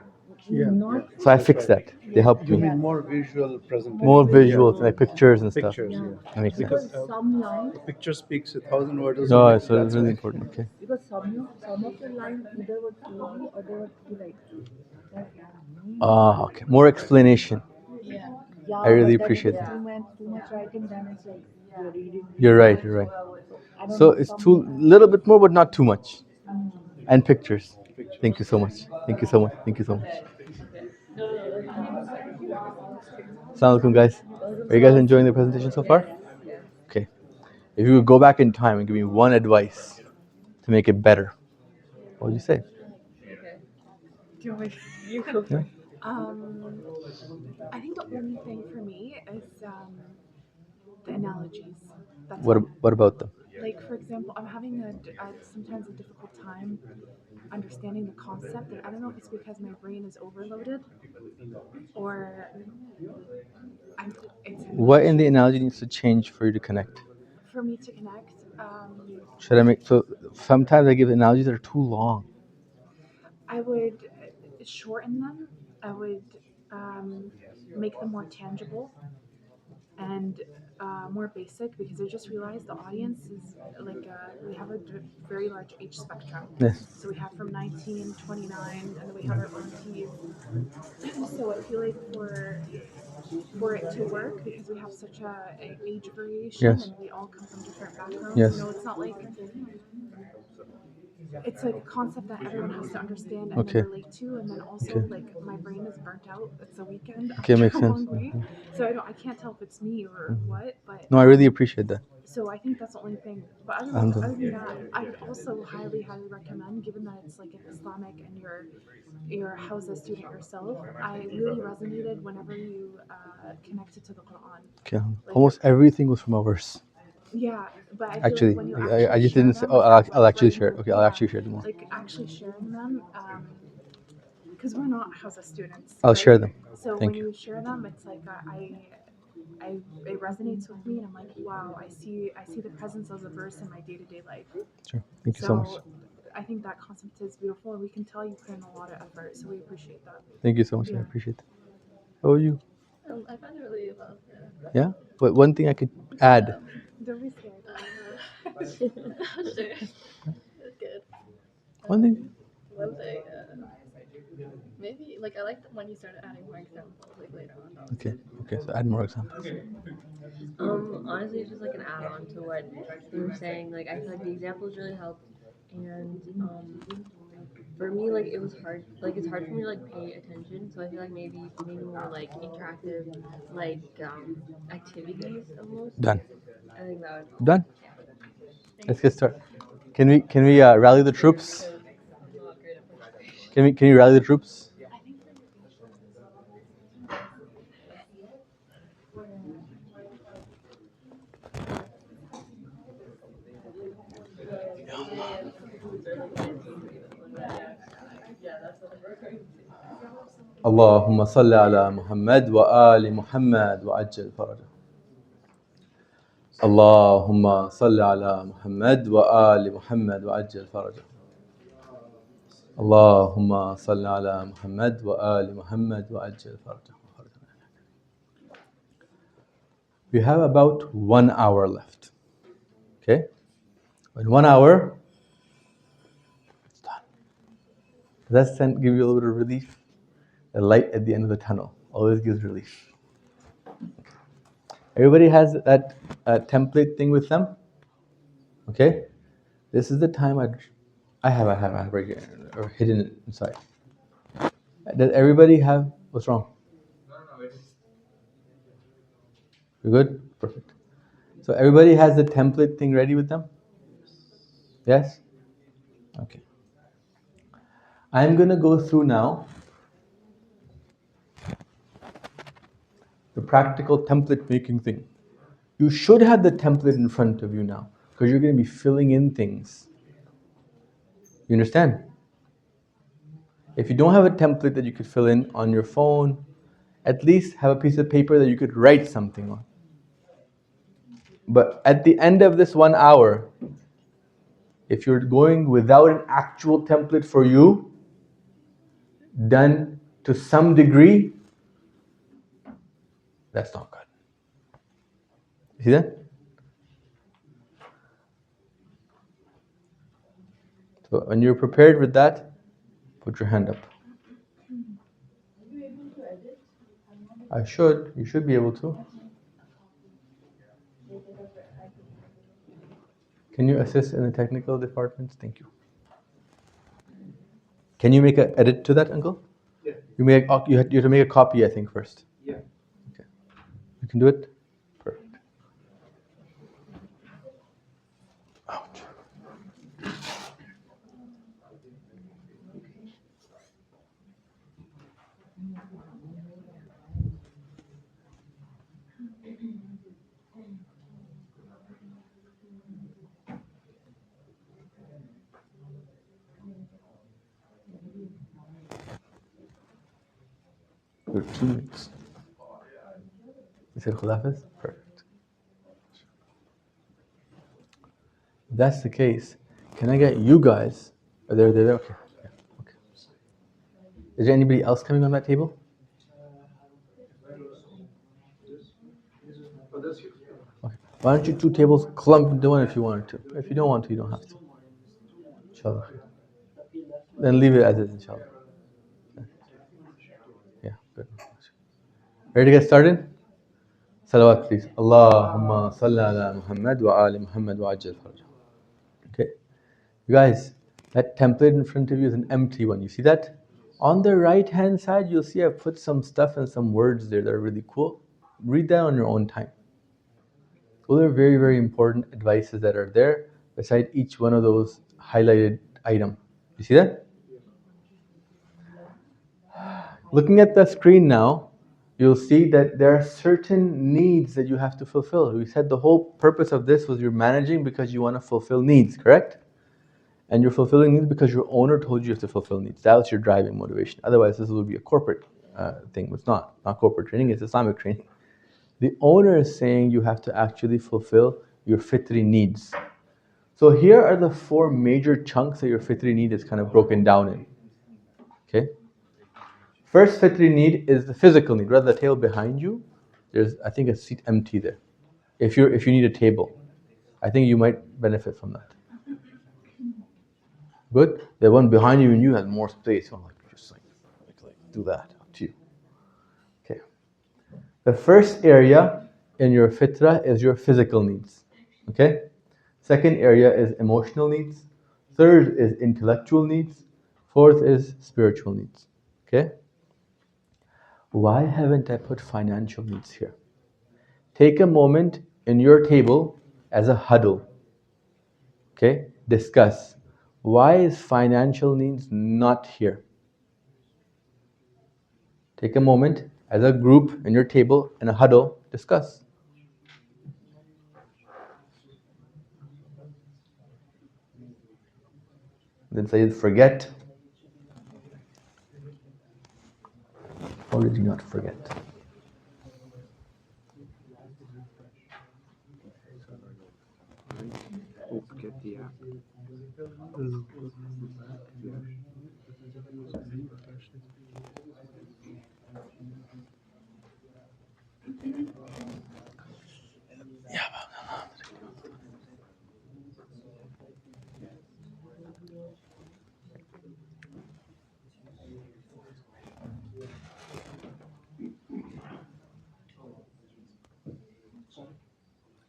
G: Yeah.
B: So I fixed that. They helped
G: You
B: me.
G: mean more visual presentation?
B: More visuals, like pictures and stuff.
G: Pictures, yeah.
B: That makes sense.
F: Because some lines,
G: A picture speaks 1,000 words.
B: No, so it's really important. Okay.
F: because some of the lines either were too long or they were too like.
B: Okay. More explanation.
J: Yeah.
F: Yeah,
B: I really
F: but then
B: appreciate
F: if
B: that.
F: Too much writing, then it's like you're reading.
B: You're right.
F: I don't
B: So
F: know,
B: it's
F: some-
B: too little bit more, but not too much. And pictures. Thank you so much. Thank you so much. Thank you so much. Assalamu alaikum, guys. Are you guys enjoying the presentation so far? Okay. If you would go back in time and give me one advice to make it better, what would you say?
J: You go first. I think the only thing for me is the analogies. That's all.
B: What about them?
J: Like, for example, I'm having sometimes a difficult time understanding the concept, and I don't know if it's because my brain is overloaded or it's
B: What in the analogy needs to change for you to connect?
J: for me to connect.
B: Should I make so? Sometimes I give analogies that are too long.
J: I would shorten them. I would make them more tangible and more basic, because I just realized the audience is like we have a very large age spectrum.
B: Yes.
J: So we have from 19, 29, and then we have our aunties. So I feel like for it to work, because we have such a age variation,
B: Yes.
J: and we all come from different backgrounds.
B: Yes.
J: You know, it's not like it's like a concept that everyone has to understand and
B: Okay.
J: then relate to, and then also
B: Okay.
J: like my brain is burnt out. It's a weekend
B: Okay,
J: after
B: makes
J: a
B: sense.
J: long week, so I can't tell if it's me or what. But
B: No, I really appreciate that.
J: so I think that's the only thing. But other
B: Alhamdulillah.
J: than that, I would also highly recommend, given that it's like an Islamic and you're a Hausa student yourself, I really resonated whenever you connected to the Quran.
B: Okay.
J: Like,
B: Almost everything was from a verse.
J: yeah, but I feel
B: Actually,
J: like when you
B: I just
J: share
B: didn't say.
J: them,
B: Oh,
J: like,
B: I'll actually share it.
J: right,
B: Okay, I'll
J: yeah,
B: actually share them more.
J: like actually sharing them, because we're not Hausa students.
B: I'll
J: right?
B: share them.
J: So
B: Thank
J: when
B: you.
J: you share them, it's like it resonates with me, and I'm like, wow, I see the presence of the verse in my day-to-day life.
B: Sure. Thank you so much.
J: I think that concept is beautiful, and we can tell you put in a lot of effort, so we appreciate that.
B: Thank you so much. I
J: Yeah.
B: appreciate it. How are you?
F: I found it really well.
B: Yeah. But one thing I could add.
J: Don't be scared.
F: Sure. That's good.
B: One thing.
F: One thing, maybe, like, I liked when you started adding more examples, like, later on. That was
B: Okay.
F: good.
B: Okay. So add more examples.
K: Honestly, it's just like an add-on to what you were saying. Like, I feel like the examples really helped, and for me, like, it was hard. Like, it's hard for me to like pay attention. So I feel like maybe more like interactive, like activities almost.
B: Done.
K: I think that would.
B: Done. Let's get started. Can we rally the troops? Can you rally the troops? اللهم صل على محمد وآل محمد وعجل فرجه. اللهم صل على محمد وآل محمد وعجل فرجه. اللهم صل على محمد وآل محمد وعجل فرجه. We have about 1 hour left. Okay? In 1 hour, it's done. Does that give you a little bit of relief? The light at the end of the tunnel always gives relief. Everybody has that template thing with them? Okay? This is the time I have right here, or hidden it inside. Does everybody have, what's wrong?
H: No, it is.
B: You good? Perfect. So everybody has the template thing ready with them? Yes? Okay. I'm going to go through now the practical template making thing. You should have the template in front of you now, because you're going to be filling in things. You understand? If you don't have a template that you could fill in on your phone, at least have a piece of paper that you could write something on. But at the end of this 1 hour, if you're going without an actual template for you, done to some degree, that's not good. See that? So when you're prepared with that, put your hand up. You should be able to. Can you assist in the technical departments? Thank you. Can you make an edit to that, Uncle?
G: Yeah.
B: You have to make a copy, I think, first.
G: Yeah.
B: Okay. You can do it? Perfect. Ouch. Your 2 minutes. You said Khulafis? Perfect. If that's the case, can I get you guys? Are there? Okay. Yeah. Okay. Is there anybody else coming on that table? Okay. Why don't you 2 tables clump into one if you wanted to? If you don't want to, you don't have to. Inshallah. Then leave it as is, inshallah. Yeah, good. Ready to get started? Salawat, please. Allahumma salli ala Muhammad wa ali Muhammad wa ajjal farajah. Okay. You guys, that template in front of you is an empty one. You see that? On the right hand side, you'll see I've put some stuff and some words there that are really cool. Read that on your own time. Those are very, very important advices that are there beside each one of those highlighted item. You see that? Looking at the screen now, you'll see that there are certain needs that you have to fulfill. We said the whole purpose of this was you're managing because you want to fulfill needs, correct? And you're fulfilling needs because your owner told you have to fulfill needs. That was your driving motivation. Otherwise, this would be a corporate thing. It's not corporate training, it's Islamic training. The owner is saying you have to actually fulfill your fitri needs. So here are the 4 major chunks that your fitri need is kind of broken down in. Okay? First fitri need is the physical need. Rather, the table behind you, there's, I think, a seat empty there. If you need a table, I think you might benefit from that. Good? The one behind you and you has more space. So just do that. Up to you. Okay. The first area in your fitra is your physical needs. Okay? Second area is emotional needs. Third is intellectual needs. Fourth is spiritual needs. Okay? Why haven't I put financial needs here? Take a moment in your table as a huddle. Okay? Discuss. Why is financial needs not here? Take a moment as a group in your table in a huddle. Discuss. Then Sayyid, forget. Or did you not forget?
G: Get the app.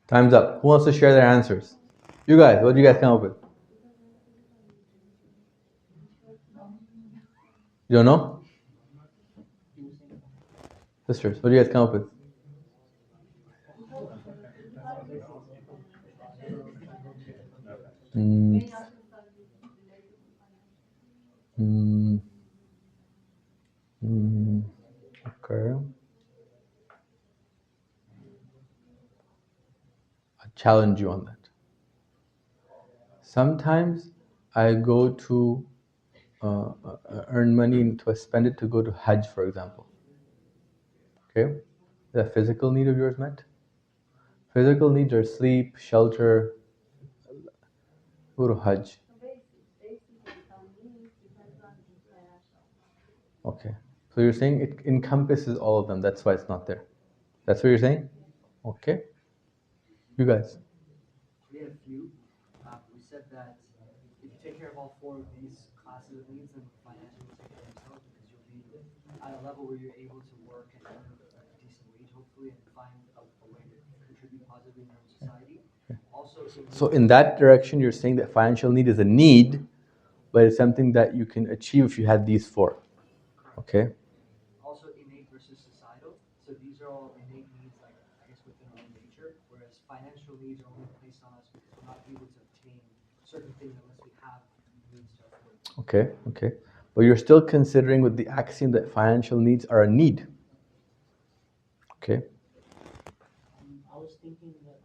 B: Time's up. Who wants to share their answers? You guys, what do you guys come up with? You don't know? Sisters, what do you guys come up with? Okay. I'll challenge you on that. Sometimes I go to earn money to spend it to go to Hajj, for example. Okay? Is that physical need of yours met? Physical needs are sleep, shelter. Go to Hajj. Okay. So you're saying it encompasses all of them. That's why it's not there. That's what you're saying? Okay. You guys.
L: We had a few. We said that if you take care of all 4 of these classes of needs, then financially will take care of yourself because you'll be at a level where you're able to work and earn a decent wage, hopefully, and find a way to contribute positively in your own society. Also,
B: so in that direction, you're saying that financial need is a need, but it's something that you can achieve if you had these four. Okay?
L: Also innate versus societal. So these are all innate needs, like I guess within our own nature, whereas financial needs are only placed on us because we're not able to obtain certain things unless we have means to afford them.
B: Okay, okay. But you're still considering with the axiom that financial needs are a need. Okay?
C: I was thinking that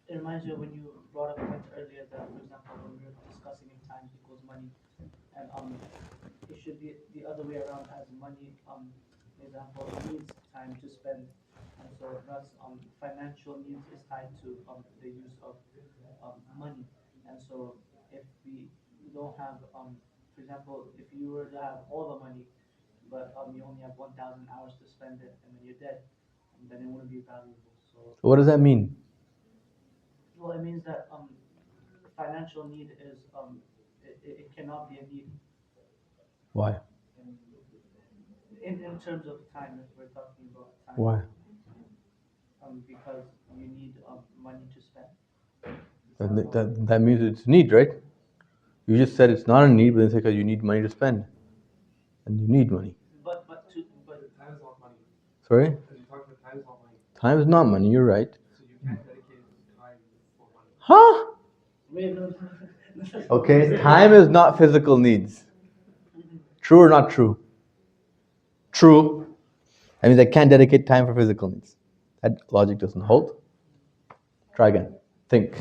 C: it reminds me of when you brought up a point earlier that, for example, when we were discussing in time equals money, and it should be the other way around as money, for example, needs time to spend, and so thus financial needs is tied to the use of money, and so if we don't have for example, if you were to have all the money, but you only have 1,000 hours to spend it, and then you're dead, then it wouldn't be valuable. So
B: What does that mean?
C: well, it means that financial need is it cannot be a need
B: Why?
C: in terms of time. If we're talking about time,
B: Why?
C: Because you need money to spend.
B: That means it's a need, right? You just said it's not a need, but it's because you need money to spend. And you need money.
C: But
D: time is not money.
B: Sorry?
D: Because you talked about time is not money.
B: Time is not money, you're right.
D: So you can't dedicate time for money.
B: Huh?
C: wait, no.
B: Okay, time is not physical needs. True or not true? True. That means I can't dedicate time for physical needs. That logic doesn't hold. Try again. Think.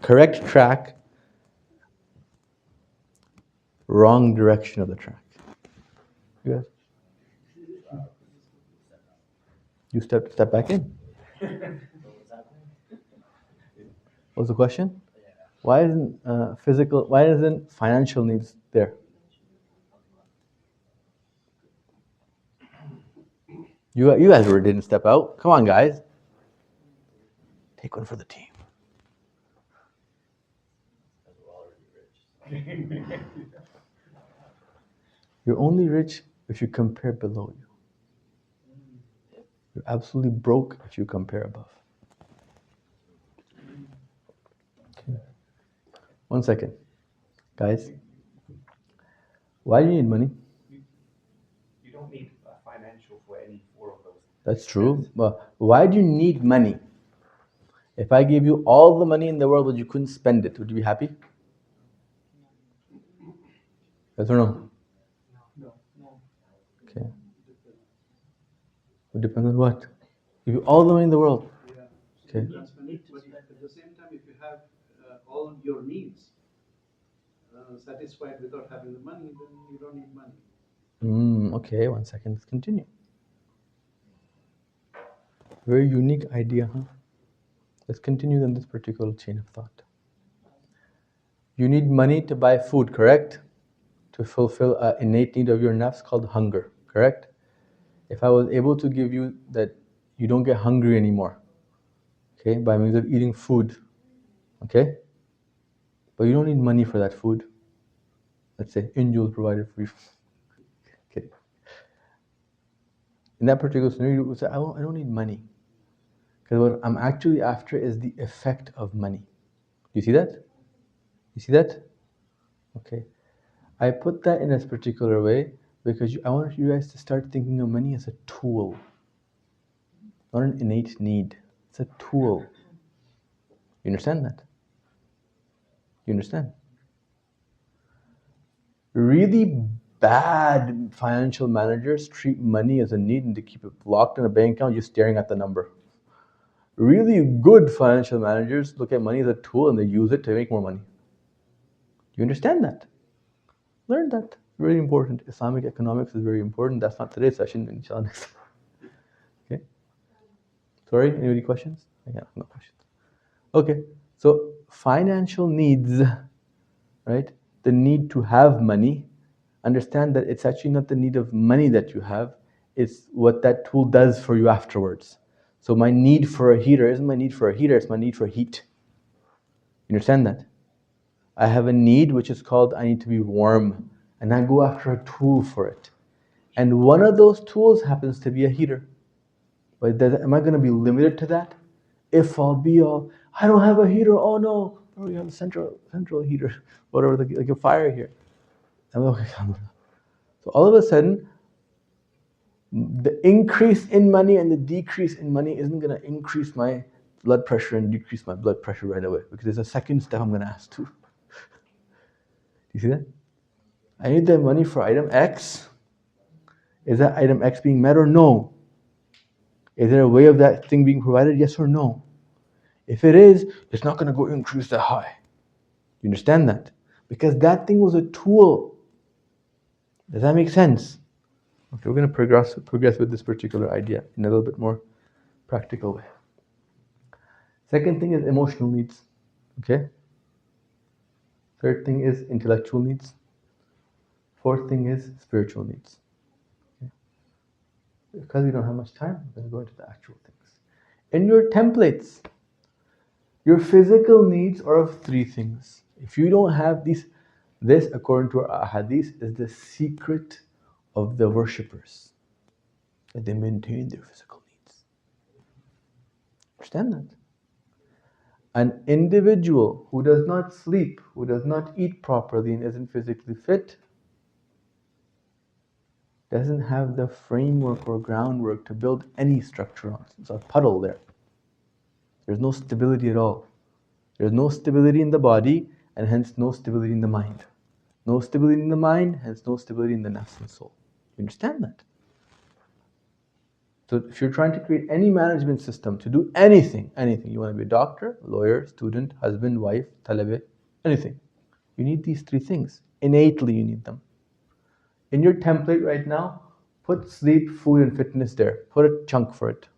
B: Correct track. Wrong direction of the track. Yes. You step back in. What's the question? Why isn't financial needs there? You guys didn't step out. Come on, guys. Take one for the team. You're only rich if you compare below you. You're absolutely broke if you compare above. Okay. 1 second. Guys, why do you need money?
D: You don't need financial for any four of those.
B: That's true. But why do you need money? If I gave you all the money in the world but you couldn't spend it, would you be happy? Yes or no?
C: No.
B: Okay. It depends on what? Give you all the money in the world.
G: Yeah.
B: Okay.
G: You can spend it, but at the same time, if you have all your needs satisfied without having the money, then you don't need money.
B: Okay, 1 second. Let's continue. Very unique idea, huh? Let's continue in this particular chain of thought. You need money to buy food, correct? To fulfill an innate need of your nafs called hunger, correct? If I was able to give you that you don't get hungry anymore, okay, by means of eating food, okay? But you don't need money for that food. Let's say Injul provided for you. Okay. In that particular scenario, you would say, I don't need money. Because what I'm actually after is the effect of money. Do you see that? You see that? Okay. I put that in a particular way because I want you guys to start thinking of money as a tool, not an innate need. It's a tool. You understand that? You understand? Really bad financial managers treat money as a need and they keep it locked in a bank account just staring at the number. Really good financial managers look at money as a tool and they use it to make more money. You understand that? Learn that. Very important. Islamic economics is very important. That's not today's session, inshallah next. Okay. Sorry, any questions? Yeah, no questions. Okay, so financial needs, right? The need to have money. Understand that it's actually not the need of money that you have, it's what that tool does for you afterwards. So my need for a heater isn't my need for a heater, it's my need for heat. You understand that? I have a need which is called I need to be warm, and I go after a tool for it. And one of those tools happens to be a heater. But am I going to be limited to that? If I'll be all, I don't have a heater, oh no, Oh, you have a central heater, whatever, like a fire here. I'm like, okay, so all of a sudden, the increase in money and the decrease in money isn't going to increase my blood pressure and decrease my blood pressure right away, because there's a second step I'm going to ask to. Do you see that? I need the money for item X. Is that item X being met or no? Is there a way of that thing being provided, yes or no? If it is, it's not going to go increase that high. You understand that? Because that thing was a tool. Does that make sense? Okay, we're going to progress with this particular idea in a little bit more practical way. Second thing is emotional needs. Okay? Third thing is intellectual needs. Fourth thing is spiritual needs. Okay? Because we don't have much time, I'm going to go into the actual things. In your templates, your physical needs are of three things. If you don't have these, this, according to our hadith, is the secret of the worshippers, that they maintain their physical needs. Understand that? An individual who does not sleep, who does not eat properly and isn't physically fit, doesn't have the framework or groundwork to build any structure on. It's a puddle there. There's no stability at all. There's no stability in the body, and hence no stability in the mind. No stability in the mind, hence no stability in the nafs and soul. You understand that? So if you're trying to create any management system to do anything, you want to be a doctor, lawyer, student, husband, wife, talebe, anything, you need these three things. Innately you need them. In your template right now, put sleep, food, and fitness there. Put a chunk for it.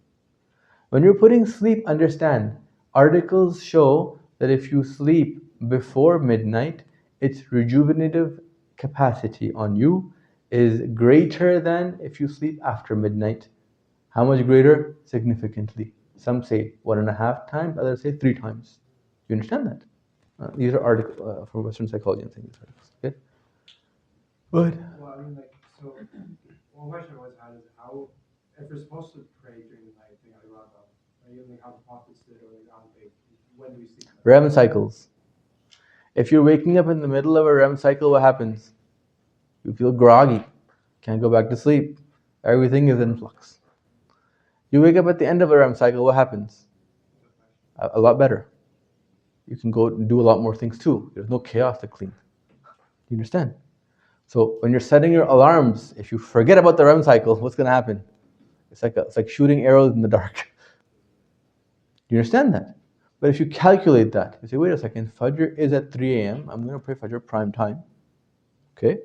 B: When you're putting sleep, understand, articles show that if you sleep before midnight, its rejuvenative capacity on you is greater than if you sleep after midnight. How much greater? Significantly. Some say 1.5 times, others say 3 times. You understand that? These are articles from Western psychology and things. Okay? But
D: Well, I mean, like, so one question I always had is how, if you're supposed to pray during the night, like how the prophets did, or like when do we sleep?
B: REM cycles. If you're waking up in the middle of a REM cycle, what happens? You feel groggy, can't go back to sleep. Everything is in flux. You wake up at the end of a REM cycle, what happens? A lot better. You can go and do a lot more things too. There's no chaos to clean. You understand? So when you're setting your alarms, if you forget about the REM cycle, what's going to happen? It's like shooting arrows in the dark. You understand that? But if you calculate that, you say, wait a second, Fajr is at 3 a.m. I'm going to pray Fajr prime time. Okay?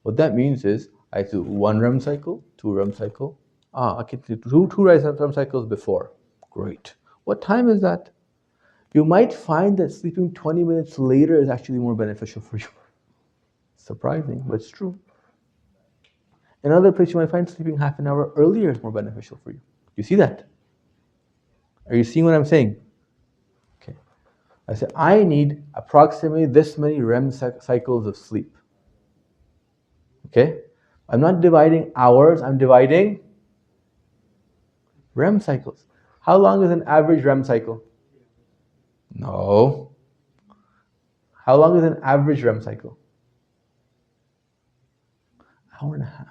B: What that means is, I do 1 REM cycle, 2 REM cycle. I can do two REM cycles before. Great. What time is that? You might find that sleeping 20 minutes later is actually more beneficial for you. Surprising, but it's true. In another place, you might find sleeping half an hour earlier is more beneficial for you. You see that? Are you seeing what I'm saying? Okay. I said, I need approximately this many REM cycles of sleep. Okay? I'm not dividing hours, I'm dividing REM cycles. How long is an average REM cycle? No. How long is an average REM cycle? 1.5 hours.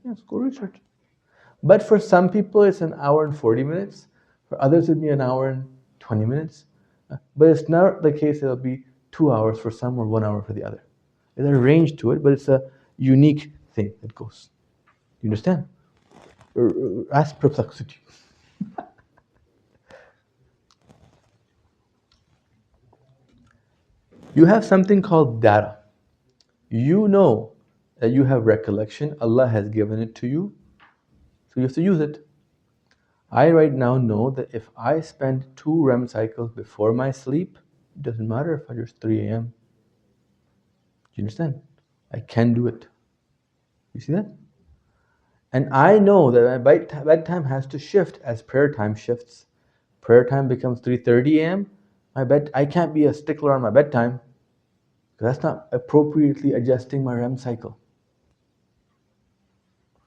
B: Yes, go research. But for some people, it's 1 hour and 40 minutes. For others, it'd be 1 hour and 20 minutes. But it's not the case that it'll be 2 hours for some or 1 hour for the other. There's a range to it, but it's a unique thing that goes. You understand? Ask perplexity. You have something called data. You know that you have recollection. Allah has given it to you. So you have to use it. I right now know that if I spend 2 REM cycles before my sleep, it doesn't matter if it's 3 a.m. Do you understand? I can do it. You see that? And I know that my bedtime has to shift as prayer time shifts. Prayer time becomes 3:30 a.m. I can't be a stickler on my bedtime, because that's not appropriately adjusting my REM cycle.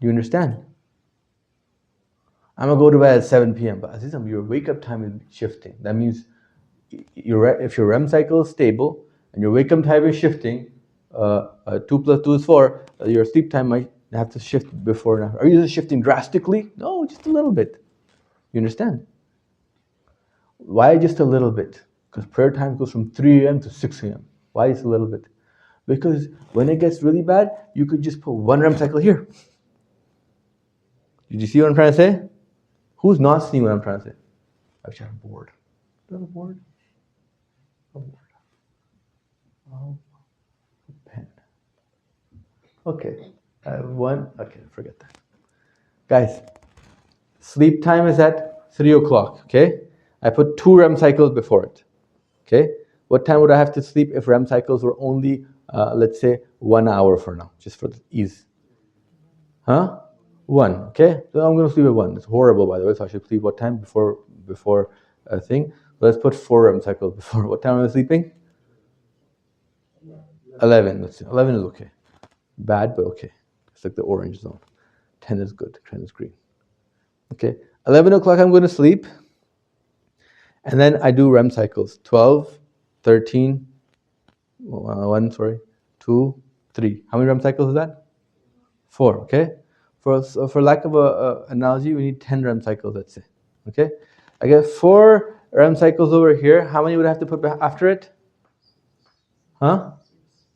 B: Do you understand? I'm going to go to bed at 7 p.m. But Azizam, your wake up time is shifting. That means if your REM cycle is stable and your wake up time is shifting, 2 plus 2 is 4, your sleep time might have to shift before now. Are you shifting drastically? No, just a little bit. You understand? Why just a little bit? Because prayer time goes from 3 a.m. to 6 a.m. Why just a little bit? Because when it gets really bad, you could just put 1 REM cycle here. Did you see what I'm trying to say? Who's not seeing what I'm trying to say? Actually, I'm bored. Do I have a board? A board. Oh, a pen. Okay, I have one. Okay, forget that. Guys, sleep time is at 3 o'clock, okay? I put 2 REM cycles before it, okay? What time would I have to sleep if REM cycles were only, let's say, 1 hour for now, just for the ease? Huh? 1, okay? So I'm going to sleep at 1. It's horrible, by the way, so I should sleep what time before a thing? Let's put 4 REM cycles before. What time am I sleeping? 11. Let's see. 11 is okay. Bad, but okay. It's like the orange zone. 10 is good. 10 is green. Okay. 11 o'clock I'm going to sleep. And then I do REM cycles. 12, 13, 2, 3. How many REM cycles is that? 4, okay? For lack of a analogy, we need 10 REM cycles, let's say. Okay? I get 4 REM cycles over here. How many would I have to put after it? Huh?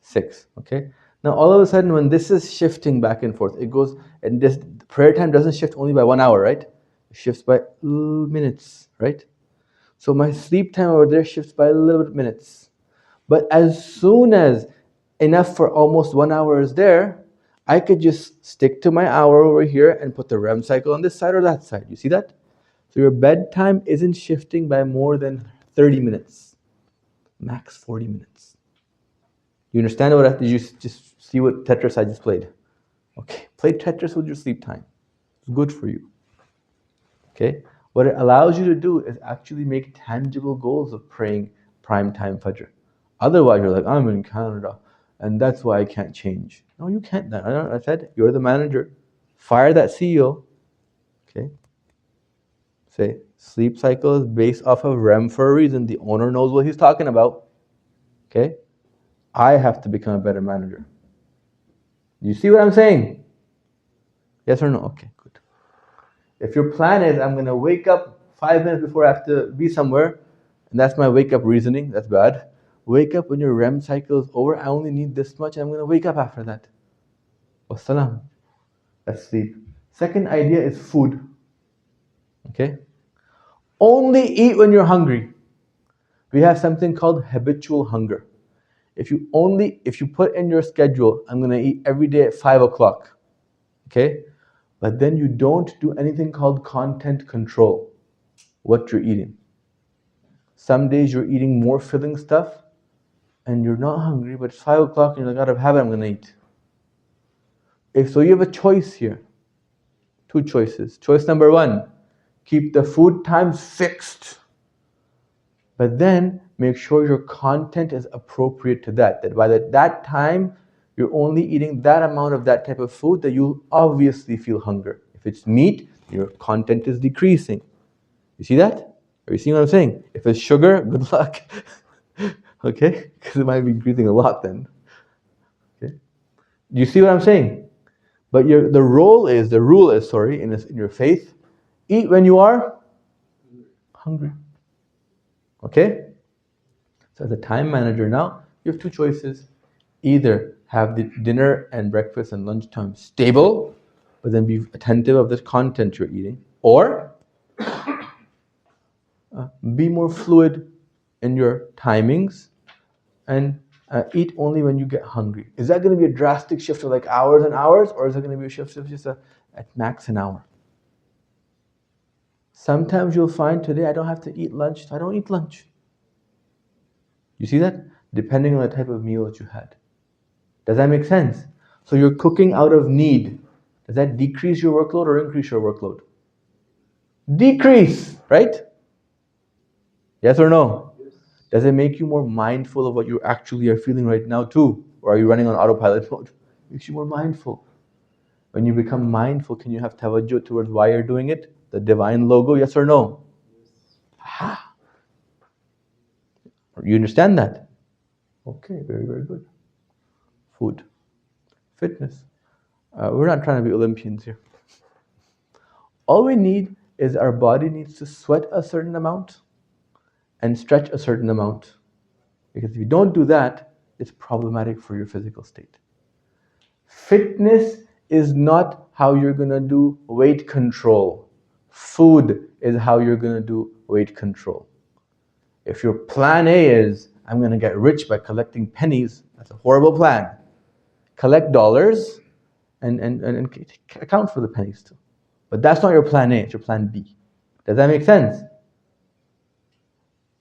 B: 6, okay? Now all of a sudden when this is shifting back and forth, it goes, and this prayer time doesn't shift only by 1 hour, right? It shifts by minutes, right? So my sleep time over there shifts by a little bit minutes. But as soon as enough for almost 1 hour is there, I could just stick to my hour over here and put the REM cycle on this side or that side. You see that? So your bedtime isn't shifting by more than 30 minutes. Max 40 minutes. You understand what did you just see what Tetris I just played? Okay, play Tetris with your sleep time. It's good for you. Okay? What it allows you to do is actually make tangible goals of praying prime time Fajr. Otherwise, you're like, I'm in Canada, and that's why I can't change. No, you can't. I said, you're the manager. Fire that CEO. Okay? Say, sleep cycle is based off of REM for a reason. The owner knows what he's talking about. Okay? I have to become a better manager. You see what I'm saying? Yes or no? Okay, good. If your plan is, I'm going to wake up 5 minutes before I have to be somewhere, and that's my wake up reasoning, that's bad. Wake up when your REM cycle is over. I only need this much, and I'm going to wake up after that. Wassalam. That's sleep. Second idea is food. Okay? Only eat when you're hungry. We have something called habitual hunger. If you put in your schedule, I'm going to eat every day at 5 o'clock, okay? But then you don't do anything called content control, what you're eating. Some days you're eating more filling stuff and you're not hungry, but it's 5 o'clock and you're like, out of habit, I'm going to eat. So you have a choice here. 2 choices. Choice number 1, keep the food times fixed. But then make sure your content is appropriate to that. That by that time, you're only eating that amount of that type of food that you obviously feel hunger. If it's meat, your content is decreasing. You see that? Are you seeing what I'm saying? If it's sugar, good luck. Okay? Because it might be increasing a lot then. Okay? Do you see what I'm saying? But the rule is, in your faith, eat when you are hungry. Okay? So as a time manager now, you have 2 choices. Either have the dinner and breakfast and lunchtime stable, but then be attentive of the content you're eating, or be more fluid in your timings and eat only when you get hungry. Is that going to be a drastic shift of like hours and hours, or is it going to be a shift of just at max an hour? Sometimes you'll find today I don't have to eat lunch, so I don't eat lunch. You see that? Depending on the type of meal that you had. Does that make sense? So you're cooking out of need. Does that decrease your workload or increase your workload? Decrease, right? Yes or no? Yes. Does it make you more mindful of what you actually are feeling right now too? Or are you running on autopilot mode? It makes you more mindful. When you become mindful, can you have tawajjuh towards why you're doing it? The divine logo, yes or no? Aha. You understand that? Okay, very, very good. Food. Fitness. We're not trying to be Olympians here. All we need is our body needs to sweat a certain amount and stretch a certain amount. Because if you don't do that, it's problematic for your physical state. Fitness is not how you're going to do weight control. Food is how you're going to do weight control. If your plan A is, I'm going to get rich by collecting pennies, that's a horrible plan. Collect dollars and account for the pennies too. But that's not your plan A, it's your plan B. Does that make sense?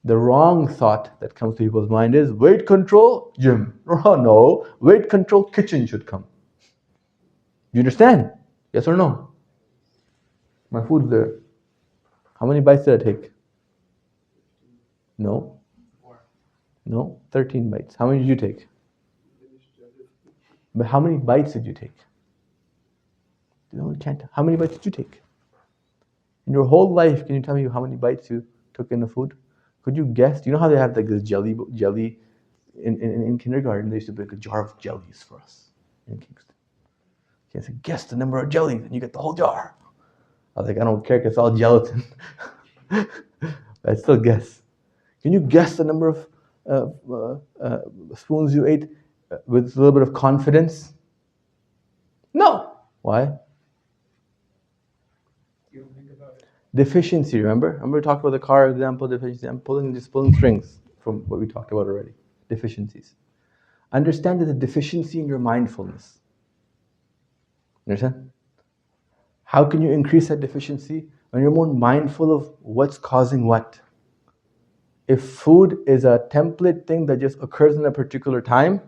B: The wrong thought that comes to people's mind is weight control, gym. Oh no, weight control, kitchen should come. You understand? Yes or no? My food's there. How many bites did I take? No. No, 13 bites. How many did you take? But how many bites did you take? You know, you can't. How many bites did you take? In your whole life, can you tell me how many bites you took in the food? Could you guess? Do you know how they have like this jelly in kindergarten? They used to make a jar of jellies for us in Kingston. You can guess the number of jellies and you get the whole jar. I was like, I don't care because it's all gelatin. But I still guess. Can you guess the number of spoons you ate with a little bit of confidence? No. Why?
E: You don't think about it.
B: Deficiency, remember? Remember we talked about the car example, deficiency. I'm pulling strings from what we talked about already. Deficiencies. Understand there's a deficiency in your mindfulness. Understand? How can you increase that deficiency? When you're more mindful of what's causing what. If food is a template thing that just occurs in a particular time,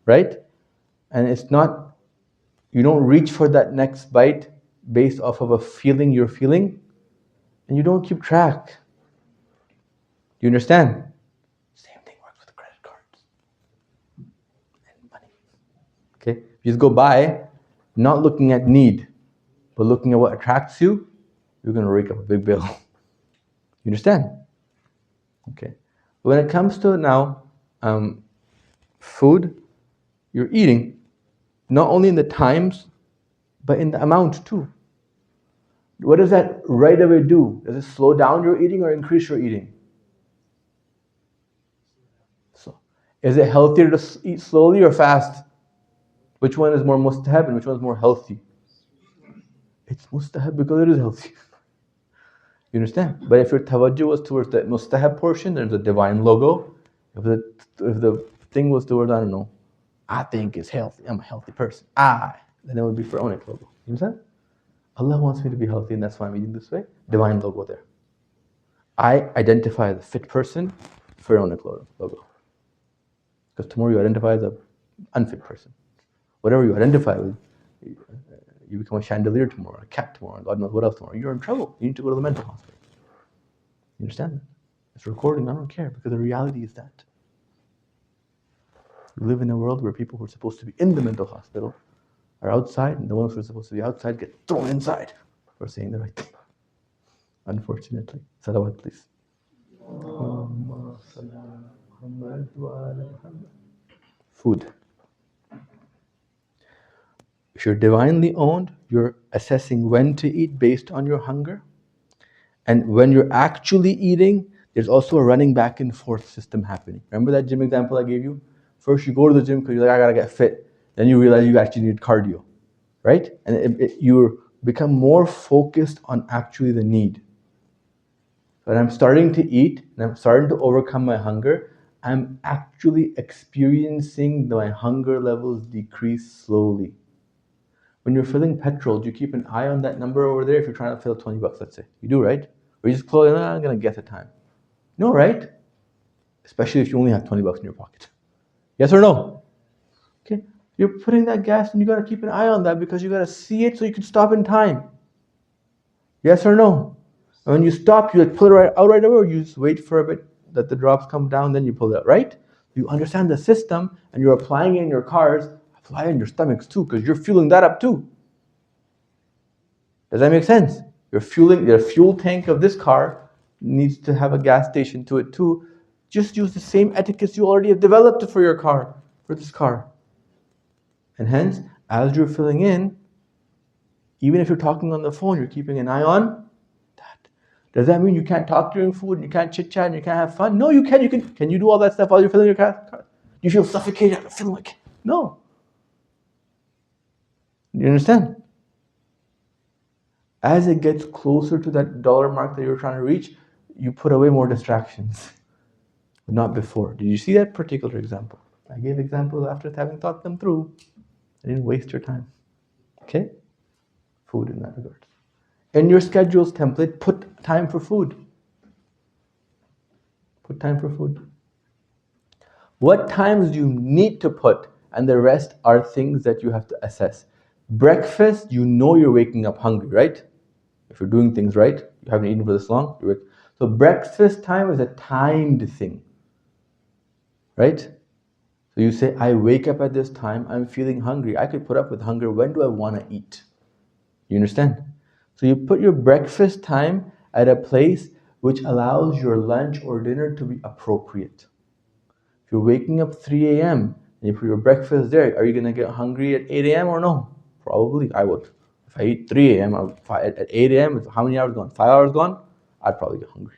B: right? And it's not, you don't reach for that next bite based off of a feeling you're feeling, and you don't keep track. You understand? Same thing works with credit cards and money. Okay? You just go by, not looking at need, but looking at what attracts you, you're going to rake up a big bill. You understand? Okay. When it comes to now food, you're eating, not only in the times, but in the amount too. What does that right away do? Does it slow down your eating or increase your eating? So, is it healthier to eat slowly or fast? Which one is more mustahab and which one is more healthy? It's mustahab because it is healthy. You understand? But if your tawajjuh was towards the mustahab portion, there's a divine logo. If the thing was towards, I don't know, I think it's healthy, I'm a healthy person, then it would be Pharaonic logo. You understand? Allah wants me to be healthy and that's why I'm eating this way. Divine logo there. I identify as a fit person, Pharaonic logo. Because tomorrow you identify as an unfit person. Whatever you identify with, you become a chandelier tomorrow, a cat tomorrow, God knows what else tomorrow. You're in trouble. You need to go to the mental hospital. You understand that? It's recording, I don't care, because the reality is that. We live in a world where people who are supposed to be in the mental hospital are outside, and the ones who are supposed to be outside get thrown inside for saying the right thing. Unfortunately. Salawat, please. Food. If you're divinely owned, you're assessing when to eat based on your hunger. And when you're actually eating, there's also a running back and forth system happening. Remember that gym example I gave you? First you go to the gym because you're like, I gotta get fit. Then you realize you actually need cardio, right? And you become more focused on actually the need. When I'm starting to eat and I'm starting to overcome my hunger, I'm actually experiencing my hunger levels decrease slowly. When you're filling petrol, do you keep an eye on that number over there if you're trying to fill $20, let's say? You do, right? Or you just close, I'm gonna guess the time. No, right? Especially if you only have $20 in your pocket. Yes or no? Okay, you're putting that gas and you gotta keep an eye on that because you gotta see it so you can stop in time. Yes or no? And when you stop, you like pull it out right away, or you just wait for a bit that the drops come down, then you pull it out, right? You understand the system and you're applying it in your cars, apply it in your stomachs too, because you're fueling that up too. Does that make sense? You're fueling, the fuel tank of this car needs to have a gas station to it too, Just use the same etiquettes you already have developed for your car, for this car. And hence, as you're filling in, even if you're talking on the phone, you're keeping an eye on that. Does that mean you can't talk during food and you can't chit chat and you can't have fun? No, you can. Can you do all that stuff while you're filling your car? Do you feel suffocated? I feel like no. You understand? As it gets closer to that dollar mark that you're trying to reach, you put away more distractions, but not before. Did you see that particular example? I gave examples after having thought them through. I didn't waste your time. Okay? Food in that regard. In your schedules template, put time for food. Put time for food. What times do you need to put, and the rest are things that you have to assess. Breakfast, you know you're waking up hungry, right? If you're doing things right, you haven't eaten for this long. So breakfast time is a timed thing, right? So you say, I wake up at this time, I'm feeling hungry. I could put up with hunger. When do I want to eat? You understand? So you put your breakfast time at a place which allows your lunch or dinner to be appropriate. If you're waking up 3 a.m. and you put your breakfast there, are you going to get hungry at 8 a.m. or no? Probably, I would. If I eat 3 a.m., at 8 a.m., how many hours gone? 5 hours gone? I'd probably get hungry.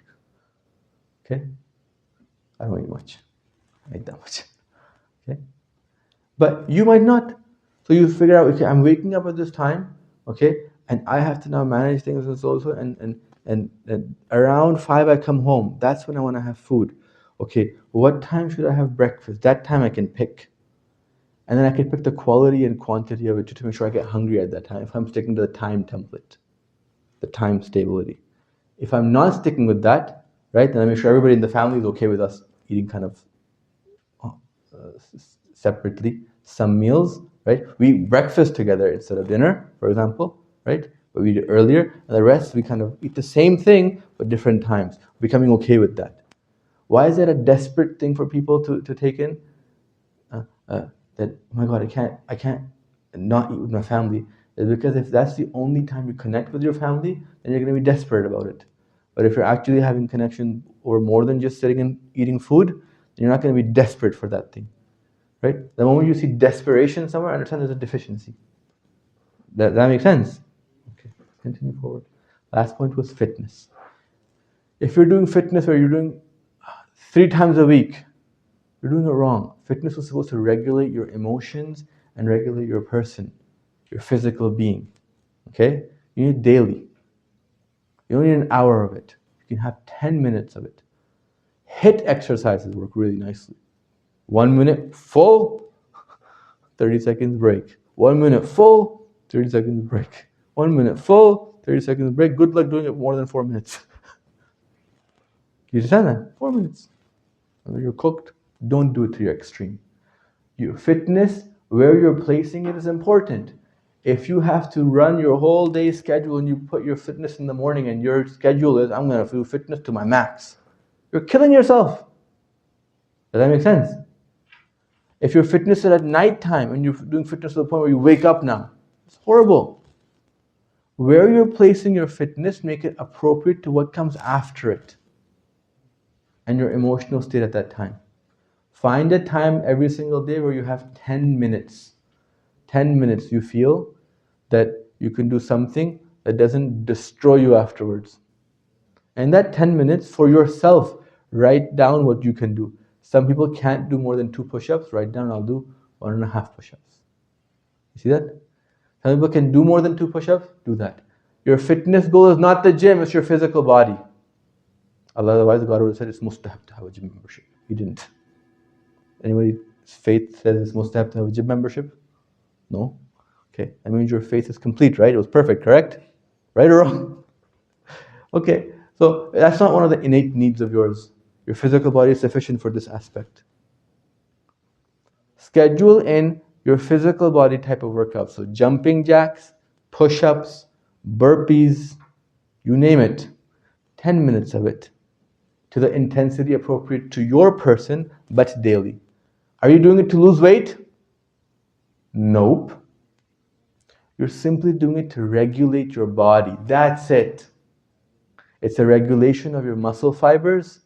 B: Okay? I don't eat much. I eat that much. Okay? But you might not. So you figure out, okay, I'm waking up at this time, okay, and I have to now manage things and so and around 5 I come home. That's when I want to have food. Okay, what time should I have breakfast? That time I can pick. And then I can pick the quality and quantity of it to make sure I get hungry at that time, if I'm sticking to the time template, the time stability. If I'm not sticking with that, right, then I make sure everybody in the family is okay with us eating kind of separately some meals, right? We eat breakfast together instead of dinner, for example, right? But we eat it earlier, and the rest we kind of eat the same thing but different times, becoming okay with that. Why is that a desperate thing for people to take in? That, oh my God, I can't not eat with my family. Is because if that's the only time you connect with your family, then you're going to be desperate about it. But if you're actually having connection over more than just sitting and eating food, then you're not going to be desperate for that thing, right? The moment you see desperation somewhere, understand there's a deficiency. That makes sense? Okay, continue forward. Last point was fitness. If you're doing fitness or you're doing 3 times a week, you're doing it wrong. Fitness was supposed to regulate your emotions and regulate your person, your physical being. Okay? You need daily. You don't need an hour of it. You can have 10 minutes of it. HIIT exercises work really nicely. 1 minute full, 30 seconds break. 1 minute full, 30 seconds break. 1 minute full, 30 seconds break. Good luck doing it more than 4 minutes. You understand that? 4 minutes. When you're cooked, don't do it to your extreme. Your fitness, where you're placing it is important. If you have to run your whole day schedule and you put your fitness in the morning and your schedule is, I'm going to do fitness to my max, you're killing yourself. Does that make sense? If your fitness is at night time and you're doing fitness to the point where you wake up now, it's horrible. Where you're placing your fitness, make it appropriate to what comes after it and your emotional state at that time. Find a time every single day where you have 10 minutes. 10 minutes you feel that you can do something that doesn't destroy you afterwards. And that 10 minutes for yourself, write down what you can do. Some people can't do more than 2 push-ups. Write down, I'll do 1.5 push-ups. You see that? Some people can do more than 2 push-ups. Do that. Your fitness goal is not the gym, it's your physical body. Otherwise, God would have said it's mustahab to have a gym membership. He didn't. Anybody's faith says it's mustahab to have a gym membership? No? Okay, that means your faith is complete, right? It was perfect, correct? Right or wrong? Okay, so that's not one of the innate needs of yours. Your physical body is sufficient for this aspect. Schedule in your physical body type of workout. So jumping jacks, push-ups, burpees, you name it. 10 minutes of it to the intensity appropriate to your person, but daily. Are you doing it to lose weight? Nope. You're simply doing it to regulate your body. That's it. It's a regulation of your muscle fibers,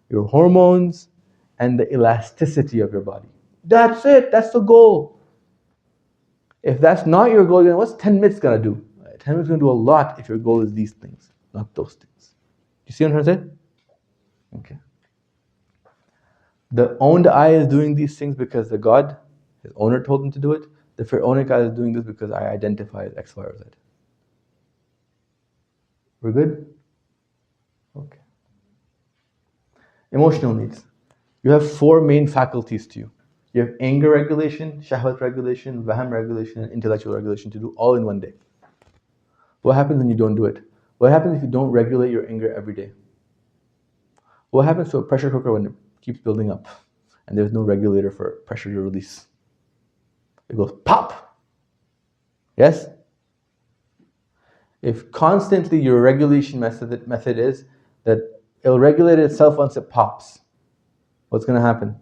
B: your hormones, and the elasticity of your body. That's it. That's the goal. If that's not your goal, then what's 10 minutes gonna do? 10 minutes gonna do a lot if your goal is these things, not those things. You see what I'm trying to say? Okay. The owned eye is doing these things because the God, his owner, told him to do it. The Pharaonic eye is doing this because I identify as X, Y, or Z. We're good? Okay. Emotional needs. You have 4 main faculties to you. You have anger regulation, shahwat regulation, vahm regulation, and intellectual regulation to do all in one day. What happens when you don't do it? What happens if you don't regulate your anger every day? What happens to a pressure cooker when it keeps building up and there's no regulator for pressure to release? It goes pop. Yes? If constantly your regulation method is that it'll regulate itself once it pops, what's going to happen?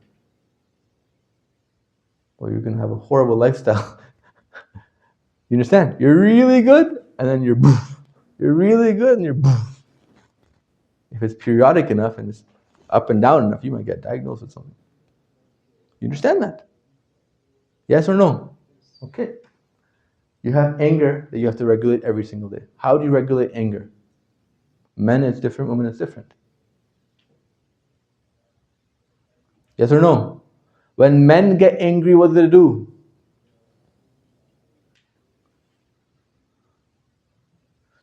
B: Well, you're going to have a horrible lifestyle. You understand? You're really good, and then you're boof. You're really good, and you're boof. If it's periodic enough and it's up and down enough, you might get diagnosed with something. You understand that? Yes or no? Okay. You have anger that you have to regulate every single day. How do you regulate anger? Men, it's different. Women, it's different. Yes or no? When men get angry, what do they do?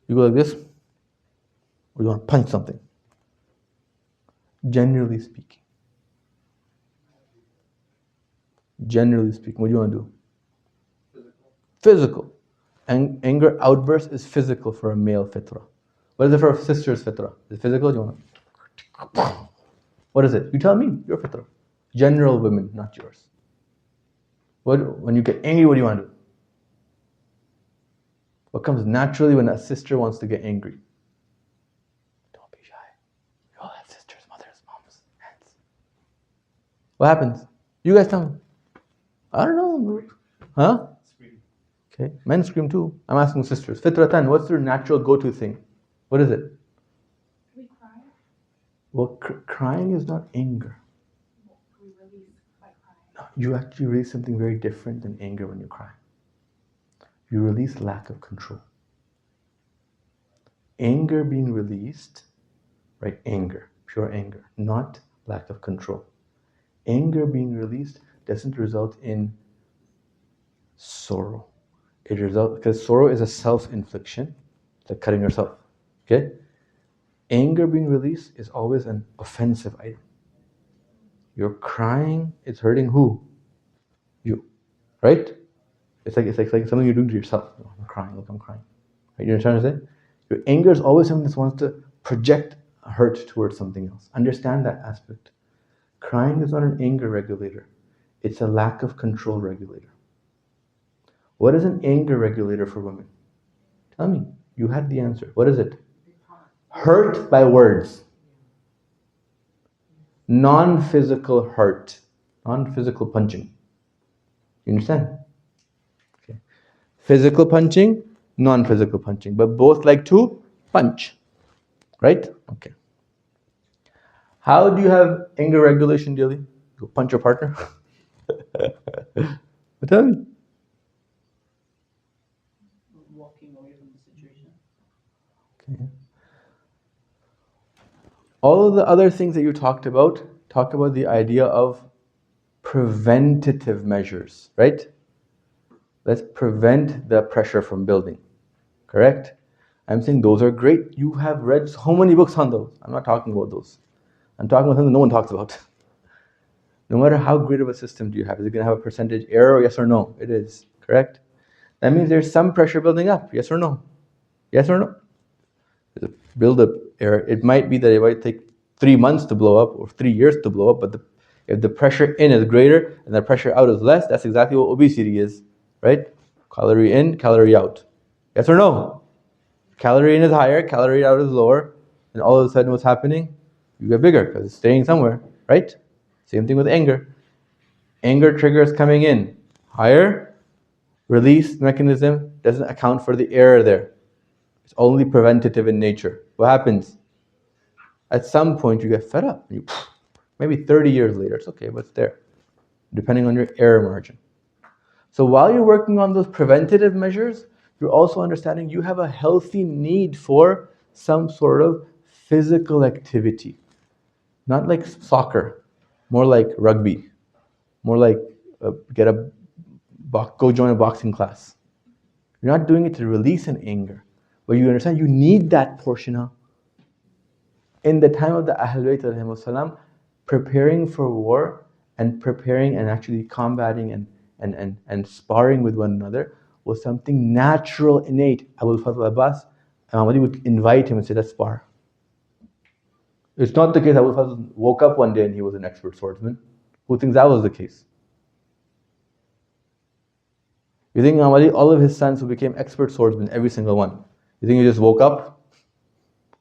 B: You go like this, or you want to punch something. Generally speaking. Generally speaking, what do you want to do? Physical. Anger outburst is physical for a male fitra. What is it for a sister's fitra? Is it physical? Do you want to? What is it? You tell me. Your fitra. General women, not yours. When you get angry, what do you want to do? What comes naturally when a sister wants to get angry? Don't be shy. We all have sisters, mothers, moms, aunts. What happens? You guys tell me. I don't know. Huh? Scream. Okay. Men scream too. I'm asking sisters. Fitratan, what's your natural go-to thing? What is it?
J: We cry.
B: Well, crying is not anger.
J: We release by crying.
B: No, you actually release something very different than anger when you cry. You release lack of control. Anger being released, right? Anger, pure anger, not lack of control. Anger being released doesn't result in sorrow. It results, because sorrow is a self-infliction, it's like cutting yourself. Okay? Anger being released is always an offensive item. You're crying, it's hurting who? You. Right? It's like something you're doing to yourself. Oh, I'm crying, look, I'm crying. Right? You know what I'm trying to say? Your anger is always something that wants to project hurt towards something else. Understand that aspect. Crying is not an anger regulator. It's a lack of control regulator. What is an anger regulator for women? Tell me. You had the answer. What is it? Hurt by words. Non-physical hurt. Non-physical punching. You understand? Okay. Physical punching, non-physical punching. But both like to punch. Right? Okay. How do you have anger regulation daily? You punch your partner? But tell me.
C: Walking away from the situation.
B: Okay. All of the other things that you talk about the idea of preventative measures, right? Let's prevent the pressure from building. Correct? I'm saying those are great. You have read so many books on those. I'm not talking about those. I'm talking about something no one talks about. No matter how great of a system do you have, is it going to have a percentage error, yes or no? It is, correct? That means there's some pressure building up, yes or no? Yes or no? There's a build-up error. It might be that it might take 3 months to blow up or 3 years to blow up, but if the pressure in is greater and the pressure out is less, that's exactly what obesity is, right? Calorie in, calorie out. Yes or no? Calorie in is higher, calorie out is lower, and all of a sudden what's happening? You get bigger because it's staying somewhere, right? Same thing with anger. Anger triggers coming in. Higher, release mechanism doesn't account for the error there. It's only preventative in nature. What happens? At some point you get fed up. Maybe 30 years later, it's okay, but it's there, depending on your error margin. So while you're working on those preventative measures, you're also understanding you have a healthy need for some sort of physical activity. Not like soccer, more like rugby, more like go join a boxing class. You're not doing it to release an anger, but you understand you need that portion of. In the time of the Ahlul Bayt ﷺ, preparing for war and preparing and actually combating and sparring with one another was something natural, innate. Abu Fadl Abbas, Imam Ali would invite him and say, let's spar. It's not the case Abu Fadl woke up one day and he was an expert swordsman. Who thinks that was the case? You think Imam Ali, all of his sons who became expert swordsmen, every single one, you think he just woke up,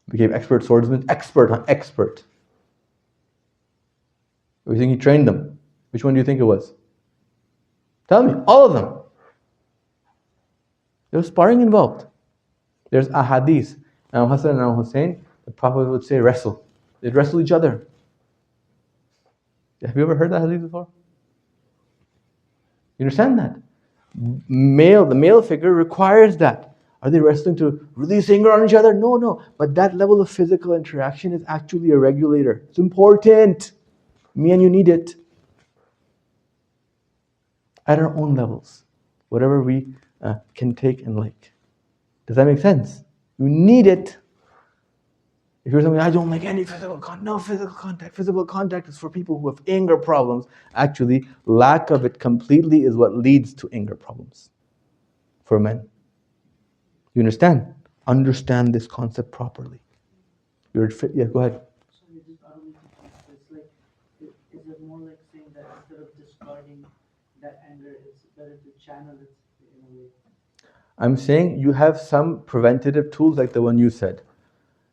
B: became expert swordsmen? Expert. Or you think he trained them? Which one do you think it was? Tell me, all of them. There was sparring involved. There's ahadith. Imam Hassan and Imam Hussein, the Prophet would say wrestle. They'd wrestle each other. Have you ever heard that hadith before? You understand that? The male figure requires that. Are they wrestling to release anger on each other? No. But that level of physical interaction is actually a regulator. It's important. Me and you need it. At our own levels. Whatever we can take and like. Does that make sense? You need it. If you're saying, I don't like any physical contact, no physical contact. Physical contact is for people who have anger problems. Actually, lack of it completely is what leads to anger problems for men. You understand? Understand this concept properly. Yeah, go ahead.
C: So you just it's like, is it more like saying that instead of discarding that anger, it's better to channel it in a way?
B: I'm saying you have some preventative tools like the one you said.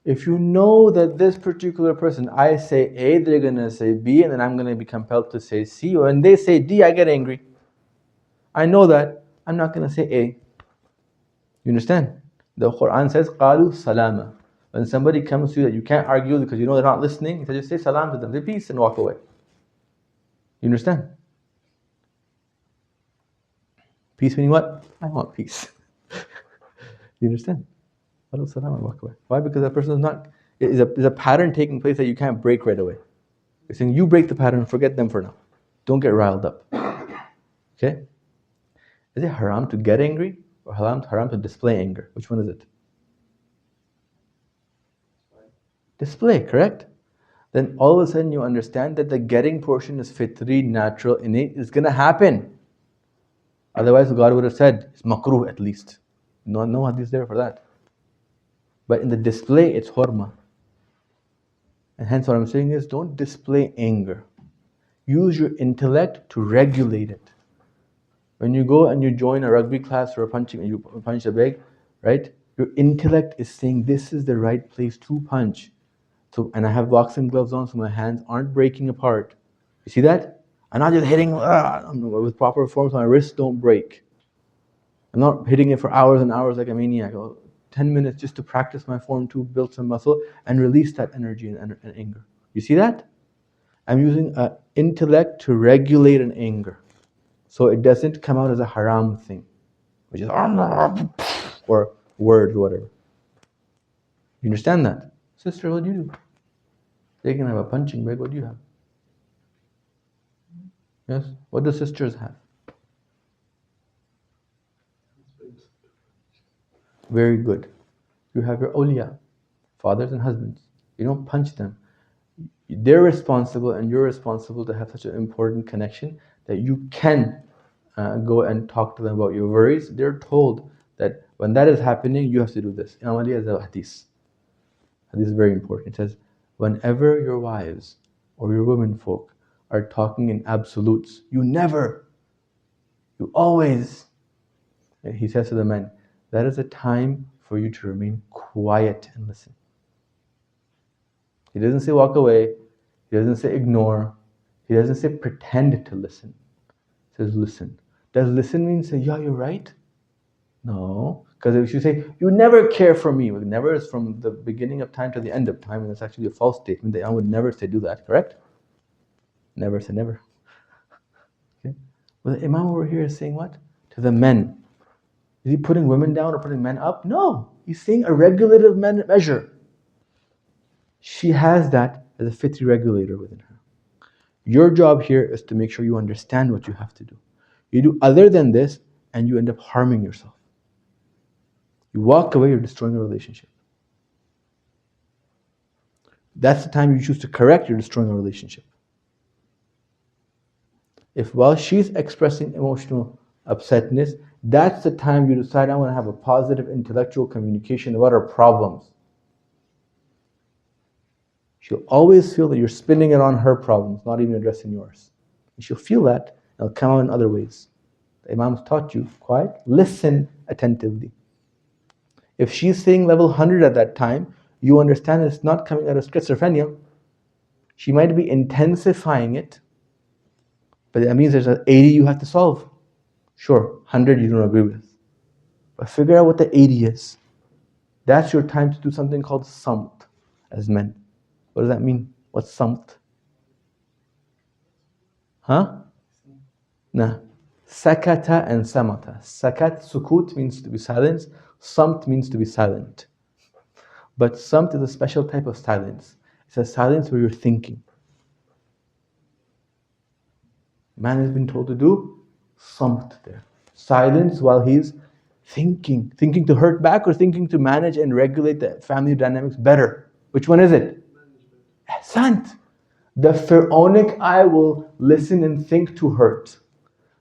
B: If you know that this particular person, I say A, they're going to say B, and then I'm going to be compelled to say C, or when they say D, I get angry. I know that. I'm not going to say A. You understand? The Quran says, قَالُوا salama. When somebody comes to you that you can't argue because you know they're not listening, you just say salam to them, say peace and walk away. You understand? Peace meaning what? I want peace. You understand? Salam and walk away. Why? Because that person is a pattern taking place that you can't break right away. You're saying you break the pattern, forget them for now. Don't get riled up. Okay? Is it haram to get angry or haram to display anger? Which one is it? Display, correct? Then all of a sudden you understand that the getting portion is fitri, natural, innate, is going to happen. Otherwise God would have said, it's makruh at least. No hadith there for that. But in the display, it's hurma. And hence what I'm saying is, don't display anger. Use your intellect to regulate it. When you go and you join a rugby class or you punch a bag, right? Your intellect is saying, this is the right place to punch. So, and I have boxing gloves on, so my hands aren't breaking apart. You see that? I'm not just hitting with proper form, so my wrists don't break. I'm not hitting it for hours and hours like a maniac. 10 minutes just to practice my form to build some muscle and release that energy and anger. You see that? I'm using intellect to regulate an anger. So it doesn't come out as a haram thing, which is or words or whatever. You understand that? Sister, what do you do? They can have a punching bag, what do you have? Yes? What do sisters have? Very good. You have your awliya, fathers and husbands. You don't punch them. They're responsible and you're responsible to have such an important connection that you can go and talk to them about your worries. They're told that when that is happening, you have to do this. Imam Ali has a hadith. Hadith is very important. It says, whenever your wives or your women folk are talking in absolutes, you always, he says to the men, that is a time for you to remain quiet and listen. He doesn't say walk away. He doesn't say ignore. He doesn't say pretend to listen. He says listen. Does listen mean say, yeah, you're right? No. Because if you say, you never care for me, well, never is from the beginning of time to the end of time, and it's actually a false statement. I would never say do that, correct? Never say never. Okay? But the Imam over here is saying what? To the men. Is he putting women down or putting men up? No. He's saying a regulative measure. She has that as a fitri regulator within her. Your job here is to make sure you understand what you have to do. You do other than this, and you end up harming yourself. You walk away, you're destroying a relationship. That's the time you choose to correct, you're destroying a relationship. If while she's expressing emotional upsetness, that's the time you decide, I want to have a positive intellectual communication about our problems. She'll always feel that you're spinning it on her problems, not even addressing yours. And she'll feel that, and it'll come out in other ways. The Imam's taught you, quiet, listen attentively. If she's saying level 100 at that time, you understand it's not coming out of schizophrenia. She might be intensifying it, but that means there's an 80 you have to solve. Sure, 100 you don't agree with. But figure out what the 80 is. That's your time to do something called samt as men. What does that mean? What's samt? Huh? Nah. Sakata and samata. Sakat, sukut means to be silence. Samt means to be silent. But samt is a special type of silence. It's a silence where you're thinking. Man has been told to do samt there. Silence while he's thinking. Thinking to hurt back or thinking to manage and regulate the family dynamics better. Which one is it? Sant. The pharaonic eye will listen and think to hurt.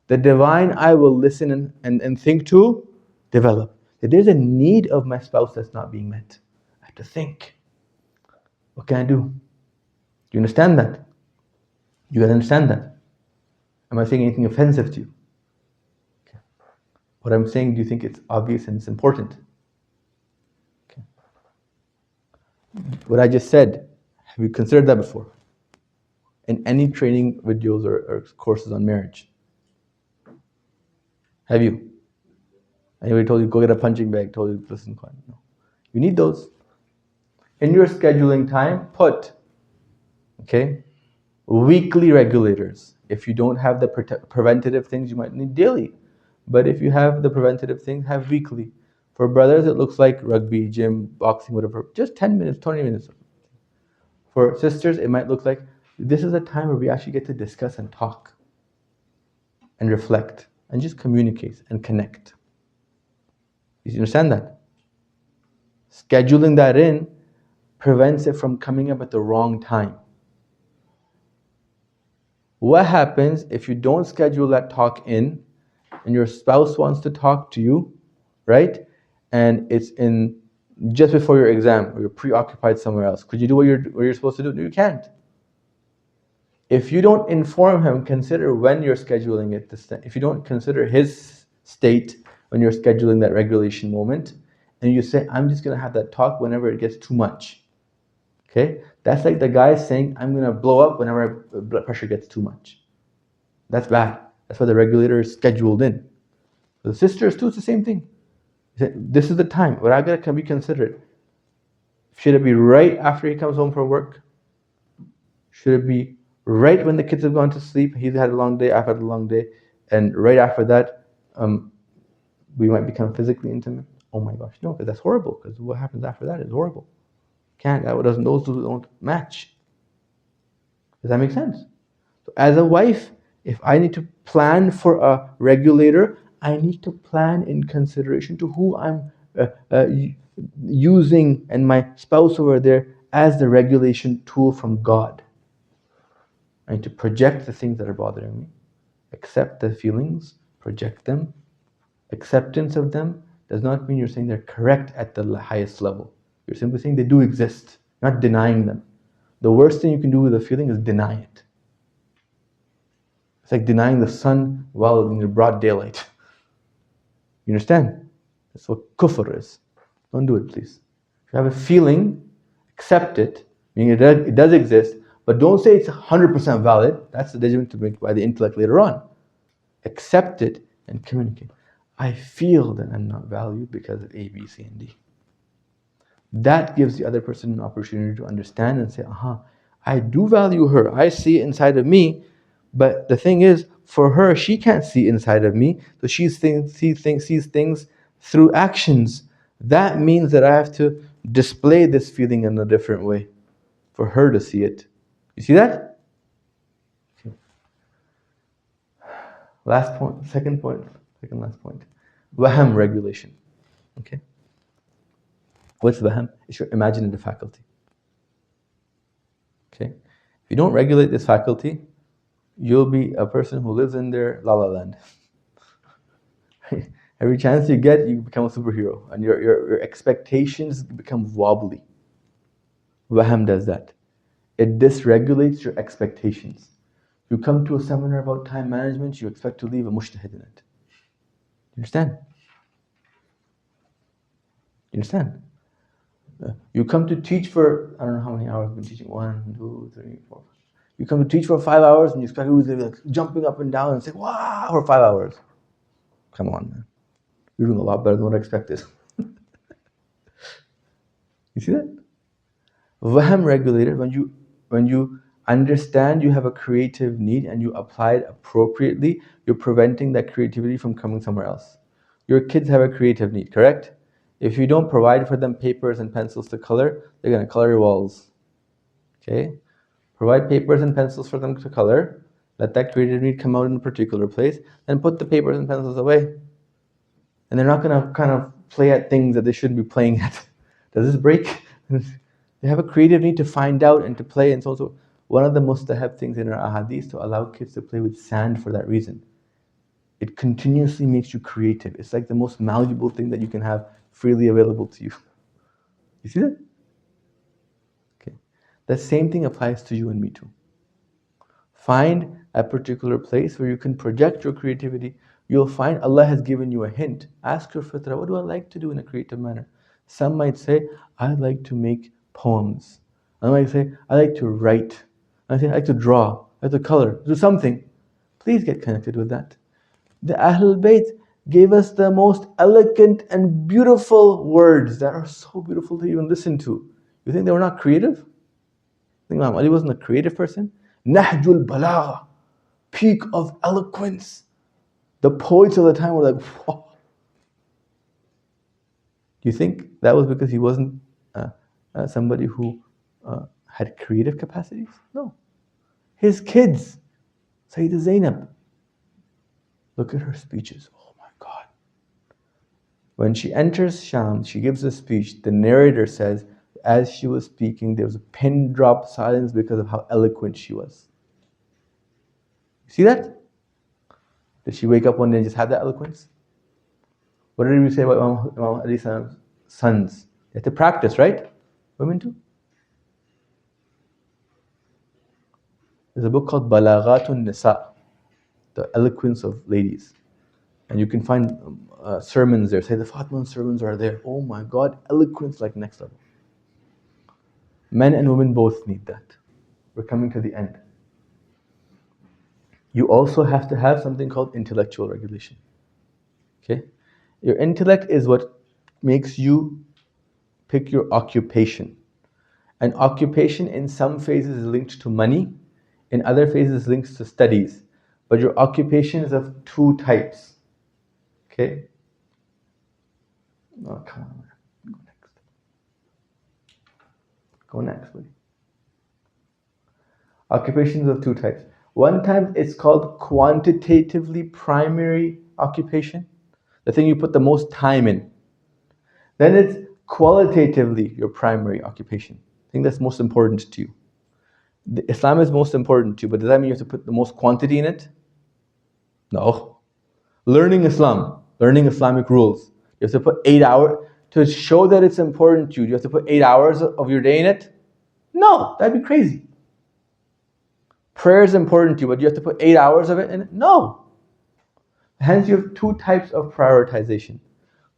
B: The divine eye will listen and think to develop. If there's a need of my spouse that's not being met, I have to think. What can I do? Do you understand that? You gotta understand that. Am I saying anything offensive to you? Okay. What I'm saying, do you think it's obvious and it's important? Okay. What I just said, have you considered that before? In any training videos or courses on marriage? Have you? Anybody told you, go get a punching bag, told you, listen, quiet? No. You need those. In your scheduling time, put, okay, weekly regulators. If you don't have the preventative things, you might need daily. But if you have the preventative things, have weekly. For brothers, it looks like rugby, gym, boxing, whatever. Just 10 minutes, 20 minutes. For sisters, it might look like this is a time where we actually get to discuss and talk and reflect and just communicate and connect. You understand that? Scheduling that in prevents it from coming up at the wrong time. What happens if you don't schedule that talk in and your spouse wants to talk to you, right? And it's in just before your exam or you're preoccupied somewhere else. Could you do what you're supposed to do? No, you can't. If you don't inform him, consider when you're scheduling it. If you don't consider his state when you're scheduling that regulation moment, and you say, I'm just going to have that talk whenever it gets too much. Okay? That's like the guy saying, I'm going to blow up whenever blood pressure gets too much. That's bad. That's why the regulator is scheduled in. For the sisters too, it's the same thing. This is the time, but I got to be considerate. Should it be right after he comes home from work? Should it be right when the kids have gone to sleep? He's had a long day, I've had a long day, and right after that, we might become physically intimate. Oh my gosh, no, because that's horrible. Because what happens after that is horrible. Those two don't match. Does that make sense? So as a wife, if I need to plan for a regulator, I need to plan in consideration to who I'm using and my spouse over there as the regulation tool from God. I need to project the things that are bothering me, accept the feelings, project them. Acceptance of them does not mean you're saying they're correct at the highest level. You're simply saying they do exist, not denying them. The worst thing you can do with a feeling is deny it. It's like denying the sun while in the broad daylight. You understand? That's what kufr is. Don't do it, please. If you have a feeling, accept it, meaning it does exist, but don't say it's 100% valid. That's the judgment to make by the intellect later on. Accept it and communicate. I feel that I'm not valued because of A, B, C, and D. That gives the other person an opportunity to understand and say, I do value her. I see it inside of me. But the thing is, for her, she can't see inside of me. So sees things through actions. That means that I have to display this feeling in a different way for her to see it. You see that? Okay. Last point, second last point. Waham regulation. Okay. What's waham? It's your imaginative faculty. Okay. If you don't regulate this faculty, you'll be a person who lives in their la la land. Every chance you get, you become a superhero, and your expectations become wobbly. Waham does that. It dysregulates your expectations. You come to a seminar about time management, you expect to leave a mujtahid in it. You understand? You understand? You come to teach for, I don't know how many hours I've been teaching, 1, 2, 3, 4. You come to teach for 5 hours and you expect everyone to be like jumping up and down and say, wow, for 5 hours. Come on, man. You're doing a lot better than what I expected. You see that? Waham regulated, when you understand you have a creative need and you apply it appropriately, you're preventing that creativity from coming somewhere else. Your kids have a creative need, correct? If you don't provide for them papers and pencils to color, they're going to color your walls. Okay? Provide papers and pencils for them to color. Let that creative need come out in a particular place. Then put the papers and pencils away. And they're not going to kind of play at things that they shouldn't be playing at. Does this break? They have a creative need to find out and to play, and so on. So one of the mustahab things in our ahadith to allow kids to play with sand for that reason. It continuously makes you creative. It's like the most malleable thing that you can have freely available to you. You see that? Okay. The same thing applies to you and me too. Find a particular place where you can project your creativity. You'll find Allah has given you a hint. Ask your fitra, what do I like to do in a creative manner? Some might say, I like to make poems. I might say, I like to write. I like to draw. I like to color. Do something. Please get connected with that. The Ahlul Bayt gave us the most elegant and beautiful words that are so beautiful to even listen to. You think they were not creative? You think Imam Ali wasn't a creative person? Nahjul Balagha, peak of eloquence. The poets of the time were like, whoa. Do you think that was because he wasn't somebody who had creative capacities? No. His kids, Sayyidah Zainab, look at her speeches. Oh my God. When she enters Sham, she gives a speech. The narrator says, as she was speaking, there was a pin drop silence because of how eloquent she was. See that? Did she wake up one day and just have that eloquence? What did we say about Imam Ali's sons? They have to practice, right? Women too. There's a book called Balaghatun Nisa, the eloquence of ladies. And you can find sermons there. Say the Fatima sermons are there. Oh my God, eloquence like next level. Men and women both need that. We're coming to the end. You also have to have something called intellectual regulation. Okay? Your intellect is what makes you pick your occupation. And occupation in some phases is linked to money, in other phases linked to studies. But your occupation is of two types. Okay? Oh, come on. Go next. Go next, buddy. Occupations of two types. One type is called quantitatively primary occupation, the thing you put the most time in. Then it's qualitatively your primary occupation. I think that's most important to you. Islam is most important to you, but does that mean you have to put the most quantity in it? No. Learning Islam, learning Islamic rules. You have to put 8 hours. To show that it's important to you, do you have to put 8 hours of your day in it? No, that'd be crazy. Prayer is important to you, but do you have to put 8 hours of it in it? No. Hence you have two types of prioritization.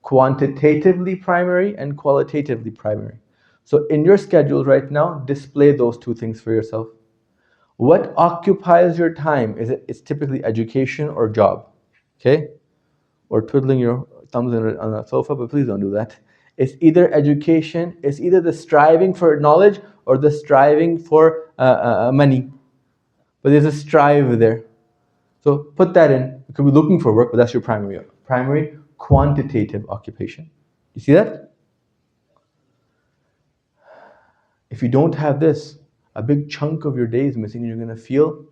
B: Quantitatively primary and qualitatively primary. So in your schedule right now, display those two things for yourself. What occupies your time? It's typically education or job. Okay? Or twiddling your thumbs on a sofa, but please don't do that. It's either education, it's either the striving for knowledge or the striving for money. But there's a strive there. So put that in. You could be looking for work, but that's your primary quantitative occupation. You see that? If you don't have this, a big chunk of your day is missing and you're going to feel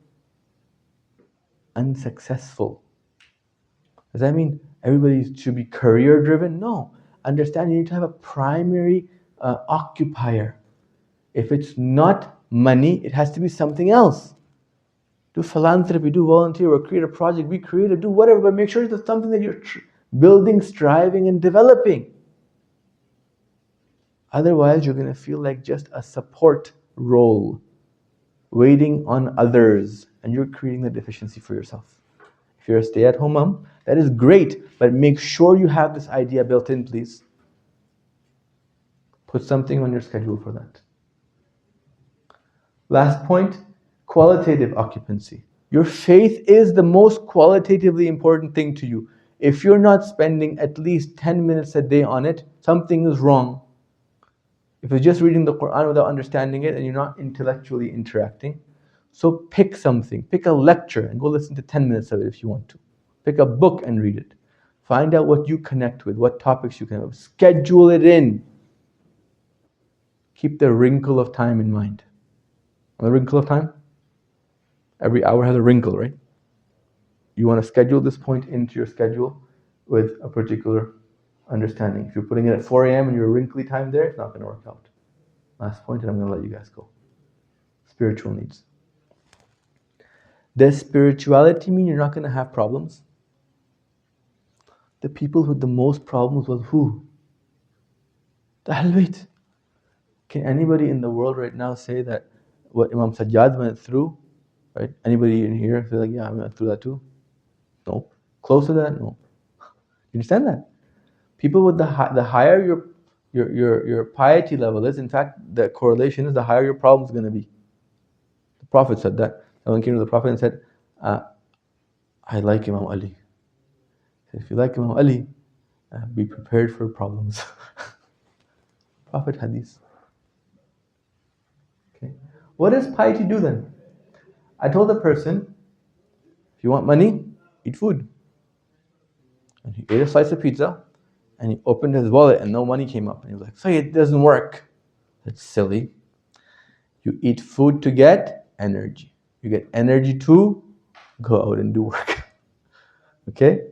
B: unsuccessful. Does that mean everybody should be career driven? No. Understand you need to have a primary occupier. If it's not money, it has to be something else. Do philanthropy, do volunteer, or create a project, be creative, do whatever, but make sure it's something that you're building, striving, and developing. Otherwise, you're going to feel like just a support role, waiting on others, and you're creating the deficiency for yourself. If you're a stay-at-home mom, that is great, but make sure you have this idea built in, please. Put something on your schedule for that. Last point, qualitative occupancy. Your faith is the most qualitatively important thing to you. If you're not spending at least 10 minutes a day on it, something is wrong. If you're just reading the Quran without understanding it and you're not intellectually interacting, so pick something, pick a lecture and go listen to 10 minutes of it if you want to. Pick a book and read it. Find out what you connect with, what topics you connect with. Schedule it in. Keep the wrinkle of time in mind. The wrinkle of time? Every hour has a wrinkle, right? You want to schedule this point into your schedule with a particular understanding. If you're putting it at 4 a.m. and you're a wrinkly time there, it's not going to work out. Last point, and I'm going to let you guys go. Spiritual needs. Does spirituality mean you're not going to have problems? The people with the most problems was who? The Ahlul Bayt. Can anybody in the world right now say that what Imam Sajjad went through, right? Anybody in here feel like, yeah, I went through that too? No. Close to that? No. You understand that? People with the higher your piety level is, in fact, the correlation is the higher your problem is going to be. The Prophet said that. Someone came to the Prophet and said, I like Imam Ali. If you like Imam Ali, be prepared for problems. Prophet hadith. Okay. What does piety do then? I told the person, if you want money, eat food. And he ate a slice of pizza, and he opened his wallet and no money came up. And he was like, so it doesn't work. That's silly. You eat food to get energy. You get energy to go out and do work. Okay?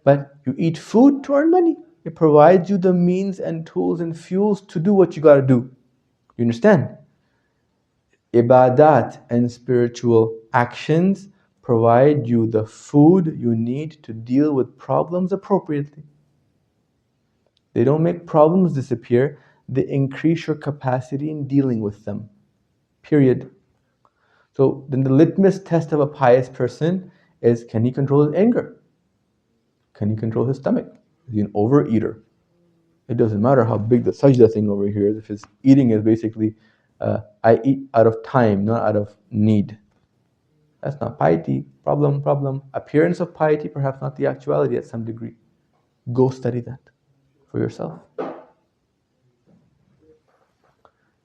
B: But you eat food to earn money. It provides you the means and tools and fuels to do what you got to do. You understand? Ibadat and spiritual actions provide you the food you need to deal with problems appropriately. They don't make problems disappear, they increase your capacity in dealing with them. Period. So then the litmus test of a pious person is, can he control his anger? Can he control his stomach? Is he an overeater? It doesn't matter how big the sajda thing over here is. If his eating is basically, I eat out of time, not out of need. That's not piety. Problem. Appearance of piety, perhaps not the actuality at some degree. Go study that for yourself.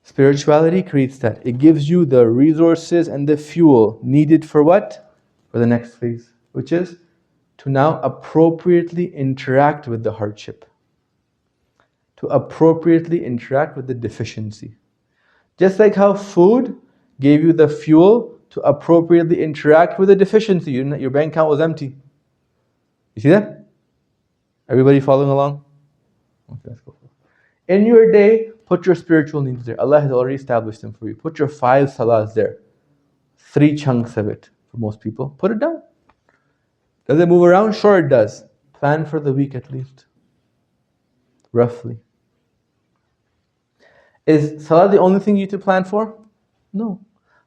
B: Spirituality creates that. It gives you the resources and the fuel needed for what? For the next phase, which is to now appropriately interact with the hardship. To appropriately interact with the deficiency. Just like how food gave you the fuel to appropriately interact with the deficiency. Your bank account was empty. You see that? Everybody following along? Okay, let's go. In your day, put your spiritual needs there. Allah has already established them for you. Put your 5 salahs there. 3 chunks of it for most people. Put it down. Does it move around? Sure it does. Plan for the week at least. Roughly. Is salah the only thing you need to plan for? No.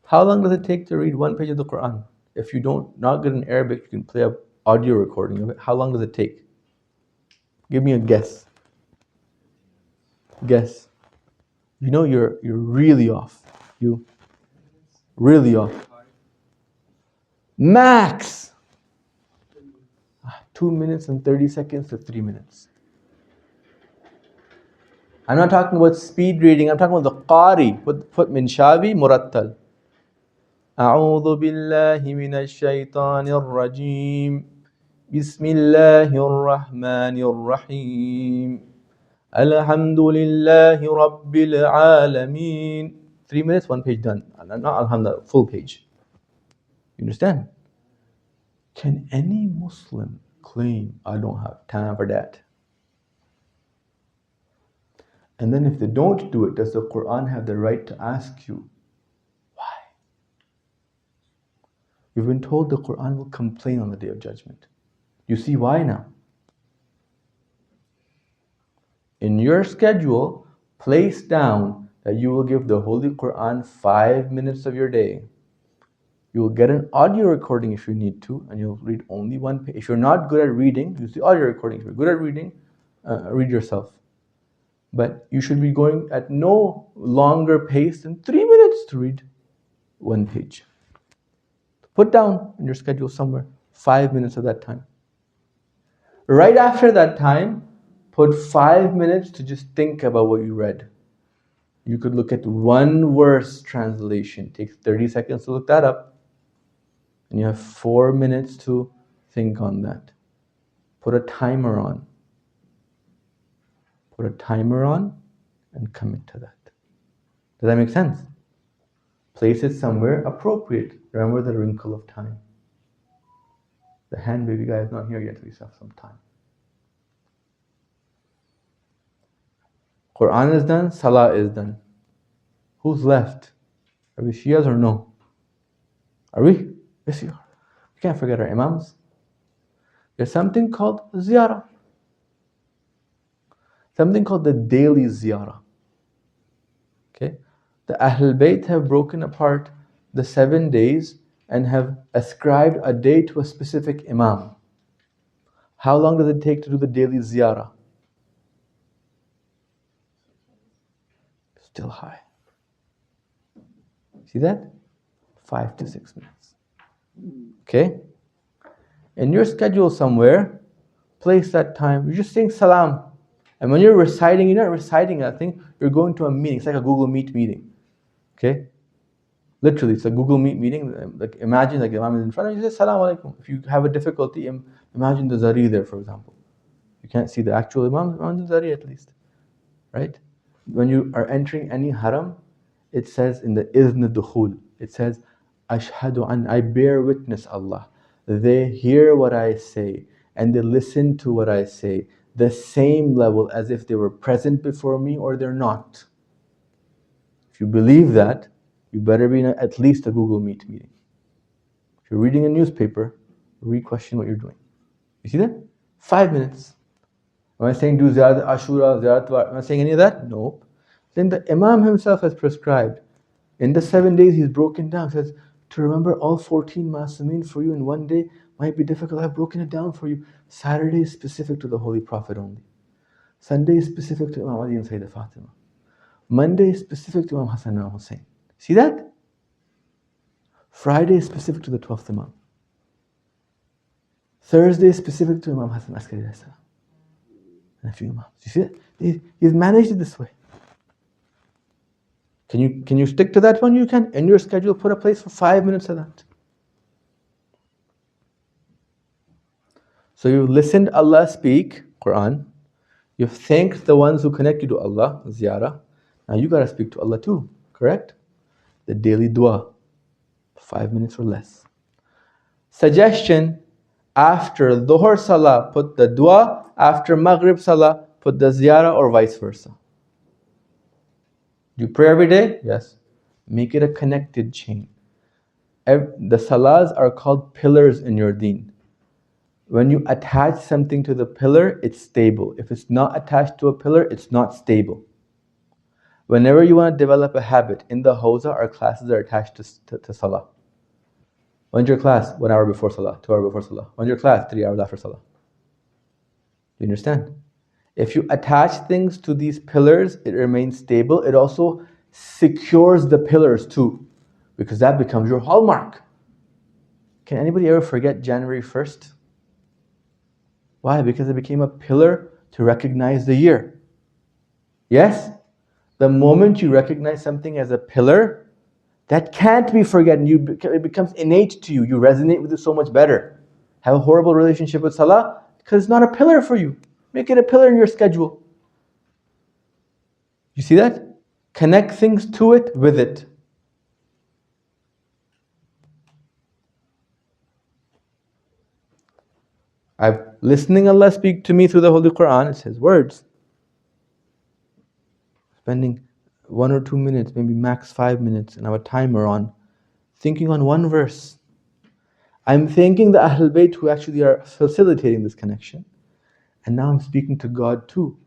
B: How long does it take to read 1 page of the Quran? If you not good in Arabic, you can play an audio recording of it. How long does it take? Give me a guess. Guess. You know you're really off. You really off. Max 2 minutes and 30 seconds to 3 minutes. I'm not talking about speed reading, I'm talking about the qari. Put minshabi, murattal. أعوذ بالله من الشيطان الرجيم بسم الله الرحمن الرحيم الحمد لله رب العالمين. 3 minutes, 1 page done. Not alhamdulillah, full page. You understand? Can any Muslim claim, I don't have time for that? And then if they don't do it, does the Quran have the right to ask you, why? You've been told the Quran will complain on the Day of Judgment. You see why now? In your schedule, place down that you will give the Holy Quran 5 minutes of your day. You will get an audio recording if you need to, and you'll read only 1 page. If you're not good at reading, use the audio recording. If you're good at reading, read yourself. But you should be going at no longer pace than 3 minutes to read 1 page. Put down in your schedule somewhere 5 minutes of that time. Right after that time, put 5 minutes to just think about what you read. You could look at one verse translation. It takes 30 seconds to look that up. And you have 4 minutes to think on that. Put a timer on. Put a timer on and commit to that. Does that make sense? Place it somewhere appropriate. Remember the wrinkle of time. The hand baby guy is not here yet, so we still have some time. Quran is done, Salah is done. Who's left? Are we Shias or no? Are we? Yes, you are. We can't forget our Imams. There's something called ziyarah. Something called the daily ziyarah. Okay? The Ahlul Bayt have broken apart the 7 days and have ascribed a day to a specific Imam. How long does it take to do the daily ziyarah? Still high. See that? 5 to 6 minutes. Okay? In your schedule somewhere, place that time. You're just saying salam. And when you're reciting, you're not reciting that thing, you're going to a meeting. It's like a Google Meet meeting. Okay? Literally, it's a Google Meet meeting. Like imagine like the Imam is in front of you, you say salam alaikum. If you have a difficulty, imagine the Zari there, for example. You can't see the actual Imam, imagine the Zari at least. Right? When you are entering any haram, it says in the Izn Dukhul, it says, Ashhadu an, I bear witness, Allah. They hear what I say and they listen to what I say, the same level as if they were present before me or they're not. If you believe that, you better be in at least a Google Meet meeting. If you're reading a newspaper, re-question what you're doing. You see that? 5 minutes. Am I saying do Ziyarat Ashura, Ziyarat War? Am I saying any of that? No. Then the Imam himself has prescribed. In the 7 days he's broken down. He says, to remember all 14 Masameen for you in 1 day might be difficult. I've broken it down for you. Saturday is specific to the Holy Prophet only. Sunday is specific to Imam Ali and Sayyidah Fatima. Monday is specific to Imam Hassan and Hussein. See that? Friday is specific to the 12th Imam. Thursday is specific to Imam Hassan Askari and a few Imams. You see that? He's managed it this way. Can you stick to that one? You can. In your schedule, put a place for 5 minutes of that. So you've listened to Allah speak, Quran. You've thanked the ones who connect you to Allah, ziyarah. Now you gotta speak to Allah too, correct? The daily dua, 5 minutes or less. Suggestion, after Dhuhr Salah, put the dua. After Maghrib Salah, put the ziyarah or vice versa. Do you pray every day? Yes. Make it a connected chain. The salahs are called pillars in your deen. When you attach something to the pillar, it's stable. If it's not attached to a pillar, it's not stable. Whenever you want to develop a habit, in the hawza, our classes are attached to salah. When's your class? 1 hour before salah, 2 hours before salah. When's your class? 3 hours after salah. Do you understand? If you attach things to these pillars, it remains stable. It also secures the pillars too, because that becomes your hallmark. Can anybody ever forget January 1st? Why? Because it became a pillar to recognize the year. Yes? The moment you recognize something as a pillar, that can't be forgotten. It becomes innate to you. You resonate with it so much better. Have a horrible relationship with salah because it's not a pillar for you. Make it a pillar in your schedule. You see that? Connect things to it with it. I'm listening Allah speak to me through the Holy Quran. It's His words. Spending 1 or 2 minutes, maybe max 5 minutes, and I have a timer on, thinking on one verse. I'm thanking the Ahlul Bayt who actually are facilitating this connection. And now I'm speaking to God too.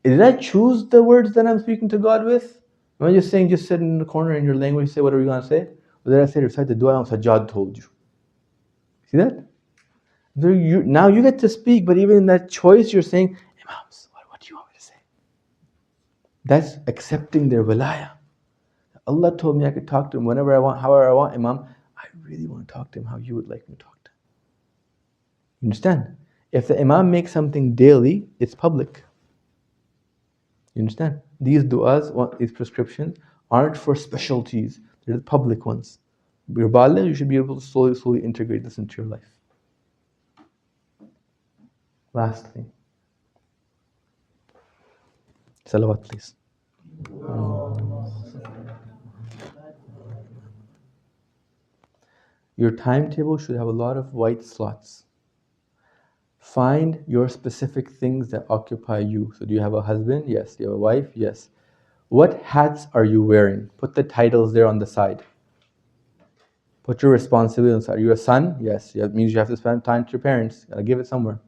B: Did I choose the words that I'm speaking to God with? Am I just saying, just sit in the corner in your language, say whatever you want to say? Or did I say, recite the dua Sajjad told you? See that? Now you get to speak, but even in that choice, you're saying, Imams, what do you want me to say? That's accepting their wilayah. Allah told me I could talk to him whenever I want, however I want, Imam. I really want to talk to him how you would like me to talk to him. You understand? If the Imam makes something daily, it's public. You understand? These du'as, these prescriptions, aren't for specialties. They're the public ones. You're baligh, you should be able to slowly integrate this into your life. Last thing. Salawat, please. Your timetable should have a lot of white slots. Find your specific things that occupy you. So do you have a husband? Yes. Do you have a wife? Yes. What hats are you wearing? Put the titles there on the side. Put your responsibility on the side. You're a son? Yes. That means you have to spend time to your parents. You gotta give it somewhere.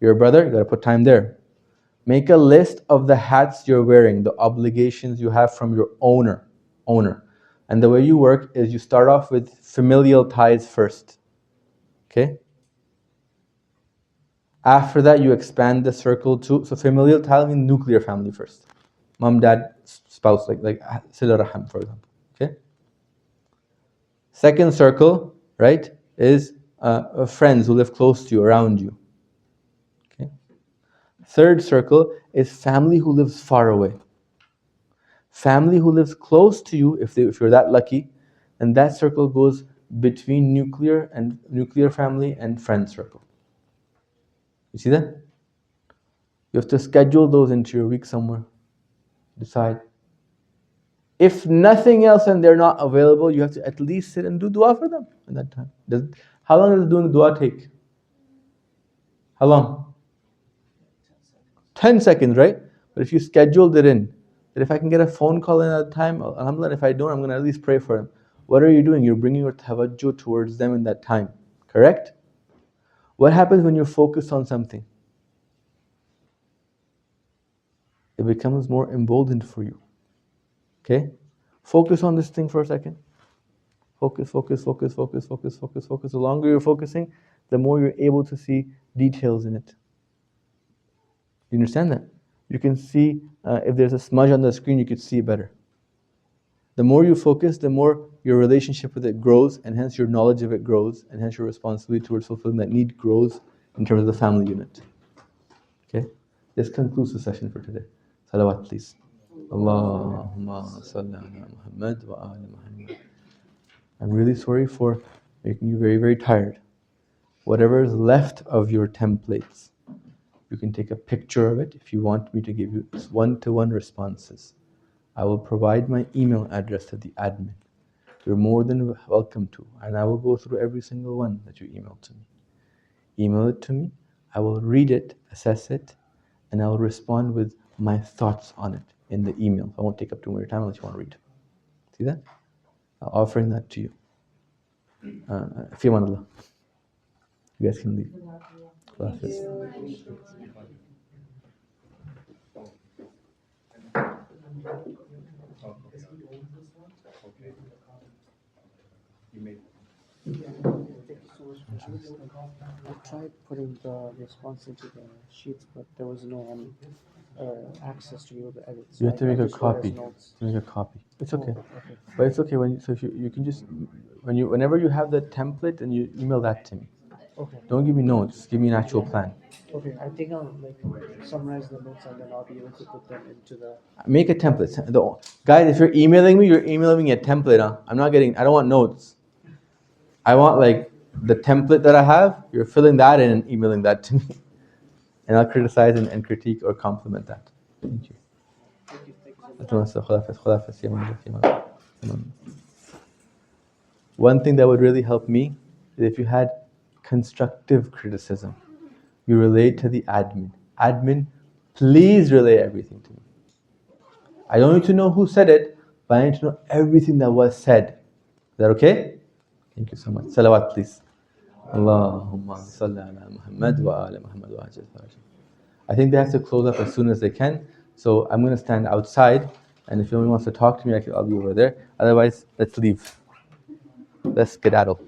B: You're a brother? You gotta put time there. Make a list of the hats you're wearing, the obligations you have from your owner. And the way you work is you start off with familial ties first. Okay? After that, you expand the circle to, so familial tie means nuclear family first. Mom, dad, spouse, like Sila Raham, for example. Okay? Second circle, right, is friends who live close to you, around you. Okay? Third circle is family who lives far away. Family who lives close to you, if you're that lucky, and that circle goes between nuclear family and friend circle. You see that? You have to schedule those into your week somewhere. Decide. If nothing else and they're not available, you have to at least sit and do dua for them in that time. How long does doing the dua take? How long? 10 seconds, right? But if you scheduled it in, that if I can get a phone call in at that time, alhamdulillah, if I don't, I'm going to at least pray for them. What are you doing? You're bringing your tawajjuh towards them in that time. Correct? What happens when you're focused on something? It becomes more emboldened for you. Okay? Focus on this thing for a second. Focus. The longer you're focusing, the more you're able to see details in it. You understand that? You can see, if there's a smudge on the screen, you could see it better. The more you focus, the more your relationship with it grows, and hence your knowledge of it grows, and hence your responsibility towards fulfilling that need grows in terms of the family unit. Okay? This concludes the session for today. Salawat, please. Allahumma salli ala Muhammad wa ali Muhammad. I'm really sorry for making you very, very tired. Whatever is left of your templates, you can take a picture of it if you want me to give you one-to-one responses. I will provide my email address to the admin. You're more than welcome to, and I will go through every single one that you email to me. Email it to me, I will read it, assess it, and I will respond with my thoughts on it in the email. I won't take up too much time unless you want to read. See that? I'm offering that to you. Fi amanillah. You guys can leave. Allah Hafiz.
M: I tried putting the response into the sheets, but there was no access to be able to edit. So
B: You have to make a
M: just wrote as
B: copy.
M: notes.
B: Make a copy. It's okay.
M: Okay.
B: But it's okay if you can just whenever you have the template, and you email that to me.
M: Okay.
B: Don't give me notes. Give me an actual plan.
M: Okay, I think I'll like summarize the notes and then I'll be able to put them into the.
B: Make a template. Guys, if you're emailing me, you're emailing me a template. Huh? I don't want notes. I want like the template that I have. You're filling that in and emailing that to me. And I'll criticize and critique or compliment that. Thank you. One thing that would really help me is if you had constructive criticism. You relay to the admin. Admin, please relay everything to me. I don't need to know who said it, but I need to know everything that was said. Is that okay? Thank you so much. Salawat, please. Allahumma salli ala Muhammad wa ala Muhammad wa ajal faraj. I think they have to close up as soon as they can. So I'm going to stand outside, and if anyone wants to talk to me, I'll be over there. Otherwise, let's leave. Let's skedaddle.